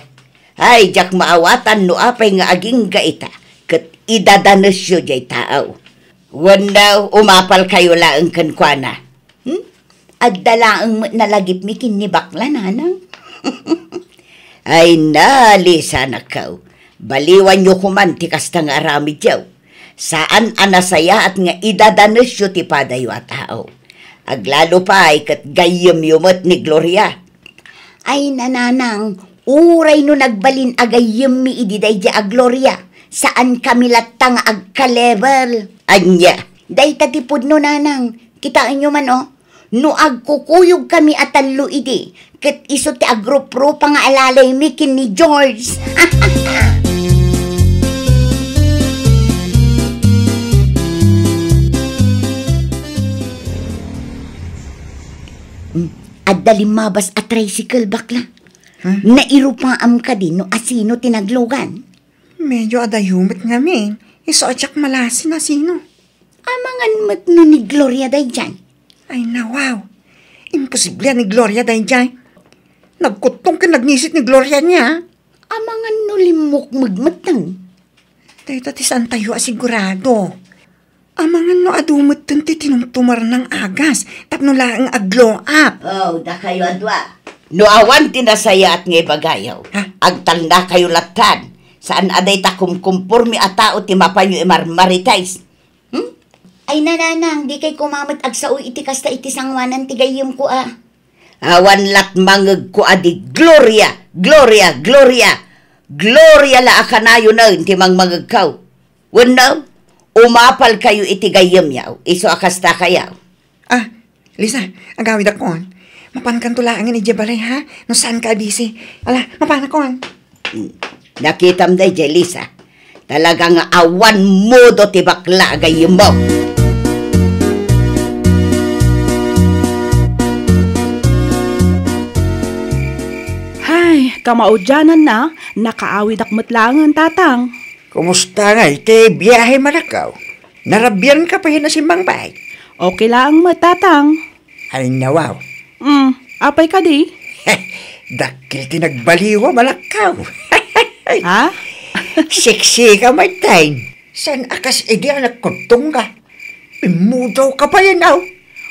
Ay, jak maawatan no apay nga aging gaita, kat idadanas yun jay taaw. Wanaw, umapal kayo laang kankwana. Agdalaang nalagip mi kin ni bakla, nanang. Ay na, Lisa na kaw. Baliwan nyo kumantikas na nga aramid yaw. Saan anasaya at nga idadanas yun ti padayo at tao. Aglalo pa ay kat gayam yumot ni Gloria. Ay nananang, uray no nagbalin agayam mi ididay ja Gloria. Saan kami latang agka-level. Anya, day tatipod no nanang. Kitaan nyo man no agkukuyog kami atalo idi. Kat iso ti agro-pro pa nga alalay mikin ni George. At dalimabas at tricycle bakla. Nairupaam ka din no asino tinaglogan. Medyo adayumit nga min. Iso atyak malasin na sino. Amangan mat no ni Gloria day dyan. Ay nawaw. Imposible ni Gloria day dyan. Nagkutong ka nagnisit ni Gloria niya. Amangan no limok magmatang. Dito ti saan tayo asigurado. Amangan no adumot ti tinumtumar ng agas. Tapno laang aglow up. Oh, da kayo adwa. No awan tinasaya at ngay bagayaw. Agtal na kayo latan. Saan aday ta kumkumpurmi at tao ti mapanyo imarmaritize. Ay nananang, di kay kumamit agsao iti kasta iti sangwanan ti gayem ko Awan lat mangeg ko di Gloria, Gloria, Gloria. Gloria la akanayo na ti mangmangeg kaw. Wanaw, umapal kayo iti gayem yaw. Iso akasta kayaw. Lisa, agawid akon. Mapankan tulaangin ni Jebalay ha? No saan ka busy? Ala, mapanakon. Nakitam day, Lisa. Talagang awan modo ti bakla gayem mo. Ay, kamaudyanan na, nakaawid akmat langan, tatang. Kumusta nga iti biyahe malakaw? Narabyan ka pa yun na si Mang Bay? Okay lang mat, tatang. Ay nawaw. Apay ka di? Dakil tinagbaliwa malakaw. Ha? Siksi ka may time. San akas edi anak kuntong ka? Pimudaw ka pa yan aw.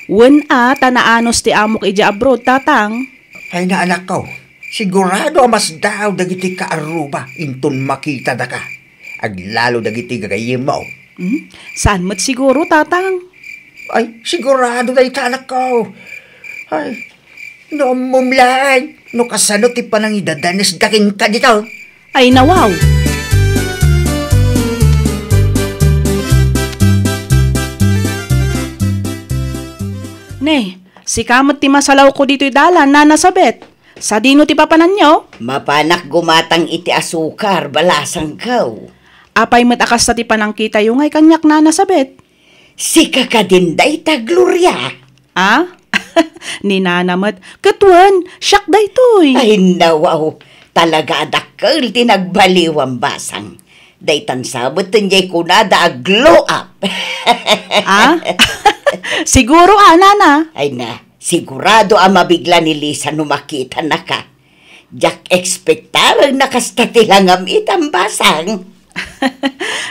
Wen tanaanos ti amok ija abroad, tatang. Ay naanak ko. Sigurado mas daw dagiti kaaruba inton makita da ka. Aglalo dagiti gagayim mo. Saan mat siguro, tatang? Ay, sigurado da itanak ko. Ay, No mumlaan, no kasano ti panang idadanas daking ka dito. Ay nawaw. Ne, si kamot ti masalaw ko dito'y dalan na nasabet. Sa dino ti papanan nyo? Mapanak gumatang iti asukar, balasang kaw. Apay met akas ti panangkita yung ay kanyak na nasabet. Si kakadinday ta Gloria. Ah? Ni nanamat. Katuan, siyak day to'y. Ay nawaw, talaga adakkel tinagbaliwang basang. Day tansabot tinjay kunada a glow up. Ah? Siguro, nana. Ay na, sigurado mabigla ni Lisa no makita na ka. Jak ekspektarang nakastatilangam itang basang.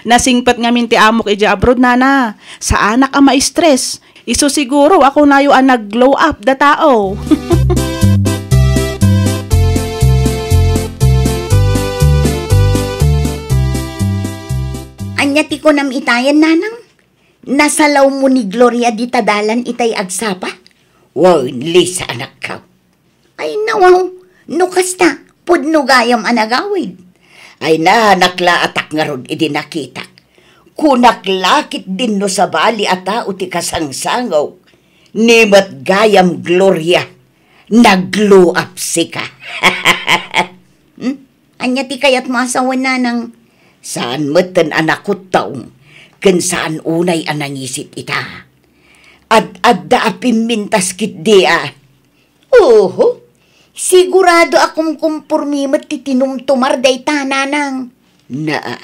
Nasingpat nga min ti amok ija abroad, nana. Sa anak ang ma-stress. Iso siguro ako na yung nag-glow up da tao. Anya ti ko nam itayan, nanang? Nasalaw mo ni Gloria di tadalan itay agsapa? Wow, Lisa anak ka. Ay nawaw, no kasta, pudno gayam anagawid. Ay na, nakla atak nga rod idinakita. Kunaklakit din no sa bali ata uti kasangsangaw. Nimat gayam Gloria, nag-glow up si ka. Anya ti kayat masawan na ng saan matan anakot taong, ken saan unay anangisit ita. Ad-adda apinmintas kit dia. Oho, sigurado akong kumpurmimat ti tinumtumar day tananang. Naa,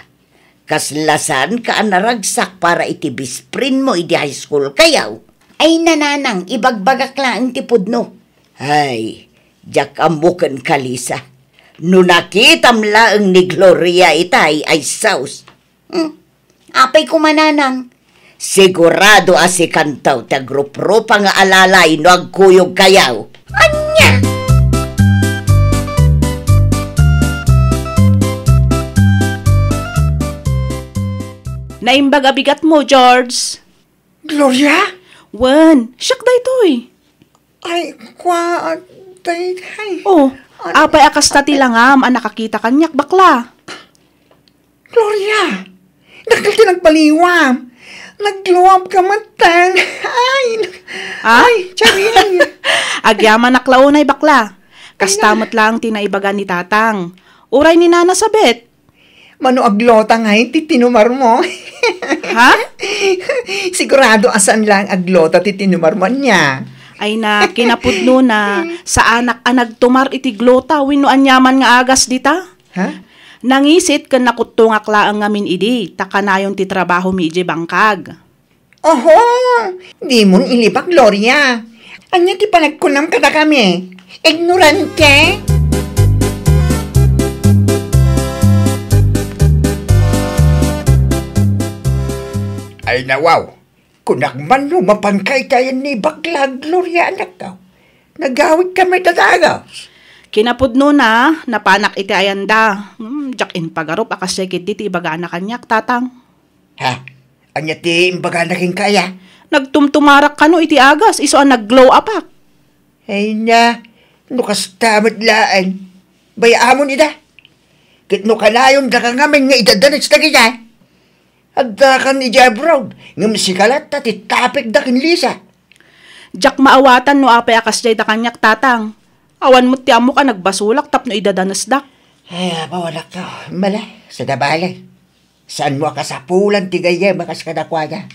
kaslasan ka naragsak para iti bisprin mo iti high school kayaw. Ay nananang, ibagbagak lang ti pudno. Ay, jak amukan kalisa. No nakitam laeng ni Gloria itay ay saus. Apay kumananang. Sigurado asikantaw ta grup-grup nga alalay no agkuyog kayaw. Anya! Naimbag abigat mo, George. Gloria? Wan, siyak day to'y. Ay, kwa, day. Oh, apay akas tati langam ang nakakita kanyak bakla. Gloria, nakal nagpaliwam. Nag-glow up ka matan. Ay, charing. Agyaman naklaunay bakla. Kastamot lang tinaibagan ni tatang. Uray ni nana sabet. Mano aglota nga titinumar mo. Ha? Sigurado asan lang aglota titinumar mo niya. Ay na kinapudno na sa anak nagtumar iti glota wenno anyaman nga agas dita. Ha? Nangisit ken nakutungak laang ngamin idi takanayon ti trabaho mi ije bangkag. Oho, di mo ilibak Gloria. Anya ti panagkunam kada kami. Ignorante. Ay nawaw, kunakman lumapan kay tayan ni bakla Gloria anak ka. Nagawid kami tataga. Kinapudno na, napanak iti ayanda. Jak in pagarup, akas sekit di ibaga na kanyak, tatang. Ha? Anya ti imbaga na king kaya? Nagtumtumarak ka no iti agas, iso ang nag-glow up ak. Ay na, nukas tamad laan. Bayaamon ida. Kit no kalayon da ka ngamin nga idadanas na kita. At da ka ni Jabroad, nga masikalat at itapik da kin Lisa. Jak maawatan no apay akas jay da kanyak, tatang. Awan mo ti amo ka nagbasulak tapno idadanasdak. Ay, pawalak ka. Mala, sa dabalay. Saan mo kasapulan tigaya makas kadakwada?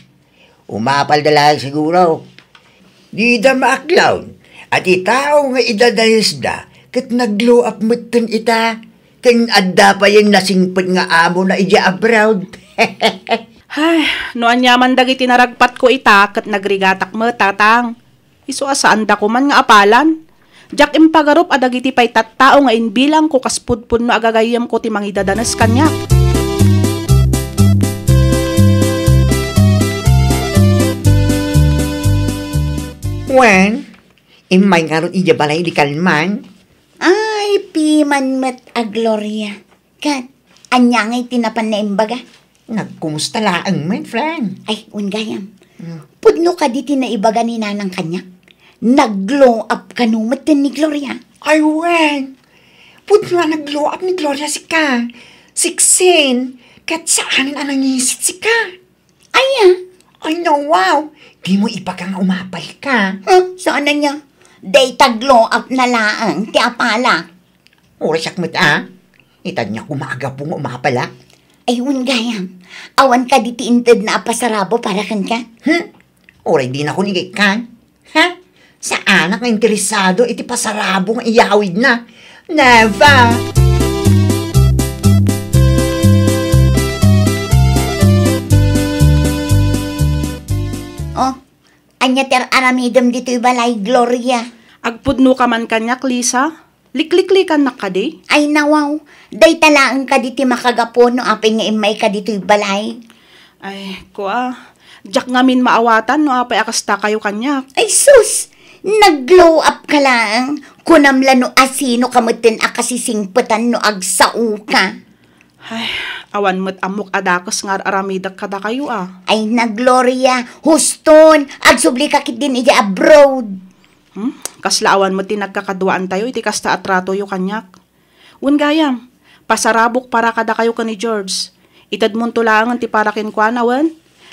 Umapal na lang siguro. Di da maaklaw. At itao nga idadayas da, kat nag-glow up mutan ita. Kan adda pa yung nasingpit nga amo na ija abroad. Ay, no anyaman dagiti naragpat ko ita, kat nagrigatak mo, tatang. Iso asaan da ko man nga apalan. Jak impagarup adagiti pay tattao nga inbilang ko kaspudpun no agagayam ko ti mangidadanas kanya. Wen, imay nga ron ija balay di kalman. Ay, piman met a Gloria. Kat, anya ngay tinapan na imbaga. Nagkumusta laang, my friend. Ay, ungayam. Pudno ka di tinaibaga ni nanang kanyak. Nag-glow up ka numatin ni Gloria. Ay, wen. Pudwa nag-glow up ni Gloria si ka. Siksin. Kat saan ang nangisit si ka. Aya. Ay, no, wow. Di mo iba kang umapal ka. Saan na niya? Day tag-glow up na laang, ti apala. Oras yak mat, Itad niya kumaga pong umapala. Ay, gayam. Awan ka diti inted na apasarabo para kan ka? Oray di na ko nigay kan. Ha? Sa anak na interesado, iti pasarabo nga iyawid na. Never! Oh, anya ter aramidem dito'y balay, Gloria. Agpudno ka man kanyak, Lisa. Likliklikan na ka di. Ay nawaw, day talaan ka diti makagapon no apay nga imay ka dito'y balay. Ay, Jack ngamin maawatan no apay akasta kayo kanyak. Ay sus, nag-glow up ka lang. Kunamla no asino kamutin akasisingpetan no agsao ka. Ay, awan mo't amok adakos nga aramidak kada kayo Ay na Gloria, huston, agsubli ka kit din ija abroad. Kaslaawan mo tinagkakaduaan tayo, iti kasta atrato yu kanyak. Gayam, pasarabok para kada kayo ka ni George. Itad mong tulangan ti para kinkwana,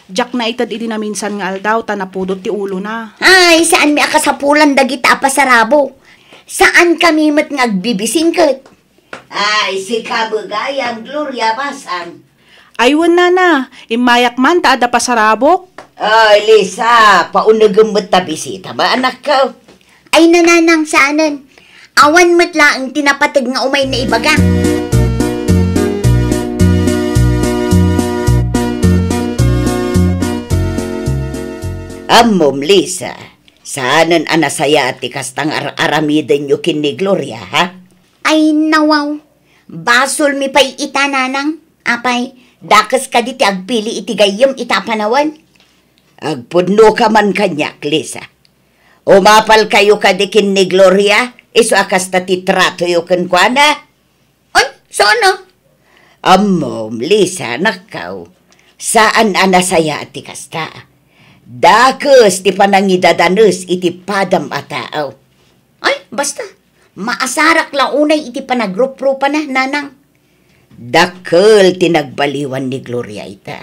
Jack na itad idi na minsan nga aldaw, tanapudot ti ulo na. Ay, saan mi akasapulan dagita pasarabo? Saan kami mat ngagbibisingket? Ay, si kabagayang Gloria Basan. Ay, na, imayak man taada pasarabok. Ay, Lisa, paunagam mo't tabisita ba anak ka? Ay, nananang saanan. Awan mo't laang tinapatag nga umay na ibaga. Mom, Lisa, saanan anasaya ati kastang aramidan nyo kin ni Gloria, ha? Ay, nawaw. Basol mi pa'y itananang. Apay, dakas ka diti agpili iti gayam itapanawan. Agpudno ka man kanyak, Lisa. Umapal kayo kadikin ni Gloria, iso akas ta titrato yu kenkwana. Ay, sana? Mom, Lisa, nakaw. Saan anasaya ati kasta? Dakas ti panangidadanes iti padam atao. Ay, basta. Maasarak lang unay iti panagrup-rupa na, nanang. Dakkel tinagbaliwan ni Gloria ita.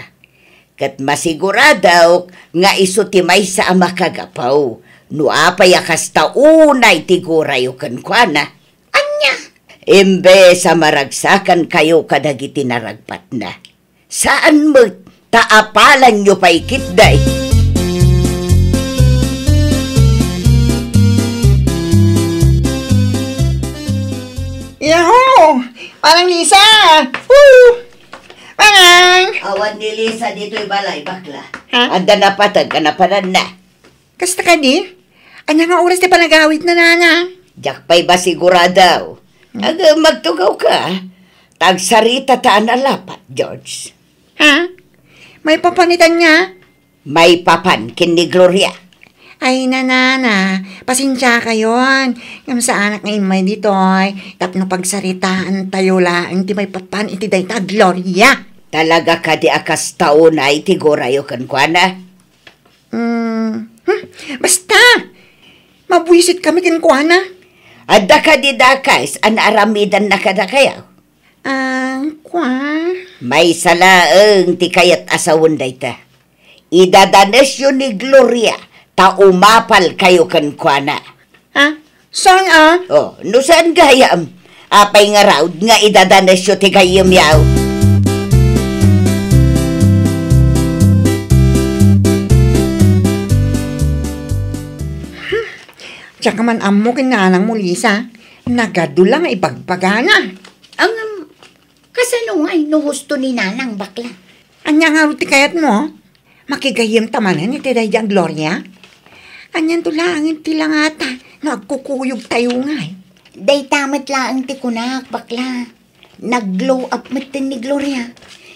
Kat masiguradaw nga iso ti may sa makagapaw. No apay akas ta unay tigurayo kenkwana. Anya? Imbe sa maragsakan kayo kadagiti naragpat na. Saan mo taapalan nyo pa'y kitday? Yahoo! Parang Lisa! Woo! Parang! Awan ni Lisa dito'y balay, bakla. Ha? Anda na patag ka na panan na. Kasta ka di? Anya nga oras di panagawit na nana? Diyak pa'y ba siguradaw? Magtugaw ka. Tagsarita taan alapat, George. Ha? May papanitan niya? May papan kin ni Gloria. Ay, nanana, pasensya kayon. Yung sa anak ngayon may ditoy, tapno pagsaritaan tayo lang, ti may papan iti dayta, Gloria. Talaga ka di akas tao na itigurayo kenkwana? Basta, mabwisit kami kenkwana. Adda ka di dakais, an aramidan na kada kayaw. May salaeng ti kayat asawon dayta. Idadanes yun ni Gloria, ta umapal kayo kenkwana. Ha? Saan Oh, no saan gayam? Apay nga raw, nga idadanes yun ti gayam yaw. Tsaka man amo kinanang mo, Lisa. Nagadulang ipagpagana. Ang kasano nga no husto ni nanang bakla. Anya nga ruti kayat mo? Makigayim tamanan iti dayang Gloria. Anyan tulangin tila nga ta. Nagkukuyog tayo nga Day tamat laang ti kunak bakla. Nag-glow up matin ni Gloria.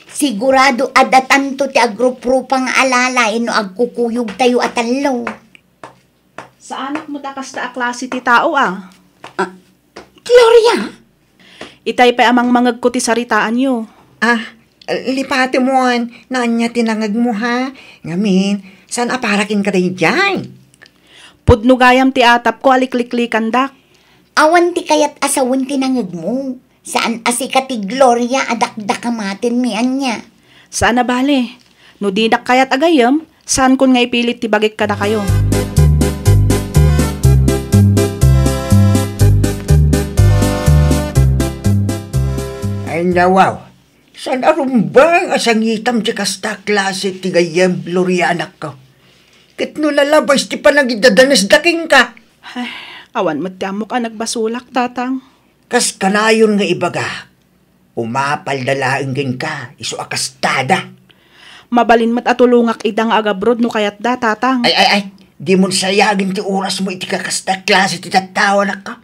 Sigurado adatanto ti agrup-rupang alalay no agkukuyog tayo at alaw. Sa anak mo takas ta klase ti tao Gloria? Itay pa amang mangag ko ti saritaan yo. Lipati mo na anya tinangag mo ha. Ngamin, saan aparakin ka rin dyan? Pudno gayam ti atap ko alikliklikan dak. Awan ti kayat asawon tinangag mo. Saan asika ti Gloria adakdakamatin mian niya. Saan na bale? No di dak kayat agayam, saan kun nga ipilit ti bagik kada kayo? Ay nawaw, saan arumbang asangitam ti kasta klase ti gayem Gloria anak ko? Kat no lalabas ti panagidadanas daking ka. Ay, awan mo ti amok ang nagbasulak, tatang. Kas kanayon nga ibaga, umapal dalaing ka, iso akastada. Mabalin mat atulungak idang agabrod no kayat da, tatang. Ay, di mo sayagin ti oras mo iti kakasta klase ti tattawa na ka.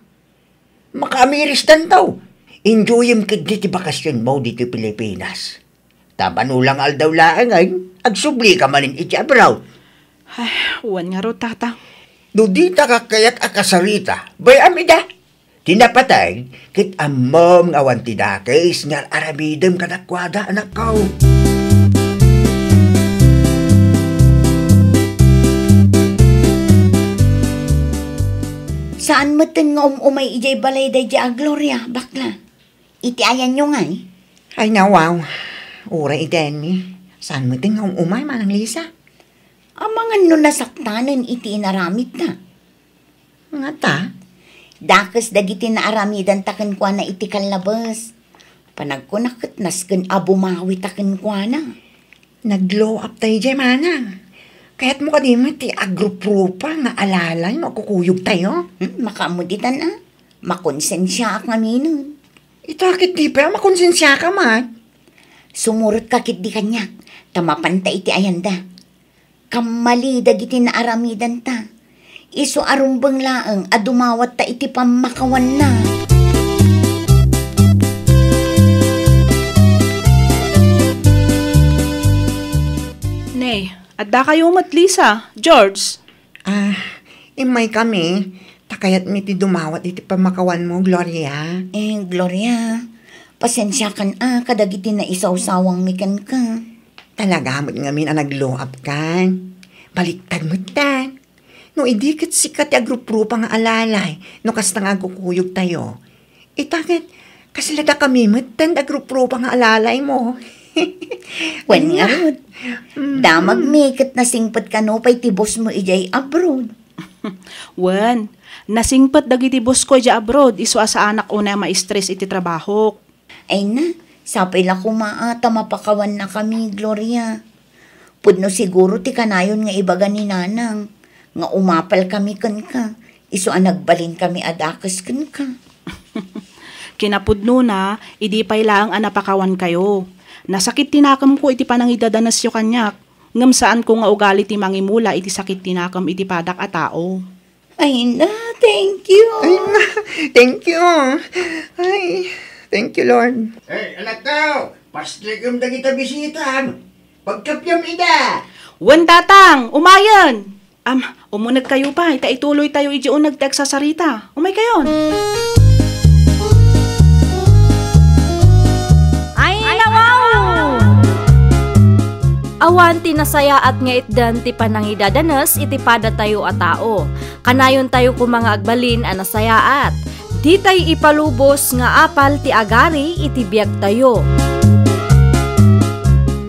Makamiris dan tao. Enjoyem kid ti bakasyon mo dito Pilipinas. Tabanulang aldaw laang ay, agsubli ka manin iti abroad. Ay, uwan nga ro, tatang. Do di ta kakayat akasarita, bay amida. Tinapatay, kit amom nga awan ti dakes nga aramidem kadakwada anak ko. Saan mo tin nga umay ijay balay day di Gloria, bakla? Iti ayan nyo nga eh. Ay nawaw, ura iten mi. Saan mo ting umay manang Lisa? Ang mga no nasaktanan iti inaramid na. Nga ta? Dakas dagiti na aramidan taken kwa na iti kalabas. Panagkunakit nasken abumawi taken kwa na. Nag-glow up tayo dyan, manang. Kaya't mo kanima ti agrupropa nga alalay makukuyog tayo. Makamuditan na. Makonsensya ak kami nun. Itakit di pa, makonsensya ka man. Sumurot kakit di kanyak. Tamapanta iti ayanda. Kamali dagiti na aramidan ta. Iso arumbang laeng adumawat ta iti pamakawan na. Nay, adda kayo mat Lisa, George. Imay kami. Takayat mi ti dumawat iti pamakawan mo, Gloria. Gloria, pasensya kan kadagiti na isaw-sawang mikan ka. Talaga mo't nga min nag-glow up kan. Baliktad mo tan. No idikit sikat ti agrupropa nga alalay. No kasta nga kukuyog tayo. Itakit, kasilada kami mo't tan agrupropa nga alalay mo. Wen nga rod. Damag mikit na singpat ka no pa'y tibos mo ijay abroad. Wen, nasingpat dagiti boss ko ija abroad. Iso asa anak una ma-stress iti trabaho. Ay na, sapay la kumaata mapakawan na kami, Gloria. Pudno siguro ti kanayon nga ibaga ni nanang. Nga umapal kami kan ka. Iso nagbalin kami adakas kan ka. Kinapudno na, idi pay lang napakawan kayo. Nasakit tinakam ko iti panangidadanas yo kanyak. Ngam saan ko nga ugali ti mangimula iti sakit tinakam iti padak a tao. Ay na, thank you. Ay na, thank you. Ay, thank you, Lord. Hey, anak ko, pasligam da kita bisitan. Pagkapyam ida. Wen tatang, umayan. Umunag kayo pa, ituloy tayo iji unag teksasarita. Umay kayon. Ay, nawaw! Awan tinasaya at nga itdan ti panangidadanas iti pada tayo a tao. Kanayon tayo kung mga agbalin a nasayaat. Di tayo ipalubos nga apal ti agari iti biag tayo.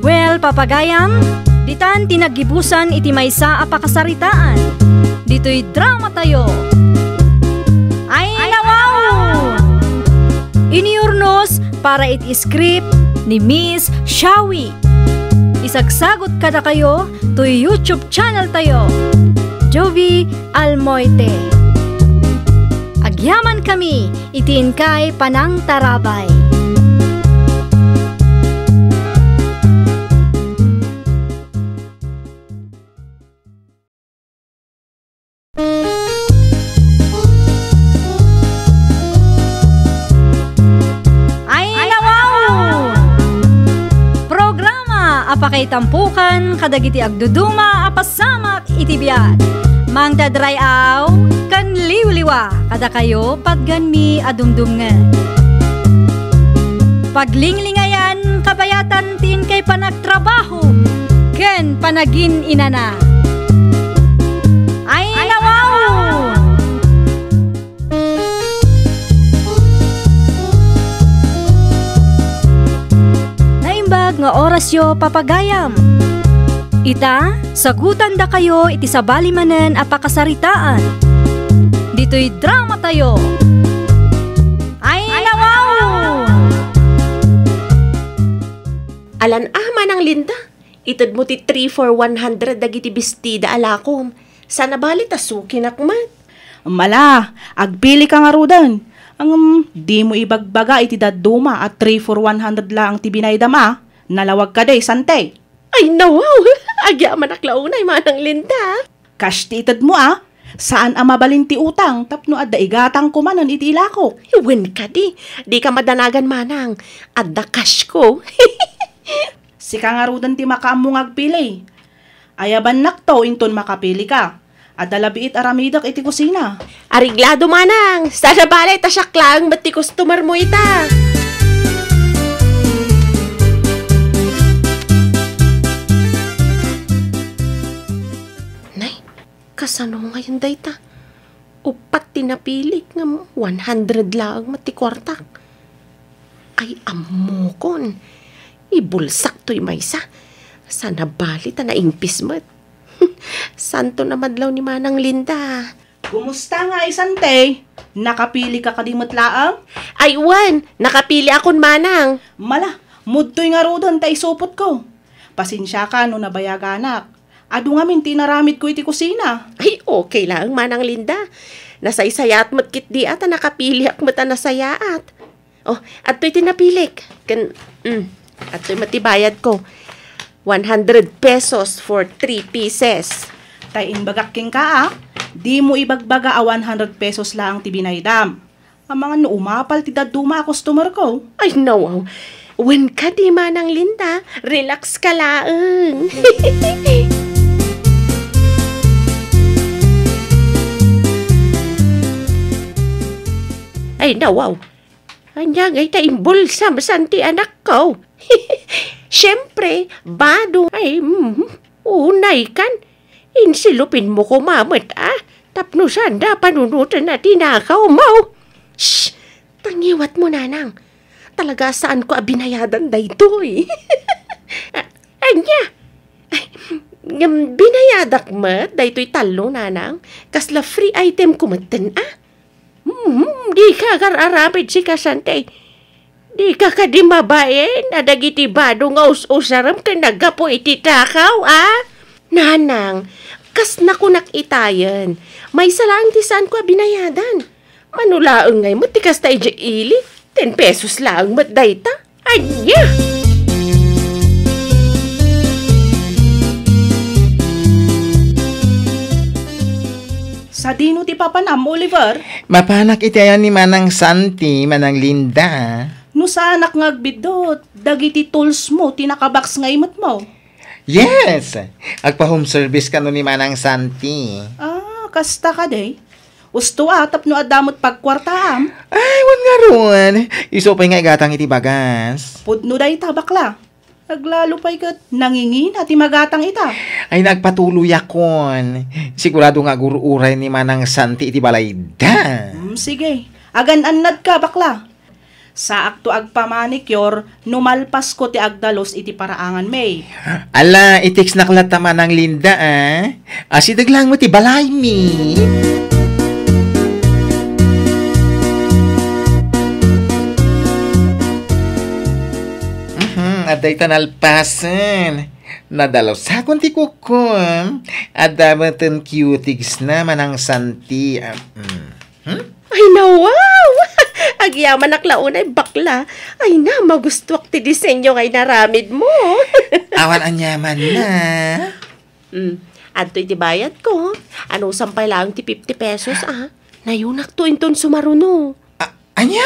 Well, papagayam, ditan tinagibusan iti maysa a pakasaritaan. Dito'y drama tayo. Ay, nawaw! Iniurnos para iti script ni Miss Shawi. Isagsagot kada kayo to YouTube channel tayo. Jovi Almoite. Agyaman kami, itin kay Panang Tarabay. Apakay tampukan, kadagiti agduduma, apasamak itibiyat. Mang dadray aw, kan liwliwa, kada kayo padganmi adumdumngan. Paglinglingayan, kabayatan tin kay panagtrabaho, ken panagin inana. Ay nawaw! Ignacio Papagayam. Ita, sagutan da kayo iti sabali manen a pakasaritaan. Dito'y drama tayo. Ay, nawaw! Alan ng Linda. Itad mo ti 3 for 100 dagiti bestida alakom. Sana bali tasuki nakmat. Mala, agpili ka nga rudan. Ang di mo ibagbaga iti daduma at 3 for 100 lang ti binaydama. Nalawag ka day, sante. Ay, nawaw! Agya manaklaunay manang Linda. Cash ti itad mo Saan ang mabalin ti utang? Tapno adda igatang ko manon iti ilako. Iwen ka di. Di ka madanagan manang. Adda cash ko. Si kangarudan ti makaamong agpili. Ayaban nakto inton makapili ka. Adda labiit aramidak iti kusina. Ariglado manang. Sana balay tasyak lang ba't ti customer mo ita. Kasano ngayon dayta? Upat tinapilik nga 100 lang mati kwartak. Ay amokon. Ibulsak to'y maysa. Sana bali ta na impis mo't. Santo na madlaw ni Manang Linda. Kumusta nga isante? Nakapili ka kadimot laang? Ay wan, nakapili akon manang. Mala, mudto'y nga rodon ta isupot ko. Pasensya ka no nabayaganak. Ado nga min tinaramid ko iti kusina. Ay, okay lang, Manang Linda. Nasaysayat mo't kit di at nakapili ak mo't nasayaat. Oh, at to'y tinapilik. At to'y matibayad ko. 100 pesos for 3 pieces. Tayin bagakking ka Di mo ibagbaga 100 pesos lang ti binaydam. Ang mga umapal ti daduma customer ko. Ay, no. When ka di Manang Linda, relax ka lang. Ay, nawaw. Anya ngay ta imbulsa masanti anak ko. Siyempre, bado. Ay, unay kan. Insilupin mo ko mamat, Tapno sanda panunutan na tinakaw mo. Shh! Tangiwat mo, nanang. Talaga saan ko abinayadan dayto, Anya? Ay, binayadak mo, dayto'y talo, nanang. Kasla free item kumaten, Di ka kararapid si kasante. Di ka kadimabain na dagiti bado nga usaram ka nagapo iti takaw, Nanang, kas na ko nakitayan. May salang ti saan ko binayadan. Manulaang ngay mo, tikas tayo ili. 10 pesos lang mat dayta. Anya! Sa dino ti papanam, Oliver? Mapanak itayan ni Manang Santi, Manang Linda. No sa anak ngagbidot, dagiti tools mo, tinakabox nga imot mo. Yes! Agpa-home service ka no ni Manang Santi. Kasta ka day. Usto tapno adamot pagkwartaam. Ay, wan nga ron. Isopay nga igatang iti bagas. Pudno day tabakla. Naglalupay ka, nangingin at magatang ita. Ay, nagpatuloy akon. Sigurado nga guruuray ni Manang Santi iti balayda. Sige, agan-anad ka, bakla. Sa akto agpamanicure, numalpas ko ti agdalos iti paraangan may. Ala, itiks naklata Manang Linda, Asidag lang mo ti balay mi. Aday tanalpasan. Nadalaw sa kunti kukum. Adamatan cutigs na Manang Santi. Ay, wow! Agyaman naklaunay bakla. Ay na, magustuak ti disenyo ngay naramid mo. Awan anyaman na. Adto iti bayad ko. Ano sampay lang ti 50 pesos, Nayunak to inton sumaruno. Anya?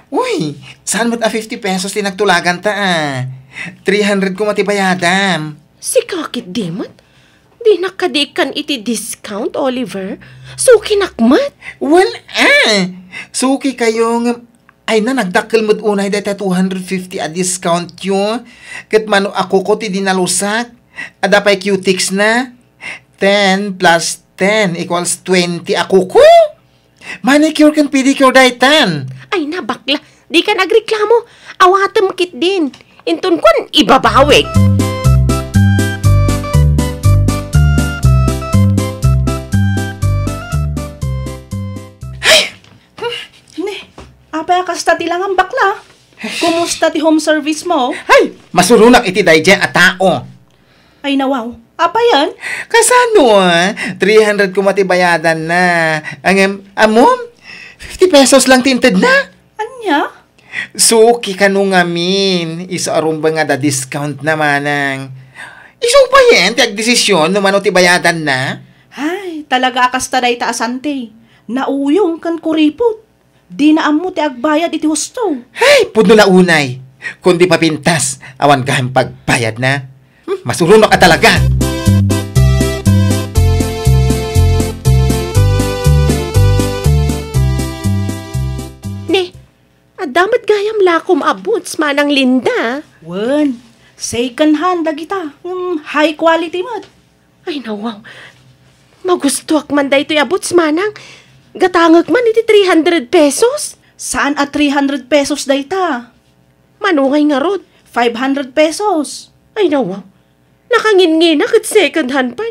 Uy, saan mo't 50 pesos tinagtulagan ta, 300 ko matibayadam. Si kakit dimot? Di nakadikan iti discount, Oliver? Suki nakmat? Well, suki kayo ay na nagdakkel mo't unay data 250 a discount yun. Kat mano ako ko ti dinalusak. Adapay Q-Tix na. 10 plus 10 equals 20 ako ko. Manicure kan pedicure daytan. Ay na bakla, di ka nagreklamo. Awatam kit din. Intun kon ibabawik. Apay kasta ti lang ang bakla. Kumusta ti home service mo? Ay, masurunak iti dayjay a tao. Ay nawaw. Apa yan? Kasano 300 kumatibayadan na. Amom, 50 pesos lang tinted na. Anya? Suki ka nung amin. Isa arumba nga da discount na manang. Iso pa yan, tiag desisyon numano ti bayadan na. Ay, talaga akasta day ta asante. Nauyong kan kuripot. Di na amo ti agbayad iti husto. Ay, pudno na unay. Kundi papintas, awan kahang pagbayad na. Masurunok ka talaga. Ne, adamat gayam lakom abuts manang Linda. Wen, second hand dagita. High quality mat. Ay nawaw. Magustuak man da ito'y abuts manang. Gatangag man iti 300 pesos. Saan at 300 pesos dayta? Manungay nga rod. 500 pesos. Ay nawaw. Nakangin-nginak at second hand pa.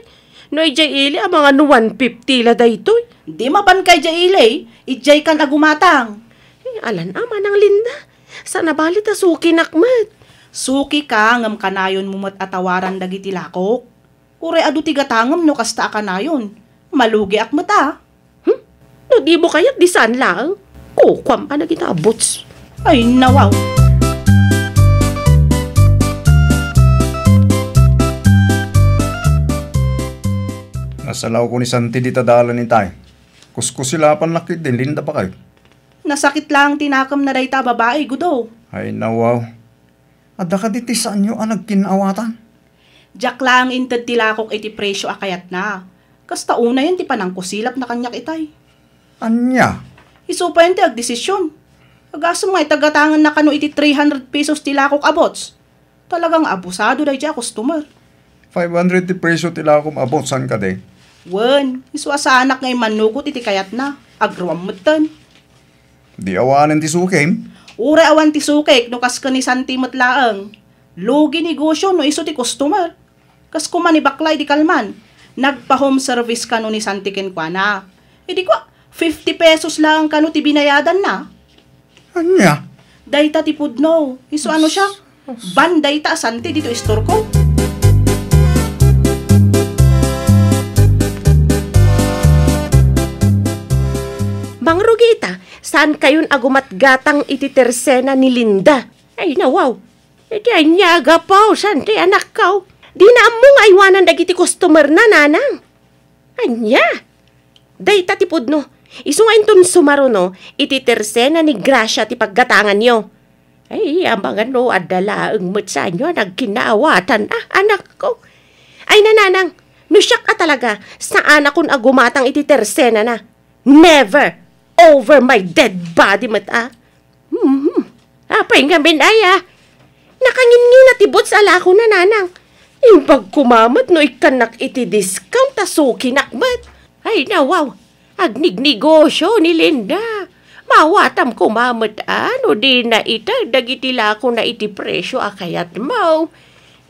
No ijay ili ang mga 150 la daytoy. Di mapan kay jay ili. Ijay kan agumatang. Alan ama ng Linda. Sana balit a suki nakmat. Suki ka ngam kanayon mo mat atawaran dagiti lakok. Ure adu ti gatangam no kasta kanayon. Malugi ak mata. No di mo kaya't di saan lang. Kukwam pa na ginabots. Ay nawaw. Nasalaw ko ni Santi di tadalan ni tayo. Kuskusilapan lakit din, Linda pa kayo. Nasakit lang tinakam na dayta babae, gudo. Ay nawaw. Ada ka diti saan nyo ang nagkinawatan? Diyak lang inted tilakok iti presyo akayat na. Kasta una yan ti panang kusilap na kanyak itay. Anya? Isupa yun ti agdesisyon. Agasam nga itagatangan na kano iti 300 pesos tilakok abots. Talagang abusado day diya customer. 500 ti presyo tila akong abot saan ka de? Wen, iswa sa anak ngay manugot iti kayat na. Agrawam mutan. Di awanan ti sukim? Ure awan ti sukek no kas ni santimot laang. Lugi negosyo no iso ti customer. Kas kumani baklay di kalman. Nagpa-home service ka no ni Santiken kwa na. E di kwa, 50 pesos lang ka no ti binayadan na. Anya? Dayta ti pudno. Iso ano siya? Banday ta asanti dito istor ko. Bang Rugita, saan kayon agumatgatang iti tersena ni Linda? Ay nawaw. Iti anyaga pa, santi anak kaw. Di na among aywanan dagiti customer na nanang. Anya? Dayta ti pudno. Iso nga inton sumaro no, iti tersena ni Gracia ti paggatangan nyo. Ay, ambangan no, adala ang matsa nyo, nagkinaawatan. Anak ko. Ay nananang, no siyak talaga, saan akong agumatang iti tersena na? Never! Over my dead body, mata. Apay nga binaya. Nakangin-ngin na tibot sa alako na nanang. Yung pagkumamat no ikanak iti discount asuki nakmat. Ay nawaw, agnignegosyo ni Linda. Mawatam kumamat ano di na ita dagitila ko na iti presyo akayat mau.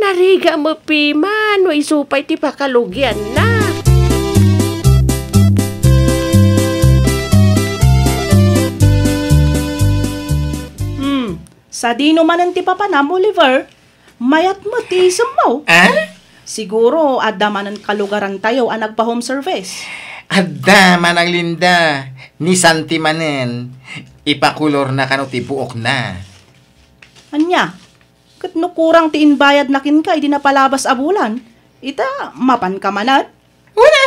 Nariga mo pima no isupay ti pakalugyan na. Sa di naman ti papanam, Oliver, mayat mo ti isam mo. Siguro, adda manan kalugaran tayo ang nagpa-home service. Adda manang Linda, ni Santi manen, ipakulor na kano ti buok na. Anya, kat no kurang ti inbayad na kin ka, di na palabas abulan. Ita, mapan ka manat? Una,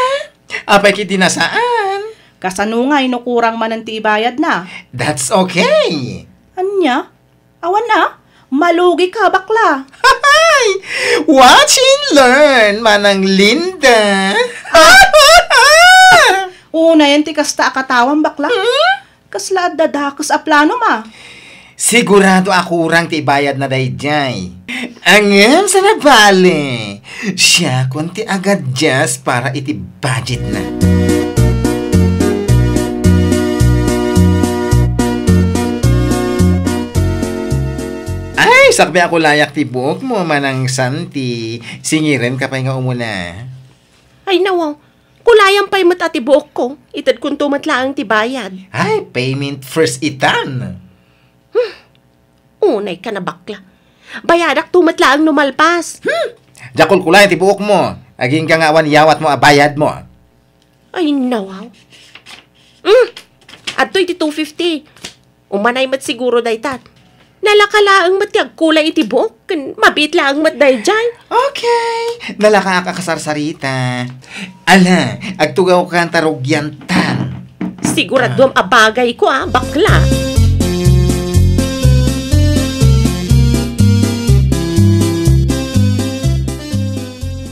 apay kiti na saan? Kasanungay no kurang manan ti ibayad na. That's okay. Anya? Awan na, malugi ka bakla. Hay! Watch and learn, manang Linda. Una yan ti kasta akatawan bakla. Kasla dadakas a plano ma. Sigurado ako urang ti bayad na dayjay. Angam sa nabali. Siya kunti agad just para iti budget na. Sakbi ako layak ti buok mo, manang santi. Singiren ka pa nga umuna. Ay nawaw, kulayang pa'y mat ati buok ko. Itad kung tumatlaang ti bayad. Ay, payment first itan. Unay ka na bakla. Bayadak tumatlaang numalpas. Jakol kulay ti buok mo. Aging ka nga awan yawat mo abayad mo. Ay nawaw. Adto'y ti 250. Umanay mat siguro daytat. Nalakalaang mat yag kulay iti buok. Mabit laang mat dayjay. Okay. Nalaka ka kasarsarita. Ala, agtugaw ka ang tarugyantan. Sigurado ang abagay ko bakla.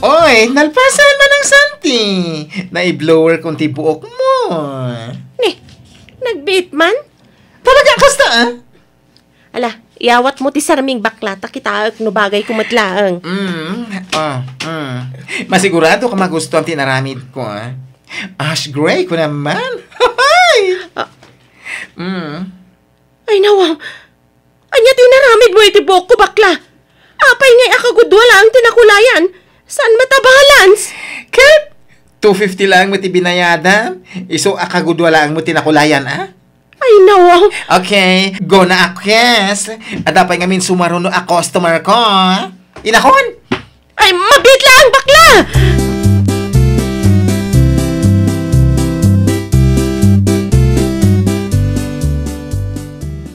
Oy, nalpasan man ang santi. Naiblower kung ti buok mo. Nagbit man? Talaga kasta Ala, iawat mo ti saraming bakla, takitaag no bagay kumatlaang. Masigurado ka magustuhan tinaramid ko, Ash gray ko naman. Ay nawaw, anya tinaramid mo iti buhok ko bakla. Apay ngay akagudwala ang tinakulayan. Saan matabalans? Kat, 250 lang mo ti binayadan. Iso akagudwa lang mo tinakulayan, Ay nawaw. Okay, go na ako, yes. At dapat ngamin sumaruno a customer ko. Inakon! Ay, mabit lang, bakla!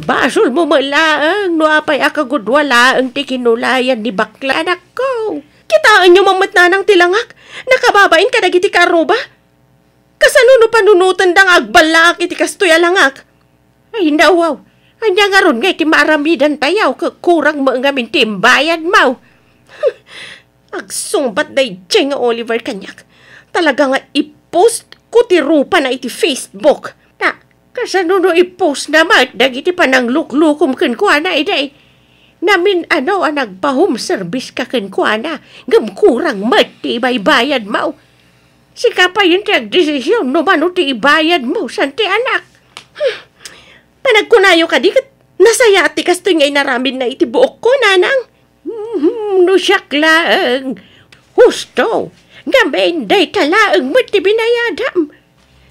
Basol mo malaang, no apay akagudwala ang tikinulayan ni bakla. Anak ko, kitaan nyo mamat na ng tilangak. Nakababain ka nagiti karoba. Kasano no panunutan dang agbalak iti kastoy alangak. Ay nawaw, anya nga ron nga iti maaramidan tayaw kakurang maangamin timbayan mau. Agsumbat day nga Oliver kanyak. Talaga nga i-post ko ti rupa na iti Facebook. Na, kasano no i-post naman, dagiti pa ng luklukum kenkwana iday. Namin nagpa-home service ka kenkwana. Gamkurang mati baybayad mau. Sika pa yun ti agdesisyon no mano ti ibayad mo, santi anak. Panagkunayo ka di kat nasaya ati kastoy ngay naramid na iti buok ko, nanang. No syaklaang. Husto, gabain day talaang mo't ti binayadam.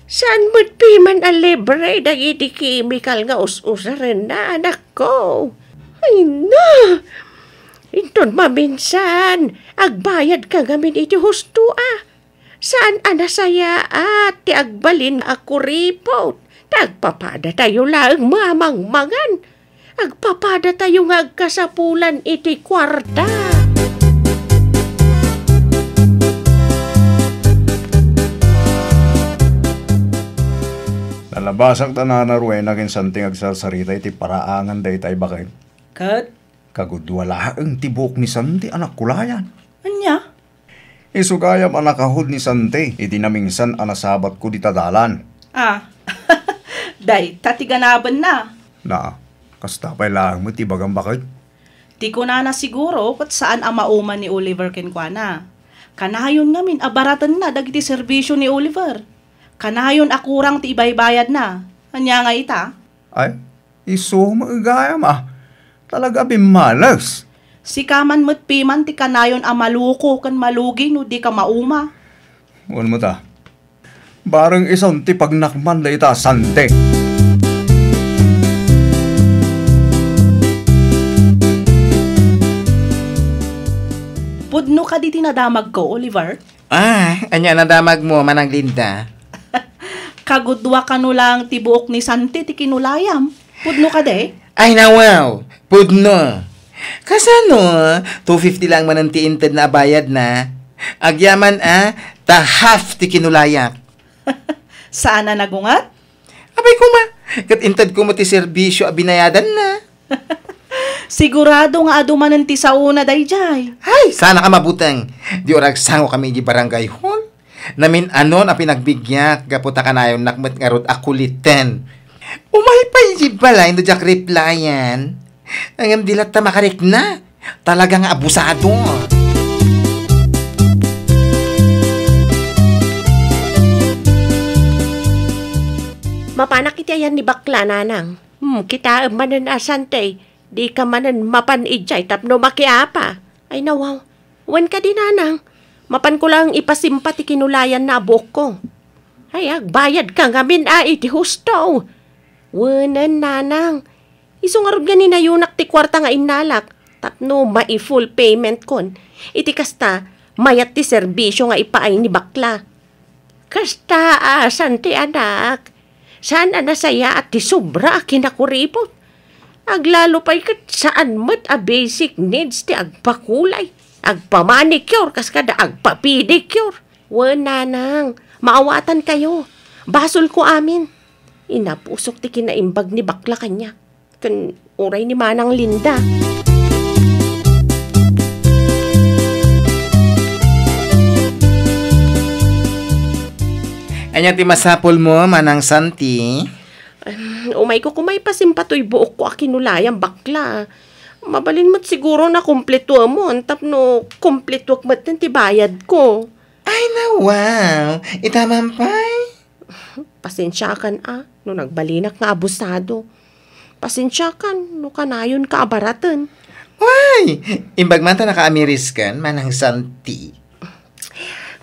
Saan mo't piman a libre dagiti chemical nga us-usaren na, anak ko. Ay na! Inton maminsan, agbayad ka gamin iti husto Saan anasaya ti agbalin ako report. Tagpapada tayo lang mamangmangan. Agpapada tayo nga agkasapulan iti kwarta. Nalabasang tananaruay na kinsanting agsarsarita iti paraangan day tay bakit. Kat? Kagudwala ang tibok ni Santi anak kulayan. Anya? Isugayam anak kahod ni Santi iti namingsan anasabat ko di tadalan. Day, tatiganaban na. Na, kasta pa'y lang mo tibagang bakit? Di ko na siguro kung saan ang mauman ni Oliver kenkwana. Kanahayon ngamin, abaratan na dagiti serbisyo ni Oliver. Kanahayon akurang ti ibaybayad na. Anya nga ita? Ay, iso maagayam Talaga bimalas. Si kaman mo't piman ti kanayon ang maluko kan malugi no di ka mauma. Uwan mo ta. Barang isang ti pagnakman da ita Sante. Pudno ka di tinadamag ko, Oliver? Anya nadamag mo, manang Linda. Kagudwa ka no lang tibuok ni Santi ti kinulayam. Pudno ka de? Ay nawaw, pudno. Kasano, 250 lang man ang tiintad na bayad na. Agyaman ta half ti kinulayak. Saan na nagungat? Abay kuma, katintad ko mo ti serbisyo binayadan na. Sigurado nga adumanan ti sauna dayjay. Ay, sana ka mabutang. Di orag sango kami di barangay hall. Namin anon a pinagbigyak, gaputa ka na yung nakmet ngarot akuliten. Umay pa yung balay, no jak replyan. Ang dilat ta makarik na. Talagang abusado. Mapanak iti ayan ni bakla, nanang. Kita manan asante. Di ka manan mapanidjay tapno makiapa. Ay nawaw, wan ka din nanang. Mapan ko lang ipasimpati kinulayan na abok ko. Ay agbayad ka ngamin iti husto. Wanan nanang. Isungarod nga ni nayunak ti kwarta nga inalak. Tapno mai-full payment kon. Iti kasta, mayat ti serbisyo nga ipaay ni bakla. Kasta asan ti anak. Sana nasaya at ti sobra kinakuripot. Aglalo pa'y kat saan mat a basic needs ti agpakulay. Agpamanicure kas kada agpapedicure. Wala nang, maawatan kayo. Basol ko amin. Inapusok ti kinaimbag ni bakla kanya. Kan uray ni Manang Linda. Anya ti masapol mo, Manang Santi? Umay ko kumay pasimpatoy buok ko akinulayang bakla. Mabalin mo't siguro na kumpleto mo. Tapno kumpleto mat ti bayad ko. Ay na wow, itamampay. Pasensya kan no nagbalinak nga abusado. Pasensya kan no kanayon ka abaratan. Why? Imbag man ta naka-amiris kan, Manang Santi.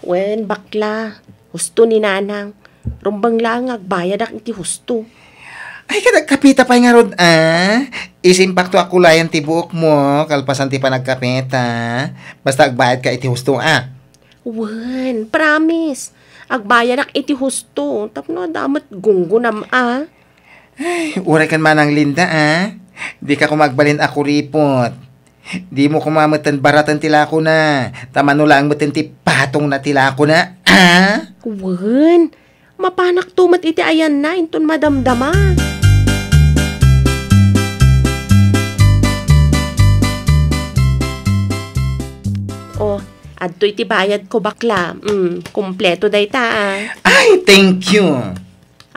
Wen bakla. Husto ni nanang. Rumbang lang agbayad ak iti husto. Ay, kapita pa nga rod, Isimpakto ako layan ti buok mo, kalpasan ti panagkapita. Basta agbayad ka iti husto, Wen, promise. Agbayad ak iti husto. Tapno damat gunggunam, Ay, uray kan Manang Linda, Di ka kumagbalin ako ripot. Di mo kumamatan baratan tila ko na. Tamano lang matan ti patong na tila ko na, Wen, mapanak tumat iti ayan na, inton madamdama. Oh, adto iti bayad ko bakla. Kumpleto day ta, Ay, thank you.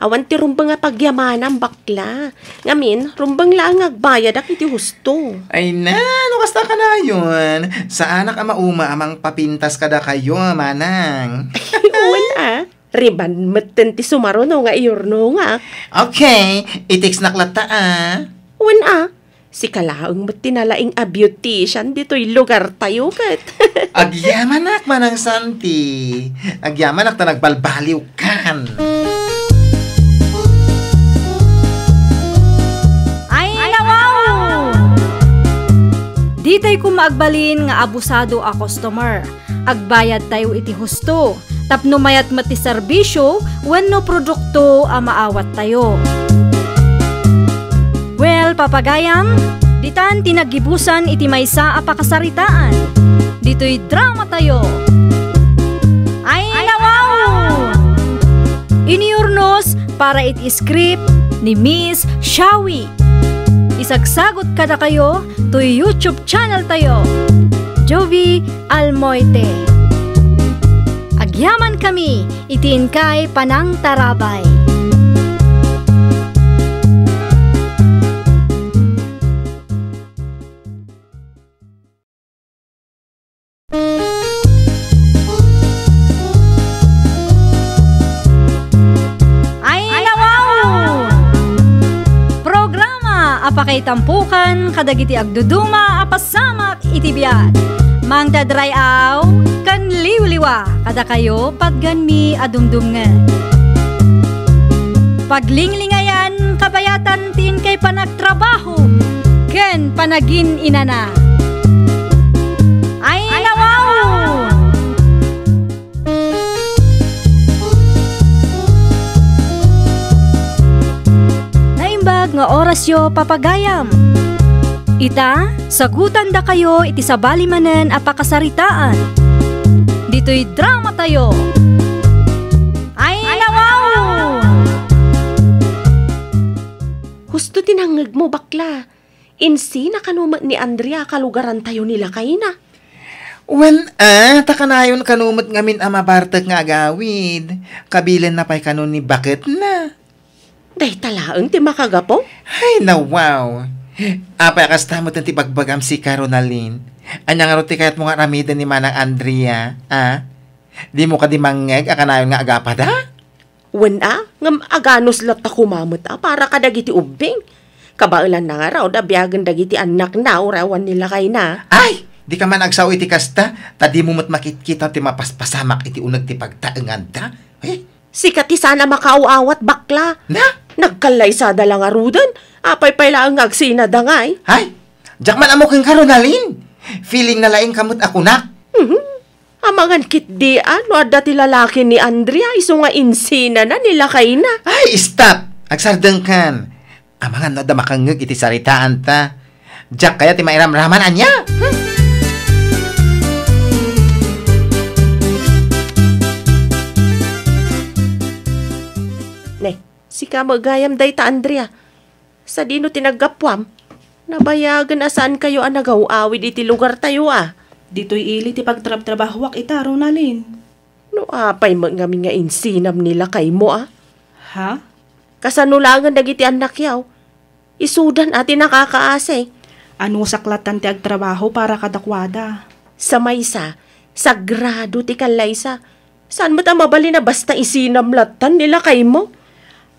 Awan ti rumbang nga pagyamanan bakla. Ngamin, rumbang lang agbayad ak iti husto. Ay na, kasta ka na yun. Sa anak ama amang papintas kada kayo, Manang. Uwan riban maten ti sumaro no nga iyorno nga. Okay, itiks naklata Uwan si kalaang matinalaing a beautician dito'y lugar tayo kat. Agyamanak, Manang Santi. Agyamanak na nagbalbaliw kan. Di tayo kumagbalin nga abusado a customer. Agbayad tayo iti husto. Tapno mayat mati serbisyo, wenno produkto a maawat tayo. Well, papagayam, ditan tinagibusan iti maysa a pakasaritaan. Dito'y drama tayo. Ay nawaw! Iniurnos para iti script ni Miss Shawi. Isagsagot kada kayo to YouTube channel tayo, Jovi Almoite. Agyaman kami, itiin kay Panang Tarabay. Apakay tampukan, kadagiti agduduma, apasamak itibiyat. Mang dadrayaw, kan liwliwa, kada kayo pagganmi adumdumngan. Paglinglingayan, kabayatan tin kay panagtrabaho, ken panagin inana. Ay nawaw! Nga orasyo papagayam. Ita, sagutan da kayo iti sabali manen a pakasaritaan. Dito'y drama tayo. Ay nawaw! Husto tinangag mo bakla. Insi na kanumat ni Andrea kalugaran tayo nila kay na. Well, takanayon kanumat ngamin ama bartek nga agawid. Kabilan na pa'y kanon ni bakit na. Day talaang ti makagapo? Ay, na wow. Apa kasta mo ti bagbagam si Caroline. Anya nga roti kayat mo nga ramidan ni Manang Andrea, Di mo ka di mangeg, akanayon nga agapada? Wen ngam aganos lat ta kumamot para kadagiti ubing. Kabailan na nga raw, dabiyagan dagiti anak na, urawan nila kay na. Ay! Di ka man agsaw iti kasta, tadi mo mat makikita ti mapaspasamak iti unag ti pagtaengan ta. Eh? Sikat ti sana makauawat bakla. Na? Nagkalay sa dalang arudan, apay pala ang agsinadangay. Ay! Diyak man amo kang karunalin. Feeling na laing kamot ako na. Amangan kit di ano, dati lalaki ni Andrea, iso nga insina na nila kay na. Ay, stop! Agsardeng kan. Amangan no da makangeg iti saritaan ta. Diyak kaya ti mairamraman anya. Ne, sika magayam day ta Andrea. Sa dino tinagapwam, nabayagan asaan kayo ang nagaw-awid iti lugar tayo Dito'y ili ti pagtrab-trabahwak ita, Ronalyn. No apay magngami nga insinam nila kay mo Ha? Kasanulangan dagiti anak yaw. Isudan ati nakakaase. Ano saklatan ti agtrabaho para kadakwada? Sa maysa, sagrado ti kalaysa. Saan mo ta mabali na basta isinamlatan nila kay mo?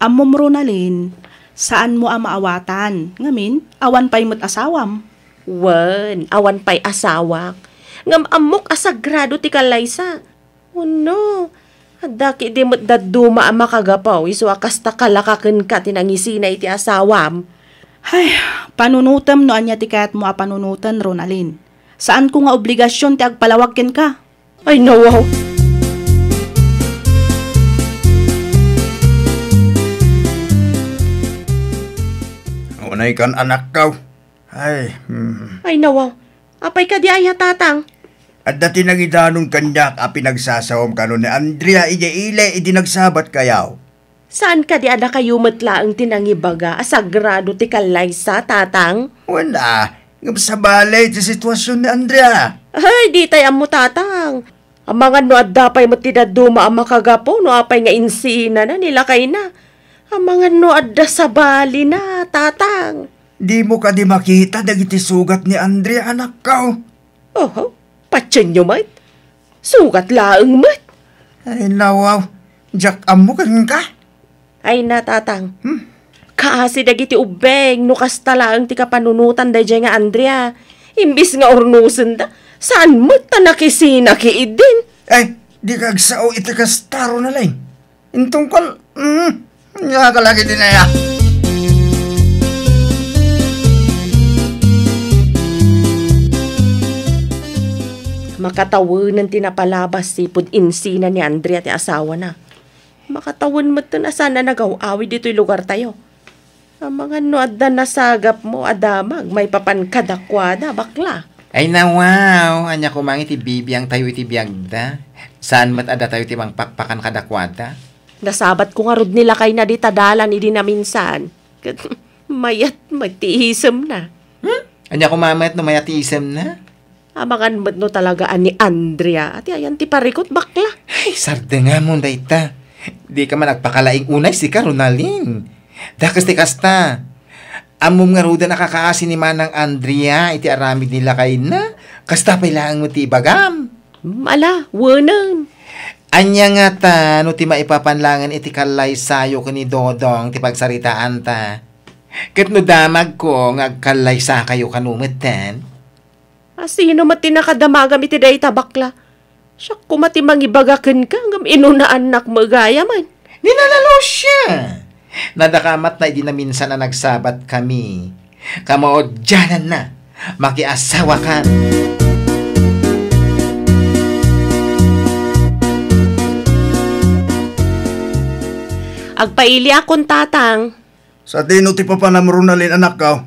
Amom Ronalyn, saan mo maawatan? Ngamin, awan pa'y mo't asawam. Wan, awan pa'y asawak. Ngam amok asagrado ti kalaysa. Oh no, adaki di mo't daduma ang makagapaw. Iso akasta kalakaken ka tinangisina iti asawam. Ay, panunutam no anya ti kayat mo panunutan, Ronalyn. Saan ko nga obligasyon ti agpalawagkin ka? Ay nawaw. Unay kan anak kaw. Ay, Ay nawaw. Apay ka di ay tatang. At dati nagidanong kanyak a pinagsasawam kanon ni Andrea ile idi nagsabat kayaw. Saan ka di ada kayo matla ang tinangibaga asagrado ti kalaysa, tatang? Wala, ngam sa balay ti sitwasyon ni Andrea. Ay, di tayo mo tatang. Ang mga no adda pa'y matidaduma ang makagapo, no apay nga insina na nila kay na. Ang mga no adda sa bali na, tatang. Di mo ka di makita dagiti sugat ni Andrea anak kaw. Oh, patyan nyo mat. Sugat laeng mat. Ay nawaw, jak amo kan ka. Ay na, tatang. Kaasi dagiti ubeng, no kasta laeng ti kapanunutan da nga Andrea. Imbis nga ornusen da, saan mo ta nakisina kiidin? Ay, di kag sao iti kastaro na lang. Intungkol, nakakalagi din na ya. Makatawanan tinapalabas si pud insina ni Andrea ti asawa na. Makatawan mo to na sana nagaw-awi dito'y lugar tayo. Ang mga no adda nasagap mo, adamag, may papankadakwada, bakla. Ay nawaw, anya kumangi ti bibiyang tayo iti biyagda. Saan mat ada tayo ti mangpakpakan kadakwada? Nasabat ko nga rod nila kay na di tadalan idi na minsan. Mayat magtiisem na. Anya kumamat no mayatisem na? Amangan mat no talaga ani Andrea. At ayan ti parikot, bakla. Ay, sarde nga mo dayta. Di ka man nagpakalaing unay si ka, Ronalyn. Dakas ti kasta. Amom nga ruda nakakaasi ni Manang Andrea iti aramid nila kay na. Kasta pailangan mo ti ibagam. Ala, wanan. Anya nga ta, no ti maipapanlangan iti kalay sayo ni Dodong ti pagsaritaan ta. Ket no damag ko nga agkalay sa kayo kanumetan. Sino mati nakadamagam iti day tabakla? Siya kumatimang ibagakan ka hanggang inuna anak magaya man. Ninalalo siya. Nadakamat na di na minsan na nagsabat kami. Kamaodyanan na. Makiasawa ka. Agpaili akong tatang. Sa dino ti papanamrunalin anak kaw.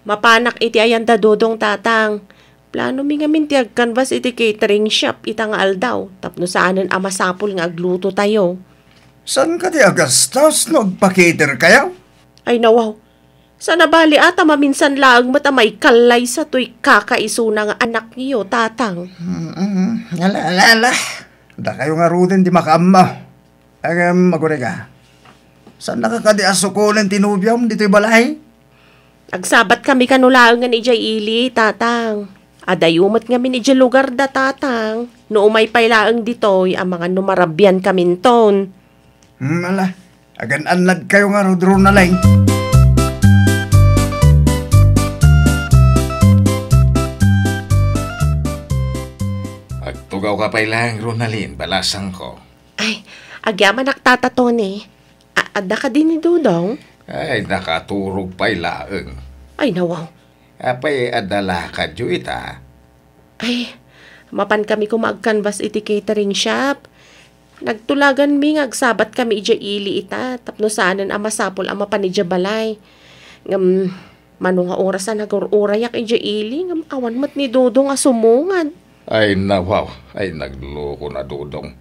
Mapanak iti ayan da dodong tatang. Plano mi nga mintiag canvas iti catering shop itang aldaw. Tapno saanan amasapol nga agluto tayo. San ka di agastos no agpakater kayaw? Ay nawaw. Sana bali ata maminsan laang mata may kalay sa tuy kakaisuna nga anak niyo, tatang. Ala. Da kayo nga rudin di makaama. Magure ka. Saan nakakadi asukulan tinubyam dito'y balay? Agsabat kami kanulaangan ijay ili, tatang. Adayumat nga min ijay lugar da, tatang. No umay pailaang dito'y ang mga numarabyan kaminton. Ala, agan-anad kayo nga rodro na lang. Ikaw ka pa lang, Ronaldin, balasang ko. Ay, agyaman nagtataton eh. Ada ka din ni Dudong? Ay, nakaturog pa ilaang. Ay, nawaw. Apay, adala ka, Juita. Ay, mapan kami kumag-canvas iti catering shop. Nagtulagan mi ngagsabat kami ija ili ita. Tapno saanan ama sapol ama panidya balay. Manong nga oras na nagururayak ija ili. Awan mat ni Dudong asumungan. Ay, nawaw. Ay, nagloko na, Dudong.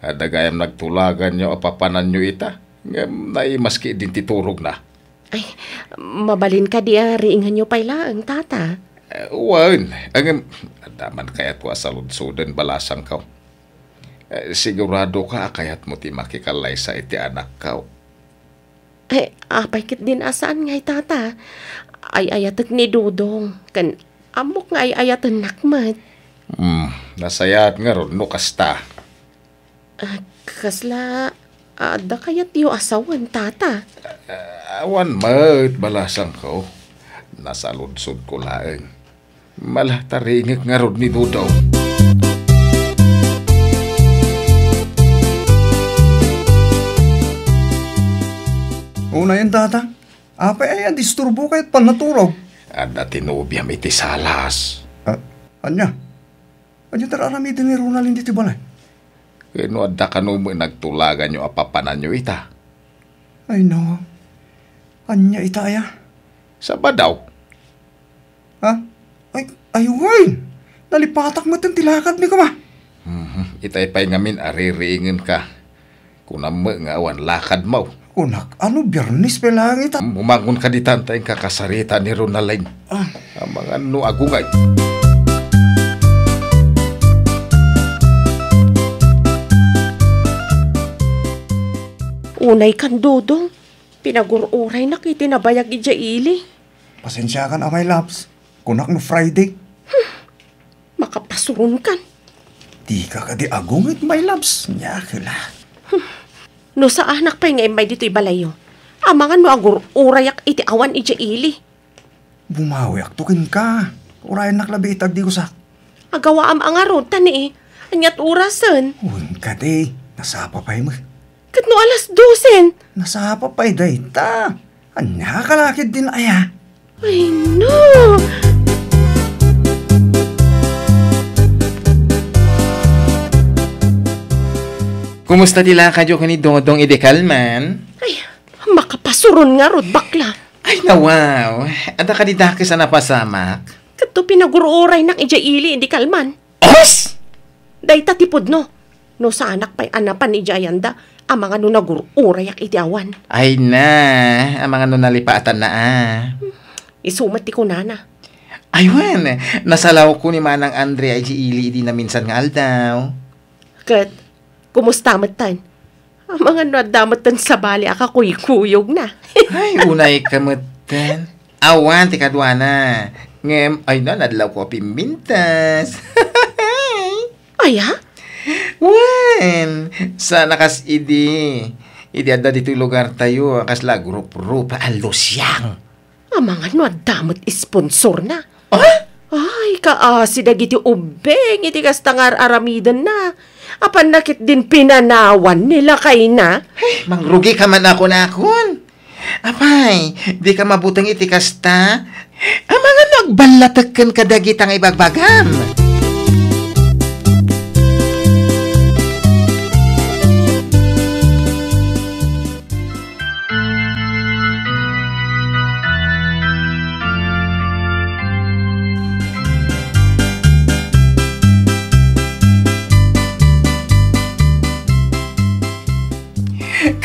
Adagayam nagtulagan nyo apapanan nyo ita. Naimaski din titurog na. Ay, mabalin ka di riingan nyo pala ang tata. Wan, ang daman kayat ko asaludsudan balasang ka. Sigurado ka kayat mo ti makikalay sa iti anak ka. Ay, apay kit din asaan ngay tata. Ay ayatek ni Dudong. Kan amok nga ay ayatan nakmat. Nasayat nga ron no kasta. Kasla, ada kayat yu asawan tata. Awan mat balasang ko. Nasaludsod ko laeng. Malah taringik nga ron ni Dudong. Una yan, tata. Apay ay disturbo kahit panaturog. Ada tinubyam iti salas. Anya? Anya tararamidin ni Ronald hindi ti balay? Kano ada kanumo nagtulagan nyo apapanan nyo ita? Ay no. Anya itaya? Saba daw? Ha? Ay, wine. Nalipatak mo itong tilakad mi ka ba? Itay pa'y ngamin aririingin ka. Kunam mo nga awan lakad mo. Kunak, biyernes pa lang ita? Umangon ka di tantay kakasarita ni Ronaldin. Ang mga agungay. Unay kan Dudong. Pinagururay na kiti nabayag ija ili. Pasensya kan amay laps. Kunak no Friday. Makapasurun kan. Di ka di agungit may laps. Nyakila. No sa anak pa ngay may dito'y balayo. Amangan no agururayak iti awan ija ili. Bumawiak tukin ka. Urayan naklabi itag di ko sa. Agawa ang angarod tani eh. Anyat urasan. Uwin ka di. Nasapa pa'y mo. Kat no alas 12. Nasapa pa'y dayta. Anya kalakid din aya. Ay no. Kumusta tila kadyo ka ni Dodong idekalman? Ay, makapasurun nga rod bakla. Ay nawaw, ada ka di daki sa napasamak? Kato pinagururay nak ija ili hindi kalman. Os! Dayta tipod no. No sa anak pa'y anapan ija yanda. Ang mga no nagururay iti awan. Ay na, ang mga no nalipatan na Isumat ti ko nana. Aywan, nasalaw ko ni Manang Andre ay ili di na minsan nga aldaw. Kat, kumusta matan? Ang mga nadamatan sa bali akakuyog na. Ay, unay kamutan. Awan, ti kadwana. Ngem, ay na, nadlaw ko pimintas. Aya? Wen, sa nakas idi. Idi ada dito lugar tayo, kasla grup-grup, alusyang. Ang mga nadamot sponsor na. Ah? Ay, kaasi dagiti ubeng, iti kastangar aramidan na. Apan nakit din pinanawan nila kay na. Ay, mangrugi ka man ako na akon. Apay, di ka mabutang iti kasta. Ang mga nagbalatakan ka dagitang ibagbagam.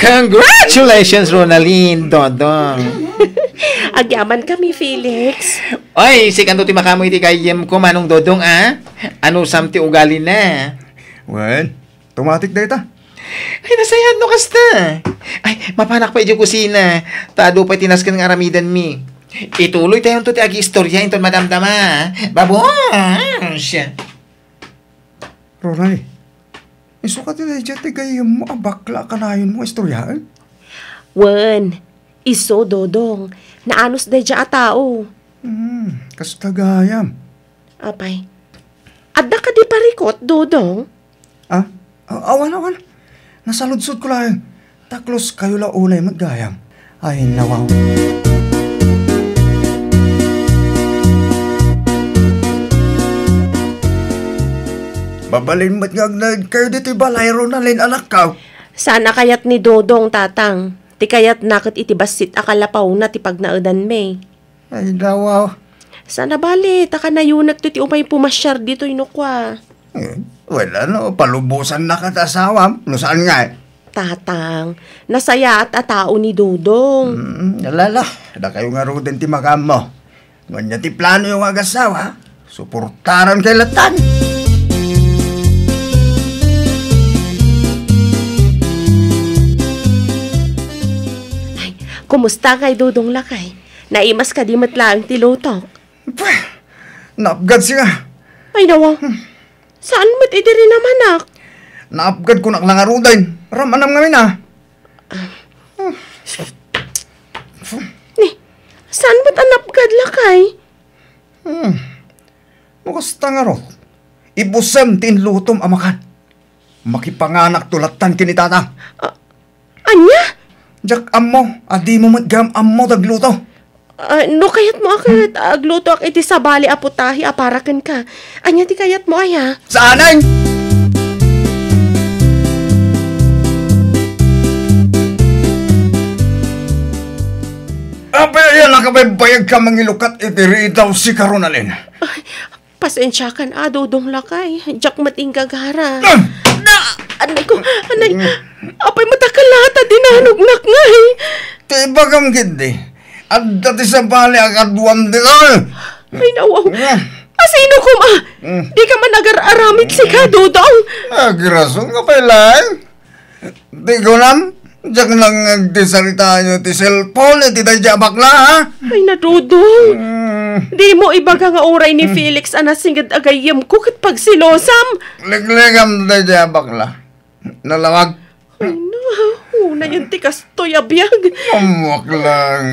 Congratulations, Ronaldin, Dodong. Agyaman kami, Felix. Oy, si kanto ti makamoy ti kayem ko, Manong Dodong, Ano samti ugali na? Wen, tumatik da ita. Ay, nasayad no kasta. Ay, mapanak pa iti kusina. Tado pa tinaskan ng aramidan mi. Ituloy tayo to ti agi istorya inton madamdama. Babosh! Ronald, isukat nila dyan ti kayo mo bakla kanayon mo istoryaan? Wen, iso Dodong. Naanos da dyan a tao. Kastagayam. Apay, Adda ka di parikot, Dodong? Awan. Nasaludsod ko lang. Taklos kayo la unay maggayam. Ay, nawaw. Babalin mo't ngagnag kayo dito'y balay, Ronalyn, anak ka. Sana kayat ni Dodong, tatang. Ti kayat nakit iti basit akalapaw na ti pagnaudan may. Ay, nawaw. Sana bali, taka na yun ti umay pumasyar dito inukwa. Wala no, palubusan na katasawam. No saan nga eh? Tatang, nasaya at atao ni Dodong. Nalala, da kayo nga ro din ti makam mo. Nganya ti plano yung agasawa, suportaran kay latan. Ay, kumusta kay Dodong lakay? Naimas ka di matlaang ti lutok. Naapgad siya. Ay nawa, saan mo't idiri naman nak? Naapgad ko naklangarudain. Ramanam ngamin Ni, saan mo't anapgad lakay? Mukas nga ro. Ibusam tin lutom amakan. Makipanganak tulatan kinitata. Anya? Jak ammo, adi mo matgam ammo dagluto. No kayat mo akit, agluto ak iti sabali aputahi aparakan ka. Anya ti kayat mo aya? Saanan? Apa yan nakabaybayag ka mangilukat iti daw si Ronalyn? Pasensya kan Dodong lakay. Jak mating gagara. Anay ko, apay matakalata dinahanugnak nga eh. Tibagam gindi. At dati sa bali akaduam di ka. Ay nawaw. Asino ko ma? Di ka man agar-aramit si ka, Dodong. Agirason ka pa lang. Di ko nam. Diyak nang nagdisarita nyo ti cellphone, ti tayo bakla, ha? Ay na, Dodong. Di mo ibaga nga oray ni Felix anasingad agayam ko kat pagsilosam. Ligligam tayo bakla. Nalawag. Ay na, una yung tikas toyabiyag. Amok lang,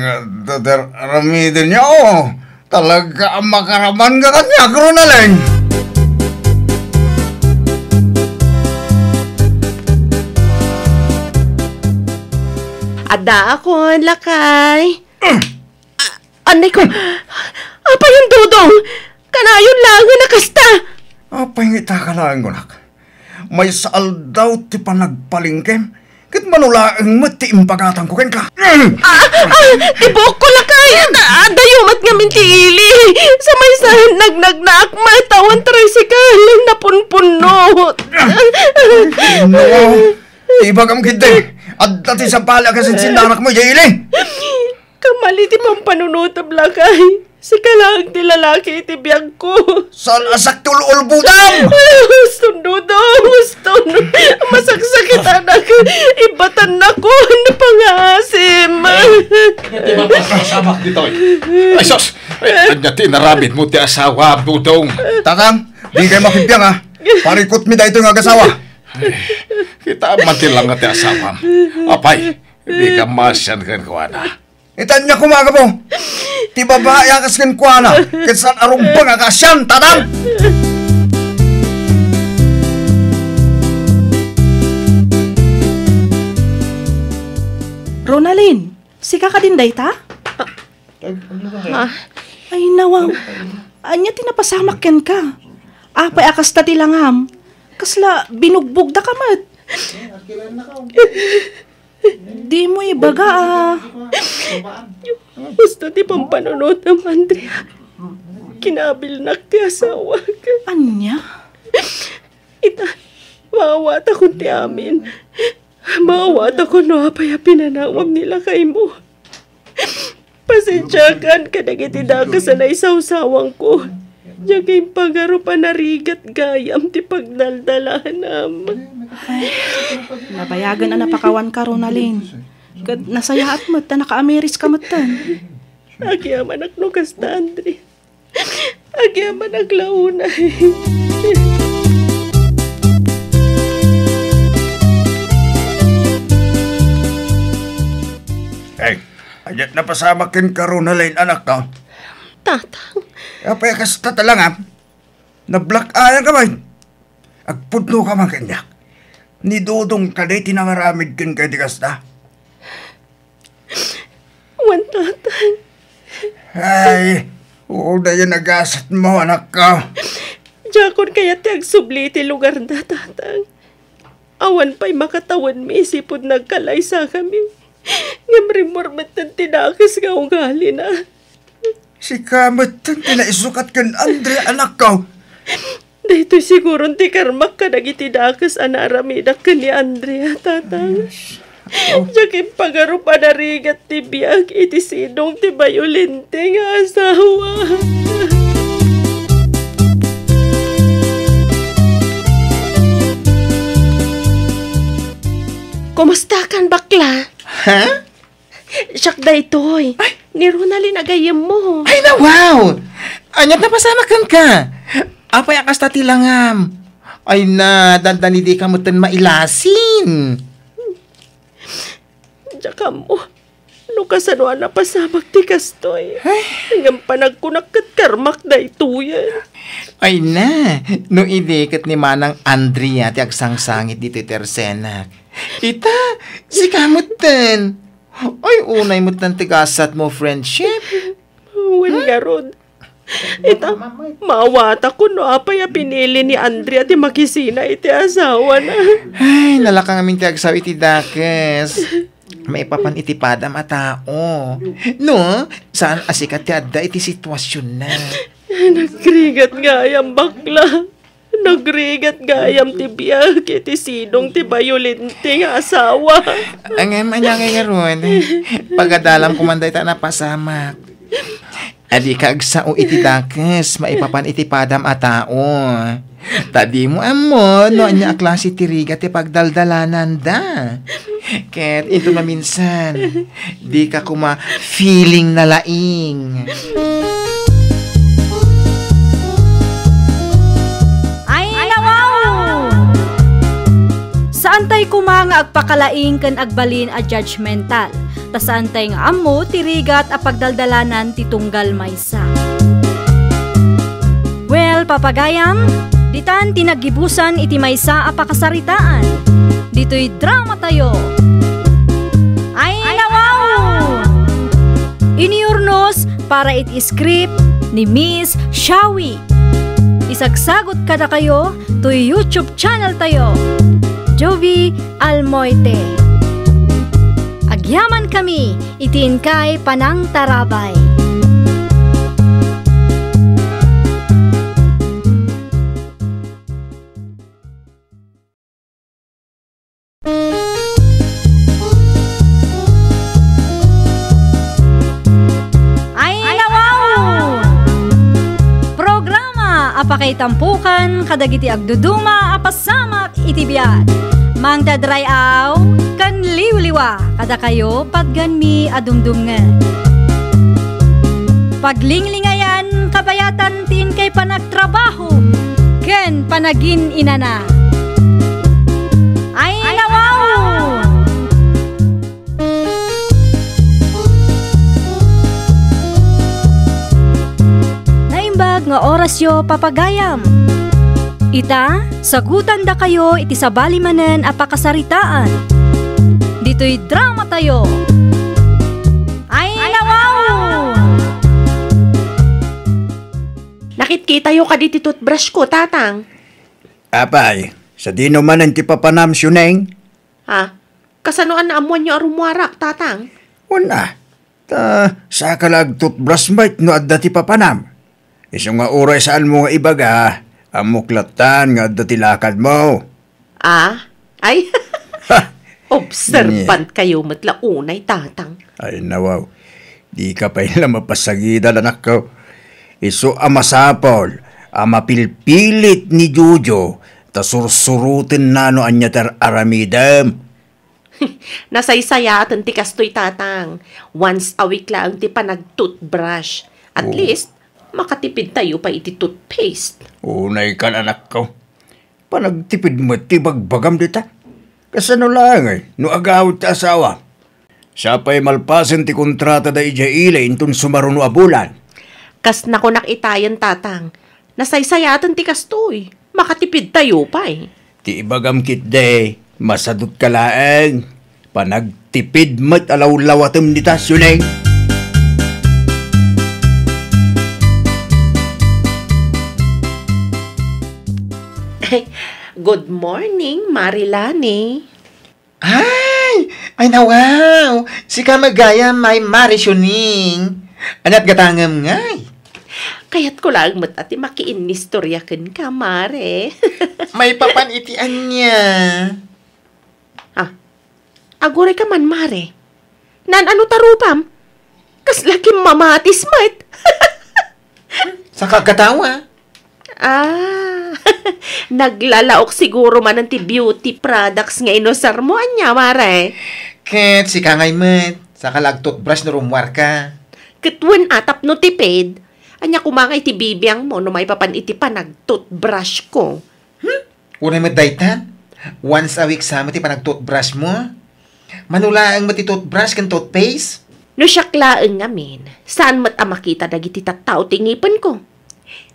Dr. Aramidin niya, oh. Talaga ang makaraman ka kanya, Ronalyn. Ada ako, lakay. Anay ko, apa yung Dodong? Kanayon lang nga nakasta. Apa yung itakalaan ko, nak? May saal daw ti panagpalingkem. Kit manulaang mati impagatan ko ken ka. Tibok ko lakay. Dayumat nga minti ili. Sa may sahin nagnagnaak matawan tricycle na punpunot. No, ibagam kiti. At dati sa pala kasi sinanak mo, Yaili. Kamali ti pampanunutab lakay. Si kalang ti lalaki iti biyag ko. Saan asak tulol budam? Gusto Dodong, gusto. Masaksakit anak. Ibatan na ko. Ano pangasim? Di ba pasasamak dito eh? Ay sos! Anya tinaramid mo ti asawa, Dodong. Tatang, di kayo makipiyang ha. Parikot mi da ito yung agasawa. Kita mati lang ti asawa. Apay, di ka masyan kan kuwana. Itan niya kumaga po. Ti babae akas kan kuwana. Kitsan arumbang akasyan, tatang! Ronalyn, sika ka din day ta? Ay nawang, anya tinapasamak ken ka. Apay akas ta tilangam. Kasla binugbog da kamat. Di mo ibaga Gusto ti pampanunod ng Andrea. Kinabilnak ti asawa ka. Anya? Ita, maawat ako ti amin. Maawat ako no apay pinanawam nila kay mo. Pasensyakan ka nagitidaga sa naisawsawang ko. Diyan kayong pagaro pa narigat gayam ti pagdaldalaan naman. Ay, nabayagan na napakawan ka, Ronalyn. Nasayaat mo, naka-ameris ka matan. Agyaman ak no kasta, Andre. Agyaman ak launay. Hey, ayat na pasamakin ka, Ronalyn, anak ka. Tatang. Apay kasta talang ha. Na-black ayan ka man. Agpudno ka man kanyak. Ni Dodong kaday tinangaramid kan kay tikas na. Wan, tatang. Ay, oo na yan nagasat mo, anak ka. Jakon kaya ti agsubli ti lugar na, tatang. Awan pa'y makatawan mi isipod nagkalay sa kami. Ngamrimormat ng tinakas nga ugali na. Si Kamat ang tinaisukat kan Andre, anak ka. Dahito siguro ti karmak ka nagitinakas anaramidak ka ni Andrea, tatang. Diyakin pagaro pa narigat ti biyag iti sinong ti bayolente nga asawa. Kumusta kan bakla? Ha? Siyak da itoy. Ni Ronaldin agayem mo. Ay na, wow! Anyat na pasama kan ka. Apay akas ta tilangam. Ay na, dandan hindi ka mo tan mailasin. Diyak mo. No kasanuan na pasamak ti kastoy. Hanggang panagkunak kat karmak da ito yan. Ay na, no idekat ni Manang Andrea ti agsangsangit dito tersenak. Ita, si kamutan. Ay, unay mo tan tigasat mo friendship. Wan nga ron. Ita, mawata ko no apay pinili ni Andrea ti makisina iti asawa na. Ay, nalakang aming ti agsaw iti dakes. May papan iti padam a tao. No, saan asikat ti adda iti sitwasyon na. Nagrigat nga ayam bakla. Nagrigat nga ayam ti biyag iti sinong ti bayolente nga asawa. Ang manyangay nga ron. Pagadalam kumanday ta napasamak. Adi ka agsao iti dakes, maipapan iti padam a tao. Tadi mo amo, no anya klase ti rigat ti pagdaldalanan da. Ket ito na minsan, di ka kuma feeling na laing. Saan tay kumanga agpakalaing kan agbalin a judgmental. Ta saan tay nga ammo tirigat a pagdaldalanan ti tunggal maysa. Well, papagayam, ditan tinagibusan iti maysa a pakasaritaan. Dito'y drama tayo. Ay nawaw! Iniurnos para iti script ni Miss Shawi. Isagsagot kada kayo to YouTube channel tayo. Jovi Almoite. Agyaman kami, itiin kay Panang Tarabay. Ay nawaw! Programa apakay tampukan kadagiti agduduma apasamak itibiyat. Mang dadrayaw kan liwliwa kada kayo pagganmi adumdumngan. Paglinglingayan kabayatan tin kay panagtrabaho ken panagin inana. Ay nawaw! Naimbag nga orasyo papagayam. Ita, sagutan da kayo iti sabali manen a pakasaritaan. Dito'y drama tayo. Ay nawaw! Nakitkita yo ka diti toothbrush ko, tatang. Apay, sa di naman ang tipapanam syuneng. Ha? Kasanoan na amuan nyo arumwarak, tatang? Una, sa kalag toothbrush bite no adda tipapanam. Iso nga oray saan mo nga ibaga, amuklatan nga adda tilakad mo. Ah? Ay? Observant kayo matla unay, tatang. Ay nawaw, di ka pa ila mapasagidan anak ko. Iso amasapol, amapilpilit ni Jojo, ta sursurutin na no anya tar aramidam. Nasaysayatan ti kastoy, tatang. Once a week lang ti panag-toothbrush. At least, makatipid tayo pa iti toothpaste. Unay kan anak ko. Panagtipid mo ti bagbagam dita. Kasano lang no agawit ti asawa. Siya pa'y malpasan ti kontrata da ija ilay intun sumaruno a bulan. Kas nakunak itayan, tatang. Nasaysayatan ti kastoy. Makatipid tayo pa eh. Ti ibagam kit day, masadot ka laeng. Panagtipid mat alaw-lawatem ni Tasyuneng. Good morning, Marilani. Ay nawaw! Si kamagaya may marisyoning. Anat gatangam ngay. Kaya't ko lang matati makiinistoryakan ka, Mare. May papanitian niya. Agore ka man, Mare. Ano tarupam? Kaslakim mamatis mat. Sa kakatawa. Naglalaok siguro man ng beauty products nga inosar mo, anya, Mare. Ket, si kangay mat. Sa kalagtot brush na rumwar ka. Kitwen atap no tipid. Anya kumangay ti bibiyang mo no may papaniti pa nag-toothbrush ko. Unay mat daytan. Once a week sa ti pa nag-toothbrush mo. Manulaang mati toothbrush kan toothpaste. No siyaklaang ngamin, saan mat makita dagiti tattao tingipin ko.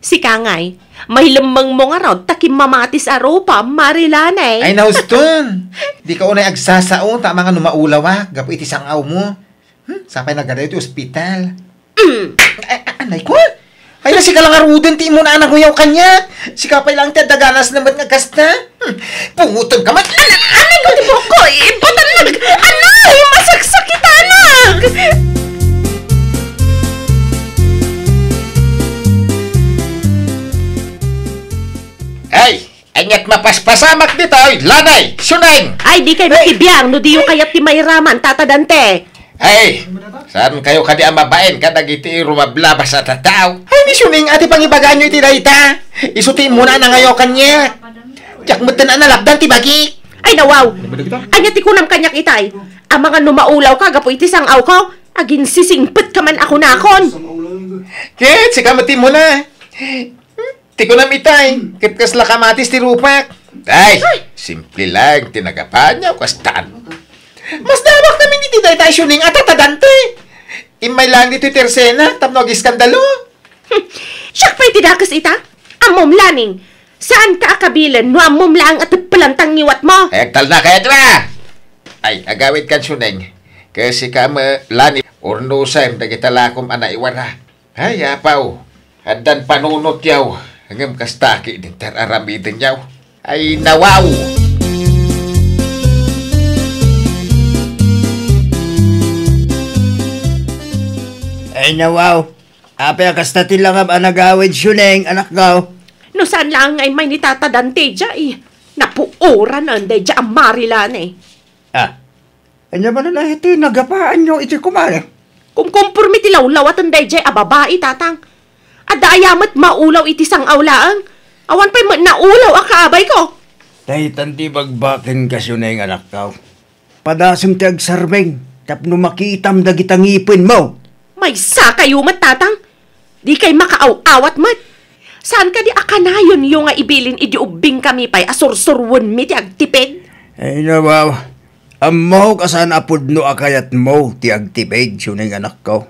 Si Kangay, may lamang mo nga raw, takim mamatis aropa, Marilanay. Ay, nauston. Di ka unay agsasaon, tama nga numaulawa, gapo iti sangaw mo. Sapay nagadayo ti ospital. Anay ko? Ay, nasi ka lang aruden, ti mo na anak huyaw kanya. Si kapay lang ti daganas naman nga kasta. Pungutan ka man. Anay ko, di po ko, iputan lang. Anay, masaksakitanag. Ay, anyat mapaspasamak dito, lanay, suneng! Ay, di kayo makibiyang, no di yung kayat ti mayraman, tatadante. Ay, saan kayo kadi amabain kadag iti rumablabas sa tataw? Ay, ni Suning, ati pangibagaan nyo iti dayta. Isuti mo na nangayokan niya. Tiyak mo na nalabdan ti bagi. Ay, nawaw. Anya ti kunam kanyak itay. Ang mga numaulaw ka, gapo iti sangaw ko. Agin sisingpet ka man ako nakon. Ket, si kamati mo na. Ti ko na mitay. Kitkas la kamatis ti rupak. Ay, simple lang, tinagapanyaw kastan. Mas dawak namin iti dayta Suning at tatadante. Imay lang dito tersena, tapno iskandalo. Siyak pa'y tidakas ita? Amom laning. Saan ka akabilan no amom lang at palantang niwat mo? Ay, agtal na kaya dra! Ay, agawit kan Suneng. Kasi kama lani, ornusan, dagitalakom anaiwara. Ay, apaw. Hadan panunot yaw. Hanggang kastaki din tararamidin yaw. Ay, nawaw! Ay nawaw, apay kasta tilangam anagawid Suneng, anak gaw. No saan lang ay may nitatadante dya eh. Napuoran na anday dya ang Marilan eh. Anya ba na iti nagapaan nyo iti kumare? Kung kumpurmi ti lawlaw at anday dya ababae tatang. Ada ayamat maulaw iti sang awlaang. Awan pa'y naulaw akaabay ko. Dahitan ti bagbakin ka Suneng, anak gaw. Padasem ti agsarbeng, tapno makitam dagitang ipin mo. May sa kayo matatang. Di kay makaaw-awat mat. Saan ka di akanayon yung nga ibilin idiubing kami pa'y asursurwon mi ti agtipid? Ay nawaw, amo kasan apod no akayat mo ti agtipid Suneng, anak ko.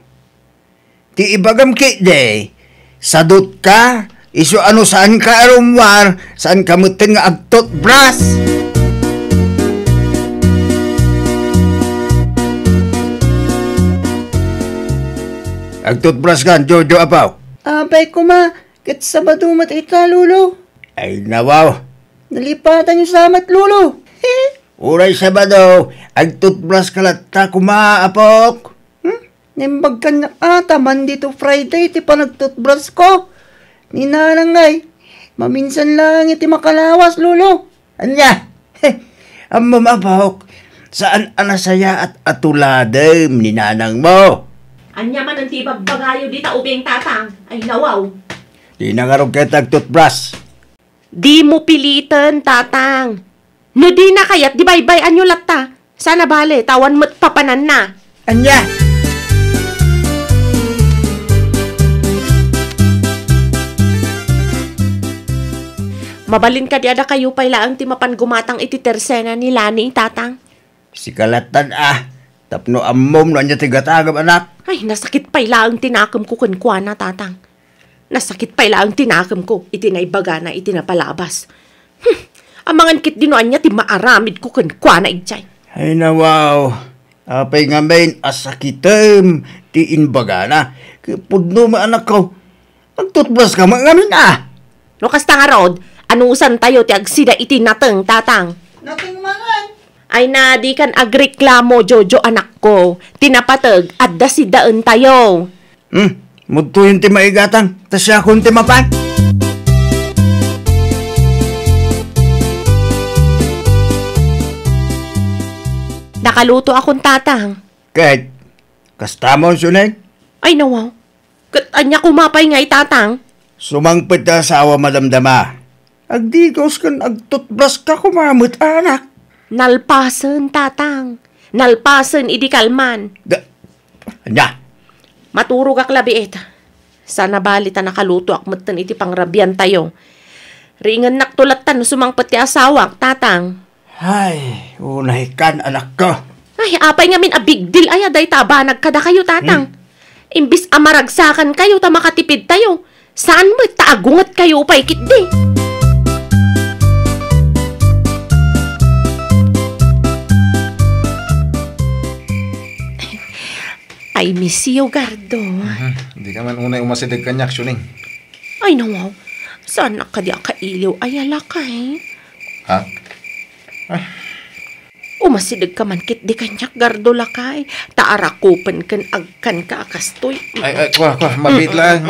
Ti ibagam kide, sadot ka, iso ano saan ka arumwar, saan ka mutin nga agtot bras. Agtutbrush ka, Jojo apaw. Abay ko ma, kat Sabado mat ita, lulo. Ay nawaw. Nalipatan yung samat, lulo. Uray Sabado, agtutbrush ka latta kumaapok. Nimbag ka na man dito Friday, ti pa nagtutbrush ko. Ninanangay, maminsan lang iti makalawas, lulo. Anya, amam apok, saan anasaya at atuladem ni nanang mo? Anya man ang tibag bagayo di taubing tatang. Ay nawaw. Di nangarog kita toothbrush. Di mo pilitan, tatang. No di na kayat, di baybay anyo latta. Sana bale, tawan mo't papanan na. Anya! Mabalin ka di ada kayo pa'y laang ti mapan gumatang iti tersena ni Lani, tatang. Si kalatan tapno ammom no anya tigatagam anak. Ay, nasakit pa'y laang tinakam ko kunkwana, tatang. Nasakit pa ila ang tinakam ko. Itinaibaga na itinapalabas. Ang mga kit dinoan niya, ti maaramid ko kwa na igchay. Ay nawaw, apay nga main asakitem, ti inbaga na. Pudno mo anak ko, nagtutbas ka mga ngamin No kasta nga rod, anusan tayo ti agsida itinateng tatang. Nating mangan. Ay na di kan agreklamo Jojo anak ko. Tinapatag at dasidaan tayo. Mudto yung ti maigatang, tas siya kung ti mapan. Nakaluto akong tatang. Kahit, kasta mo sunay, Ay nawaw. Anya kumapay nga tatang. sumangpit ka sa awa madamdama. Agdigos kan agtutbas ka kumamot anak. Nalpasen tatang. Nalpasen idi kalman. Anya, Maturog ak labiit. Sana balita nakaluto ak matan iti pangrabian tayo. Ringan naktulatan sumangpet ti asawak, tatang. ay, unay kan anak ko. Ay, apay nga min a big deal ay aday tabanag kada kayo, tatang. Imbis amaragsakan kayo ta makatipid tayo. Saan mo taagungat kayo pa ikitdi? I miss you, Gardo. Hindi ka man unay umasidag kanyak, Suning. Ay, nawaw. Saan ka di kailiw ay alakay? Ha? Umasidag ka man kit di kanyak, Gardo lakay. Taarakupan kan agkan ka akastoy. Ay, kwa, mabit lang.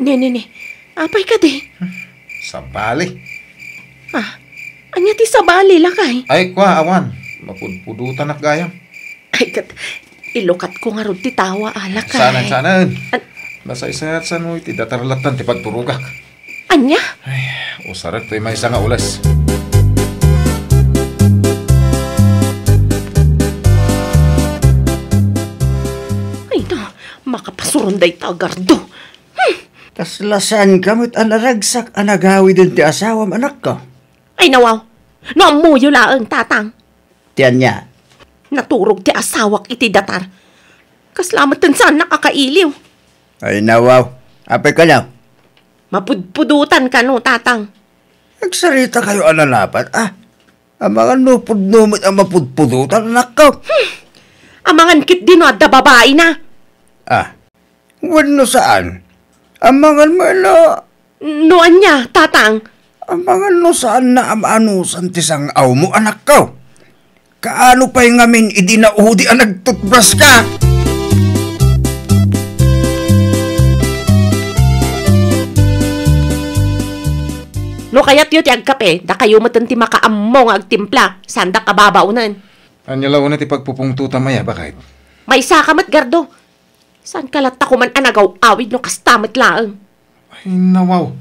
Ne. Apay ka di? Sabali. Anya ti sabali lakay. Ay, kwa, awan. Mapudpudutan ak gayam. Ay, ilukat ko nga ron ti tawa alakay. Sanan. Nasa isayat sa mo iti datarlatan ti pagturugak. Anya? Ay, usarat to'y may isa nga ulas. Ay na, makapasurunday ta, Gardo. Tas lasan kamot anaragsak anagawi din ti asawam anak ko. Ay nawaw, no amuyo laang tatang. Tiyan niya, Naturog ti asawak iti datar. Kaslamatan saan nakakailiw. ay nawaw, apay ka lang. Mapudpudutan ka no, tatang. Nagsarita kayo ananapat, ang mga nupudnumit ang mapudpudutan anak ko. Amangan kit din no, adda babae na. Wano saan? Ang mga malo, Noan niya, tatang. ang mga no saan na amanusan ti sangaw mo anak ko. Kaano pa'y ngamin idinaudi ang nagtutbras ka? No kayat yun ti agkape, da kayo matanti makaammo nga agtimpla. Sanda ka babaunan. Anya law na ti pagpupungtuta maya, bakit? May sakamat, Gardo. Saan kalata ko man anagaw awid no kastamat laang. Ay, nawaw.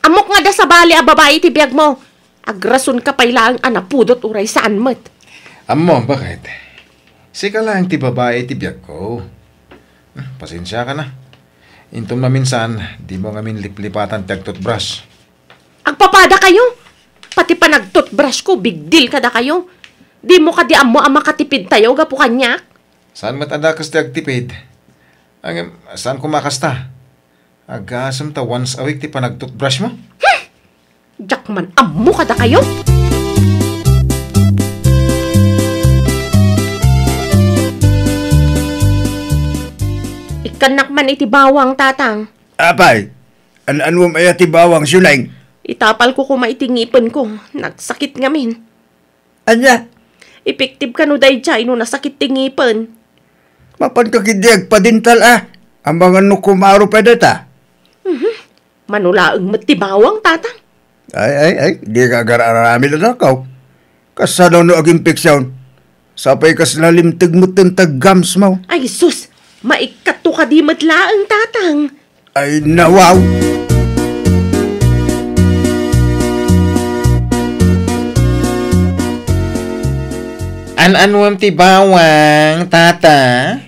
Amok nga da sa bali a babae ti biyag mo. Agrason ka pa'y laang anapudot uray saan mat. Amo, bakit? Sika lang ti babae ti biyak ko. Pasensya ka na. Intom na minsan, di mo ngamin liplipatan ti agtutbrush. Agpapada kayo. Pati pa nag-toothbrush ko, big deal kada kayo. Di mo ka di amo ang makatipid tayo, gapu kanya. Saan matadakas ti agtipid? Saan kumakasta? Agasam ta once a week ti pa nag-toothbrush mo? Jakman, amo kada kayo. Ikanak man iti bawang, tatang. Apay, ano mo ti bawang sunay? Itapal ko kumaitingipon ko. Nagsakit ngamin. Anya, Epektive ka no day chay no nasakit tingipan. mapan kakidiag padintal ang mga nukumaro pa data. Manulaang matibawang, tatang. Ay, di ka gararami na nakaw. Kasano no aging piksyon. Sapay kas lalimtig mo taggams mo. Ay, sus! Maikato ka di matlaang, tatang. Ay, nawaw! An-anuam ti bawang, tata?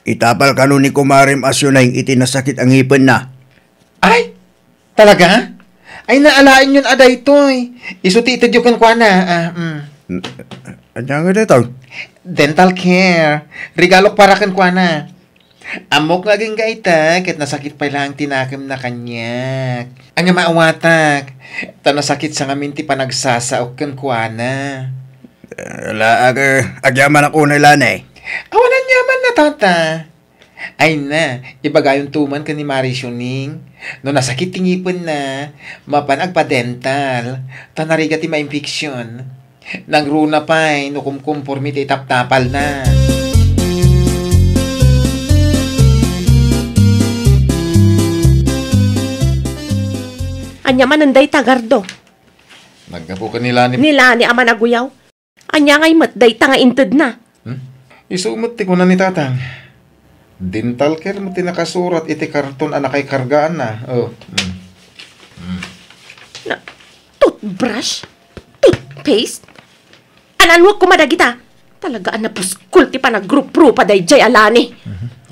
Itapal ka nun ni kumarim asyonay itinasakit ang ipin na. Ay, talaga? Ay, naalain yun aday to'y. Isutitid yung kwa na. Ano nga dito? Dental care. Regalo para kan kwa na. Amok laging gaita, ket nasakit pa lang tinakam na kanyak. Ang nga maawatak, ta nasakit sa ngamin ti panagsasaok kan kuana. Agyaman ako na ilanay. Awanan yaman na tata. Ay na, ibagayon tuman ka ni Marisioning. No nasakit tingipon na, mapan agpa-dental, tanariga ti ma-infeksyon. Nangruna pa'y, no kumkumpormi ti taptapal na. Anya mananday tagardo. Naggapo ka nila ni... Nila ni ama naguyaw. Anya ngay matday ta nga inted na. Isumot ti ko na ni tatang. Dental care mo ti nakasurat iti karton anak kay kargaan na. Oh. Toothbrush? Toothpaste? Anan wag kumadagita. Talagaan na puskul ti pa na group-group pa day jay alani.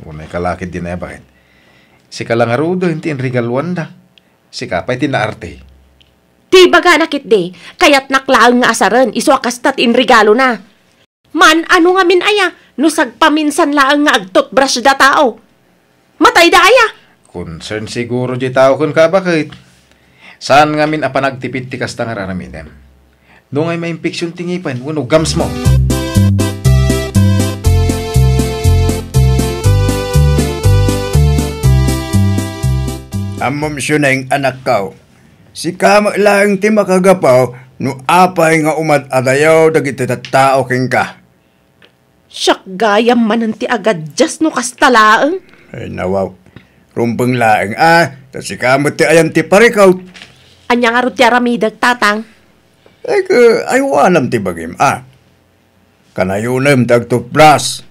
Unay kalakid din na bakit? Si kalangarudo hindi in regalwan da. Si kapay tinaarte. Di baga nakit de, kayat naklaang nga asaran, iso akastat in regalo na. Man, ano nga min aya, no sagpaminsan laang nga ag-toothbrush da tao. Matay da aya. Concern siguro di tao kun ka bakit? Saan nga min apanagtipid ti kasta nga raramidem? No ngay ma-infeksyon tingipan, uno gams mo. Amom siya na yung anak ko. Si kama lang ti makagapaw, no apay nga umad adayaw dagiti tattao king ka. Siyak gayam manan ti agad jas no kastalaang. Ay nawaw, rumbang laeng tas si kama ti ayan ti parikaw. Anya nga ro ti aramidag tatang. Ay wanam ti bagim kanayunem ti agtutbras.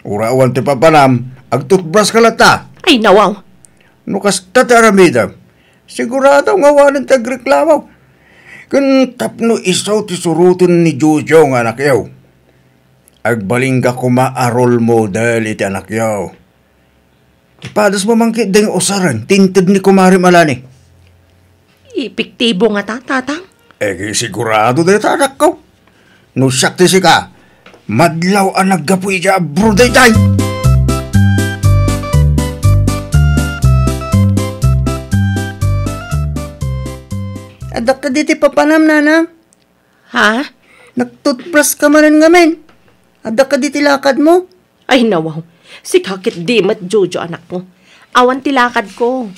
Urawan ti papanam, agtutbras kalata. Ay nawaw. No kasta ti aramida, sigurado nga wanan tagreklamo. Kun tapno isaw ti surutun ni Jojo nga anak yaw. Agbaling ka kuma a role model iti anak yaw. Ipadas mo mangkit ding usaran, tinted ni kumari malani. Epektibo nga tatang. Sigurado di tanak ko. No siyak ti sika, madlaw ang naggapoy siya abroday tayo. Adak ka diti papanam, nana. Ha? Nagtutbrush ka manan ngamin. Adak ka diti lakad mo. Ay nawaw, si kakit di mat Jojo anak mo. Awan tilakad ko.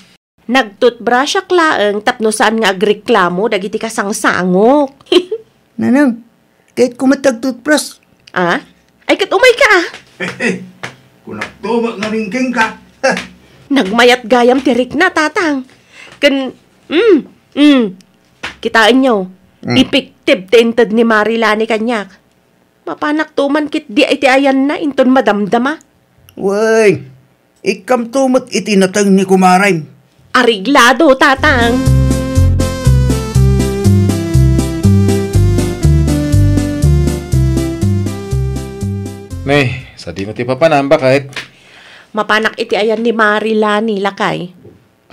Nagtutbrush ak laeng tapno saan nga agreklamo dagiti kasangsangok. Nanang, kahit kumatag-toothbrush. Ay kat umay ka Kunak tubak nga ringking ka. Nagmayat gayam tirik na tatang. Kitaan nyo, epektive tinted ni Marilani kanyak. Mapanak tuman kit di iti ayan na inton madamdama. Way, ikam tumat itinatang ni kumaray. Ariglado, tatang. Nay, sa di mo ti papanam bakit? Mapanak iti ayan ni Marilani lakay.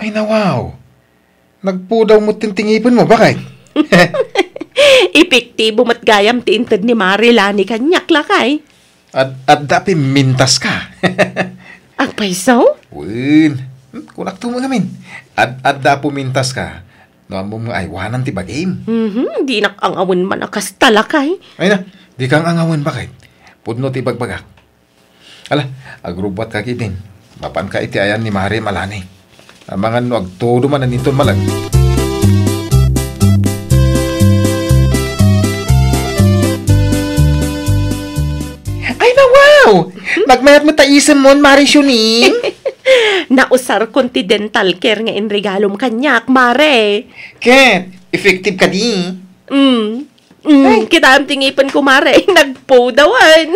Ay nawaw. Nagpudaw mo tintingipon mo, bakit? Epektibo mat gayam tinted ni Marilani kanyak lakay. At dapi mintas ka. Agpaisaw? Win, kunak tumo ngamin. At dapo mintas ka. No mo mga aywanan ti bagim. Di nakangawin man akas talakay. Ay na, di kang angawan bakit? Pudno ti bagbagak. Ala, agrubat ka kitin. Mapan ka iti ayan ni Mari Malani. Amangan no agtodo man naninton malag. Ay na wow! Nagmayat mo taisan mo, Marisioning. Nausar konti dental care nga in regalom kanyak, Mare. Ket, effective ka di. Kita ang tingipan ko, Mare. Nagpo dawan.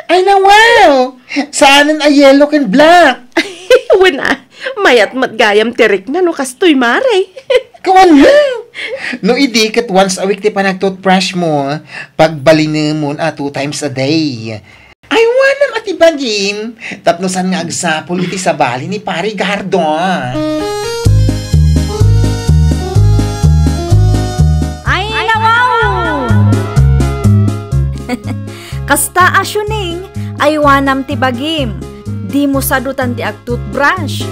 Ay na wow! Saanan ay yellow and black? Wala. Mayat matgayam tirik na no kastoy, Mare. Kawan mo! No idikit once a week ti pa nag-toothbrush mo, pagbalinin mo 2 times a day. Ay, wanam ati bagim. Tapnosan nga agsapol iti sabali ni Pari Gardo. Ay, nawaw! Kasta asyuning, ay wanam ti bagim. di mo sadutan ti ag toothbrush.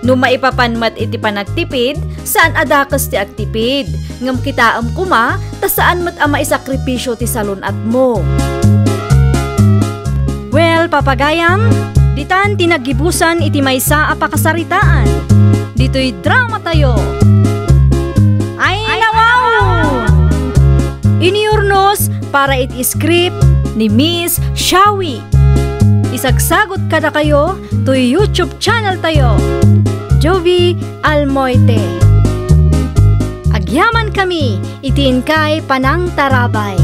No maipapanmat iti panagtipid, saan adakas ti agtipid. Ngam kitaam kuma, ta saan mat ama isakripisyo ti salunat mo. Well, papagayam, ditan tinagibusan iti maysa a pakasaritaan. Dito'y drama tayo. Ay nawaw! Iniurnos para iti script ni Miss Shawi. Isagsagot kada kayo to YouTube channel tayo, Jovi Almoite. Agyaman kami, itiin kay Panang Tarabay.